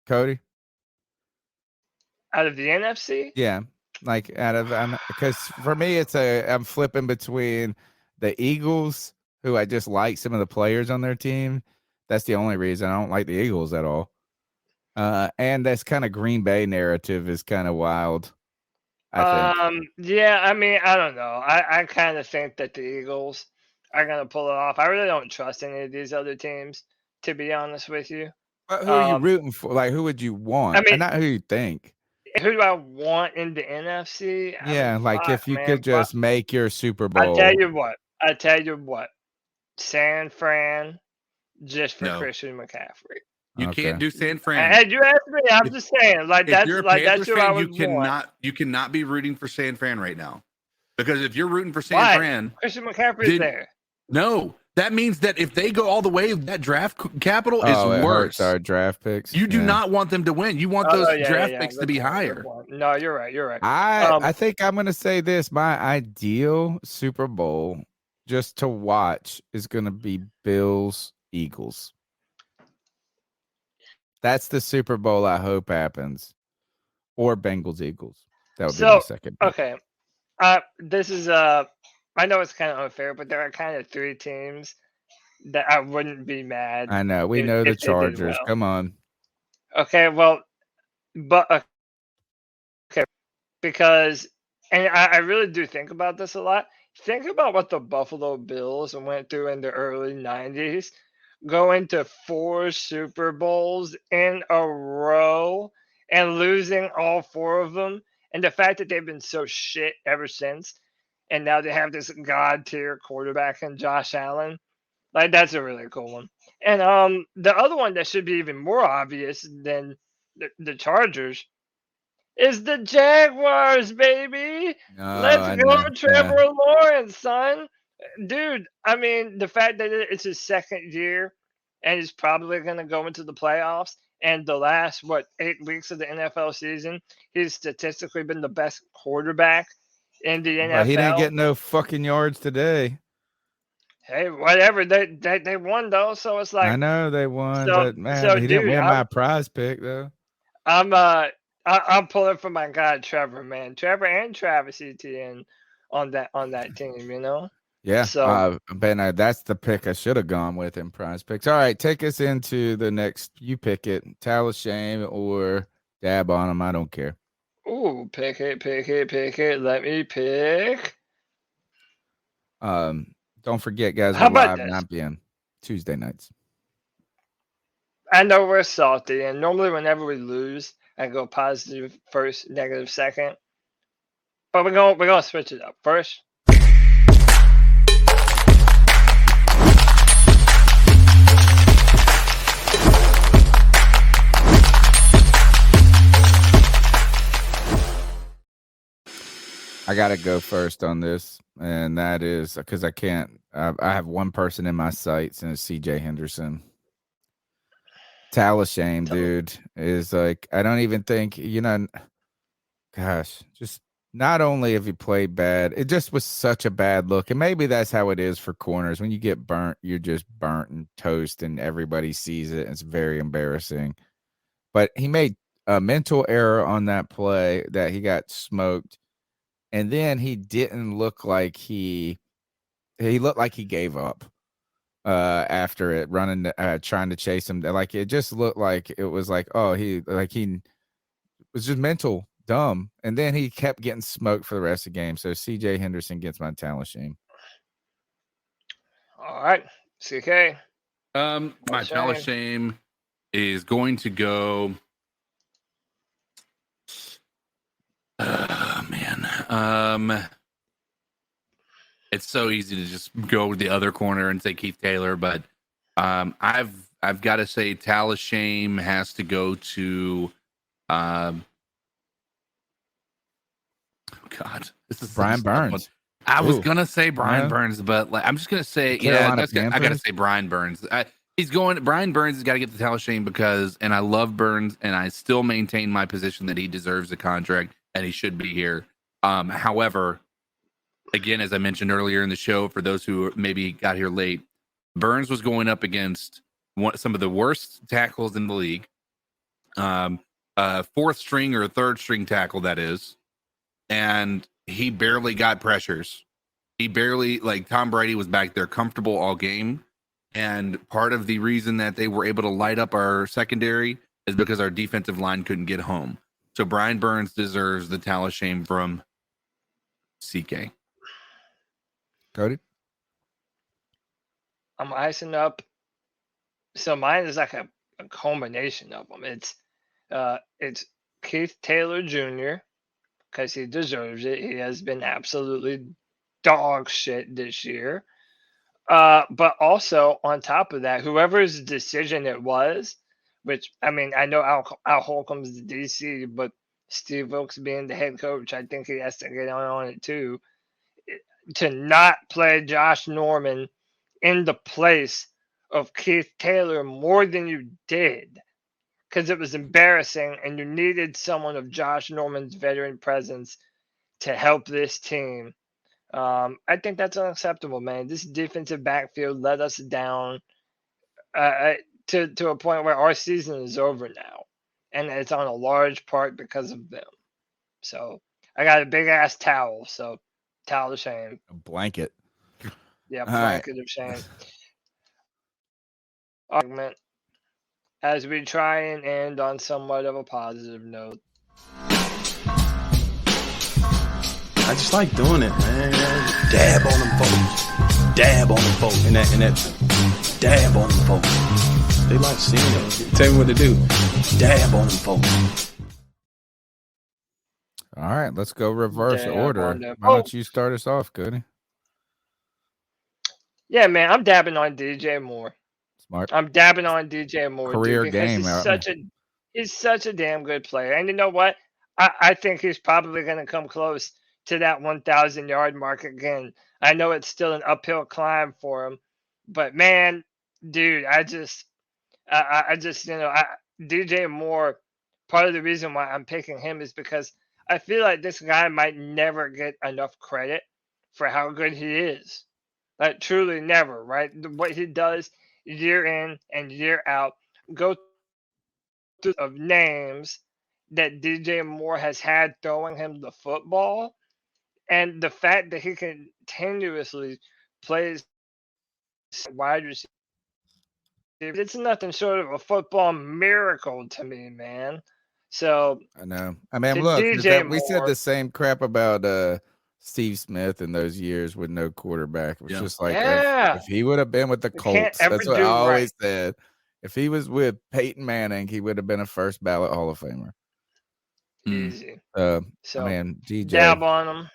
Cody? Out of the NFC? Yeah. Like out of because for me I'm flipping between the Eagles, who I just like some of the players on their team. That's the only reason I don't like the Eagles at all. And that's kind of Green Bay narrative is kind of wild. I think. Yeah, I mean, I don't know. I kind of think that the Eagles are gonna pull it off. I really don't trust any of these other teams, to be honest with you. But who are you rooting for? Like, who would you want? I mean- and not who you think. Who do I want in the NFC? I Yeah, mean, like fuck, if you man, could just make your Super Bowl. I tell you what. San Fran, just for No. Christian McCaffrey. You can't do San Fran. And you asked me, I'm just saying, like If that's you're a like Panthers that's who I fan, would want. you cannot be rooting for San Fran right now, because if you're rooting for San Why? Fran, Christian McCaffrey's then- there. no, that means that if they go all the way, that draft capital it is worse. hurts our draft picks. You do Yeah. not want them to win. You want Oh, those yeah, draft yeah, picks to good be point, good higher. point. No, you're right. You're right. I think I'm gonna say this. My ideal Super Bowl just to watch is gonna be Bills Eagles. That's the Super Bowl I hope happens. Or Bengals Eagles. That would be my second pick. Okay. This is I know it's kind of unfair, but there are kind of three teams that I wouldn't be mad. I know. We know if the they did Chargers. well. Come on. Okay, well, but okay, because and I really do think about this a lot. Think about what the Buffalo Bills went through in the early '90s, going to 4 Super Bowls in a row and losing all 4 of them, and the fact that they've been so shit ever since, and now they have this god tier quarterback in Josh Allen. Like that's a really cool one. And the other one that should be even more obvious than the Chargers is the Jaguars, baby. I Let's go, know. Trevor Lawrence, son. Dude, I mean, the fact that it's his second year and he's probably going to go into the playoffs, and the last, 8 weeks of the NFL season, he's statistically been the best quarterback in the NFL. But he didn't get no fucking yards today. Hey, whatever. They won, though, so it's like. I know they won, So- but man, so, he didn't dude, win I'm- my prize pick though. I'm pulling for my guy Trevor, man. Trevor and Travis Etienne on that team, you know. Yeah, So Ben, that's the pick I should have gone with in prize picks. All right, take us into the next. You pick it. Tell a shame or dab on them. I don't care. ooh, pick it. Let me pick. Don't forget, guys, How we're about live this? 9 p.m. Tuesday nights. I know we're salty, and normally whenever we lose, I go positive first, negative second. But we're gonna switch it up first. I got to go first on this, and that is because I can't. I have one person in my sights, and it's C.J. Henderson. Tell a shame, dude. Is like I don't even think gosh, just not only have you played bad, it just was such a bad look, and maybe that's how it is for corners. When you get burnt, you're just burnt and toast, and everybody sees it. And it's very embarrassing. But he made a mental error on that play that he got smoked. And then he didn't look like he looked like he gave up after it, running, trying to chase him. Like it just looked like it was like, oh, he was just mental dumb. And then he kept getting smoked for the rest of the game. So CJ Henderson gets my talent shame. All right, CK. My talent shame is going to go. It's so easy to just go to the other corner and say Keith Taylor, but I've got to say Talus shame has to go to God. This is Brian Burns. I was Ooh. gonna say Brian Yeah. Burns, but I'm just gonna say Carolina I gotta Panthers? say Brian Burns. Brian Burns has got to get the towel shame because, and I love Burns, and I still maintain my position that he deserves a contract and he should be here. However, again, as I mentioned earlier in the show, for those who maybe got here late, Burns was going up against some of the worst tackles in the league. Fourth string or third string tackle, that is. And he barely got pressures. He barely, like, Tom Brady was back there comfortable all game. And part of the reason that they were able to light up our secondary is because our defensive line couldn't get home. So Brian Burns deserves the towel of shame from CK. Cody? I'm icing up. So mine is like a combination of them. It's Keith Taylor Jr. because he deserves it. He has been absolutely dog shit this year. But also on top of that, whoever's decision it was, which I mean, I know Al Holcomb's the DC, but Steve Wilkes being the head coach, I think he has to get on it too. To not play Josh Norman in the place of Keith Taylor more than you did, because it was embarrassing and you needed someone of Josh Norman's veteran presence to help this team. I think that's unacceptable, man. This defensive backfield let us down to a point where our season is over now, and it's on a large part because of them. So I got a big ass towel, so towel of shame. A blanket. Yeah, All blanket of shame. Argument as we try and end on somewhat of a positive note. I just like doing it, man. Dab on them folks. Dab on them folks. And that dab on them folks. They like seeing it. Tell me what to do. Dab on them folks. All right, let's go reverse Dab order. on them. Why don't you start us off, Cody? Yeah, man, I'm dabbing on DJ Moore. Smart. I'm dabbing on DJ Moore. Career dude, because game. he's such a damn good player. And you know what? I think he's probably going to come close to that 1,000-yard mark again. I know it's still an uphill climb for him, but man, dude, I just DJ Moore. Part of the reason why I'm picking him is because I feel like this guy might never get enough credit for how good he is. Like truly, never. Right? What he does year in and year out. Go through of names that DJ Moore has had throwing him the football. And the fact that he continuously plays wide receiver, it's nothing short of a football miracle to me, man. So I know. I mean, to look, DJ we said Moore- the same crap about Steve Smith in those years with no quarterback. It was just like if he would have been with the can't Colts, ever that's what do I always right. said. If he was with Peyton Manning, he would have been a first ballot Hall of Famer. Easy. So So man, DJ dab on him.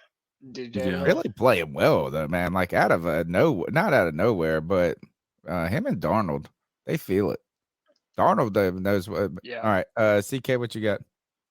DJ Moore. really playing well though, man. Like out of not out of nowhere, but him and Darnold, they feel it. Darnold knows what. Yeah. All right, CK, what you got?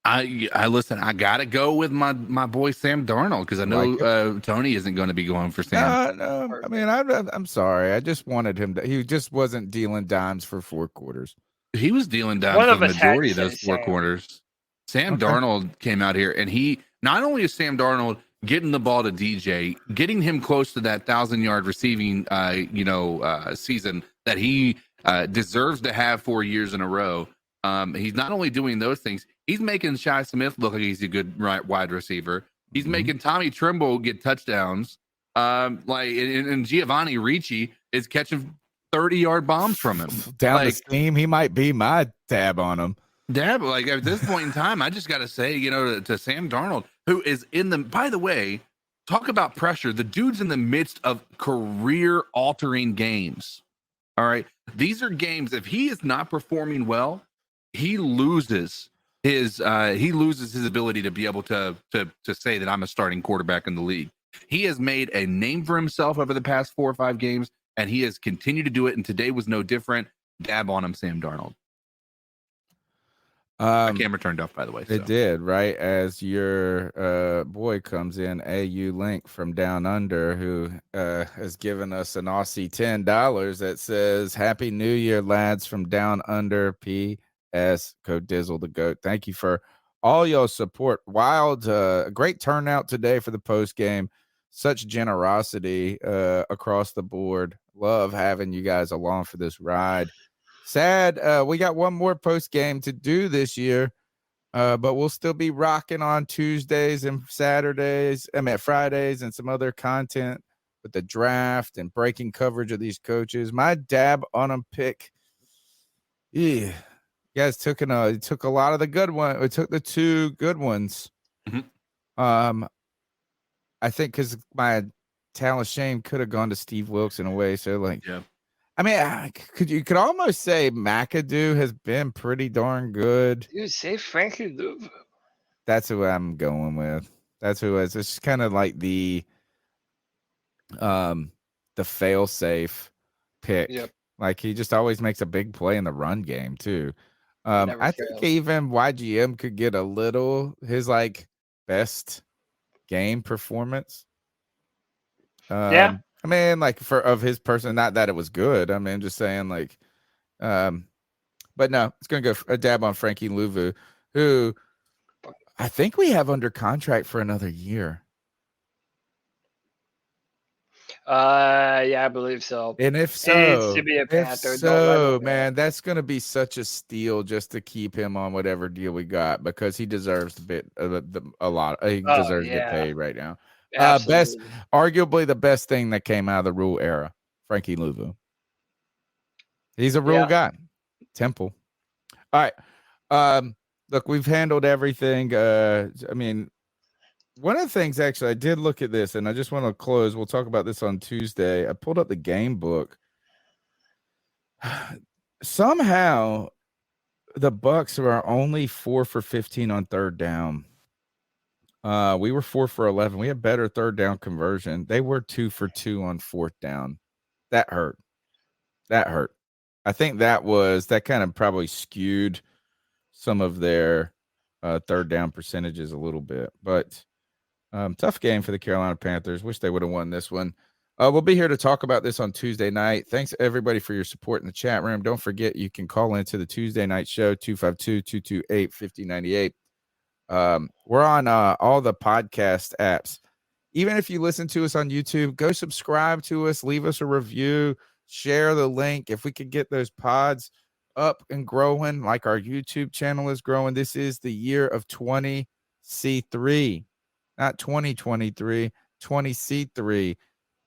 I listen. I gotta go with my boy Sam Darnold because I know Tony isn't going to be going for Sam. No. I mean, I'm sorry. I just wanted him to. He just wasn't dealing dimes for 4 quarters. He was dealing down One for of the us had majority to of those say 4 Sam. quarters. Sam Okay. Darnold came out here, and he not only is Sam Darnold getting the ball to DJ, getting him close to that 1,000-yard receiving, season that he deserves to have 4 years in a row. He's not only doing those things, he's making Shi Smith look like he's a good wide receiver. He's making Tommy Tremble get touchdowns. And Giovanni Ricci is catching 30-yard bombs from him. Down the scheme, he might be my tab on him. Dab, like at this point in time, I just got to say, to Sam Darnold, who is by the way, talk about pressure. The dude's in the midst of career-altering games. All right. These are games, if he is not performing well, he loses his ability to be able to say that I'm a starting quarterback in the league. He has made a name for himself over the past 4 or 5 games, and he has continued to do it. And today was no different. Dab on him, Sam Darnold. My camera turned off, by the way. So. It did, right? As your boy comes in, AU Link from Down Under, who has given us an Aussie $10 that says, Happy New Year, lads, from Down Under, P.S. Code Dizzle the GOAT. Thank you for all your support. Wild, great turnout today for the post game. Such generosity across the board. Love having you guys along for this ride. Sad, we got one more post game to do this year, but we'll still be rocking on Tuesdays and Fridays, and some other content with the draft and breaking coverage of these coaches. My dab on them pick. Yeah, you guys took a lot of the good one. We took the two good ones. Mm-hmm. I think because my talent shame could have gone to Steve Wilkes in a way. So yeah. I mean, you could almost say McAdoo has been pretty darn good. Dude, say Frankie Louvu. That's who I'm going with. That's who is. It's kind of like the fail-safe pick. Yep. Like he just always makes a big play in the run game too. I think fails. even YGM could get a little his like best game performance. Yeah. I mean, like of his person, not that it was good. I mean, just saying, like, but no, it's gonna go a dab on Frankie Louvu, who I think we have under contract for another year. Yeah, I believe so. And if so, He needs to be a Panther. Man, that's gonna be such a steal just to keep him on whatever deal we got because he deserves a lot. He deserves to get paid right now. Arguably the best thing that came out of the Rule era, Frankie Louvu. He's a Rule guy. Temple. All right. Look, we've handled everything. I mean, one of the things, actually, I did look at this, and I just want to close. We'll talk about this on Tuesday. I pulled up the game book. Somehow, the Bucs are only 4 for 15 on third down. We were 4 for 11. We had better third down conversion. They were 2 for 2 on fourth down. That hurt. I think that kind of probably skewed some of their third down percentages a little bit. But tough game for the Carolina Panthers. Wish they would have won this one. We'll be here to talk about this on Tuesday night. Thanks, everybody, for your support in the chat room. Don't forget, you can call into the Tuesday night show, 252-228-5098. We're on all the podcast apps. Even if you listen to us on YouTube, go subscribe to us, leave us a review, share the link. If we could get those pods up and growing like our YouTube channel is growing, this is the year of 20C3, not 2023, 20C3.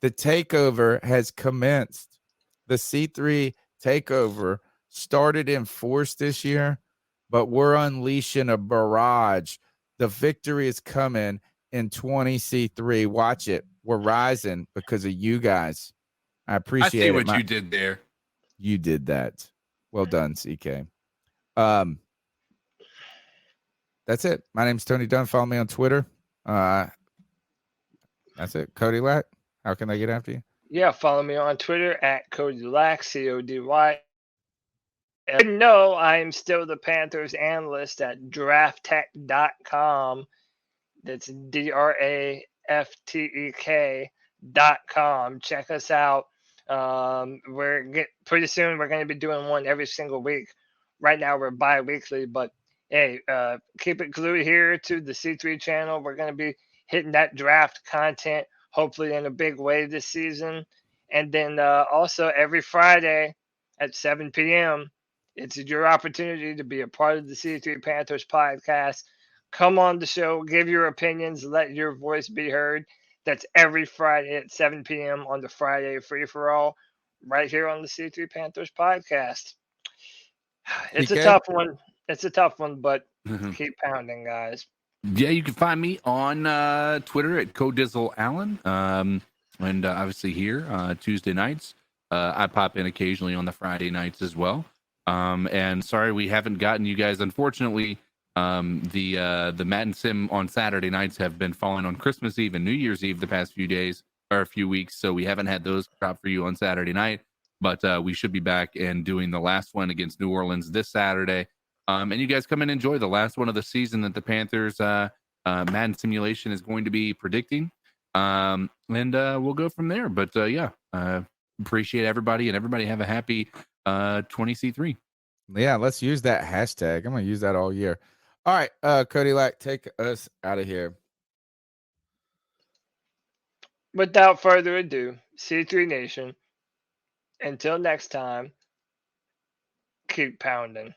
The takeover has commenced. The C3 takeover started in force this year, but we're unleashing a barrage. The victory is coming in 20C3. Watch it. We're rising because of you guys. I appreciate it. I see what you did there. You did that. Well done, CK. That's it. My name's Tony Dunn. Follow me on Twitter. That's it. Cody Lack, how can they get after you? Yeah, follow me on Twitter at Cody Lack, CODY. No, I'm still the Panthers analyst at draftek.com. That's DRAFTEK.com. Check us out. Pretty soon we're going to be doing one every single week. Right now we're bi-weekly, but hey, keep it glued here to the C3 channel. We're going to be hitting that draft content, hopefully in a big way this season. And then also every Friday at 7 p.m., it's your opportunity to be a part of the C3 Panthers podcast. Come on the show, give your opinions, let your voice be heard. That's every Friday at 7 p.m. on the Friday free-for-all right here on the C3 Panthers podcast. It's a tough one. It's a tough one, but keep pounding, guys. Yeah, you can find me on Twitter at CoDizzleAllen. And obviously here Tuesday nights. I pop in occasionally on the Friday nights as well. And sorry we haven't gotten you guys. Unfortunately, the Madden Sim on Saturday nights have been falling on Christmas Eve and New Year's Eve the past few days or a few weeks, so we haven't had those drop for you on Saturday night. But we should be back and doing the last one against New Orleans this Saturday. And you guys come and enjoy the last one of the season that the Panthers Madden Simulation is going to be predicting. And we'll go from there. But appreciate everybody, and everybody have a happy 20C3. Yeah, let's use that hashtag. I'm gonna use that all year. All right, Cody Lack, take us out of here. Without further ado, C3 Nation, until next time, keep pounding.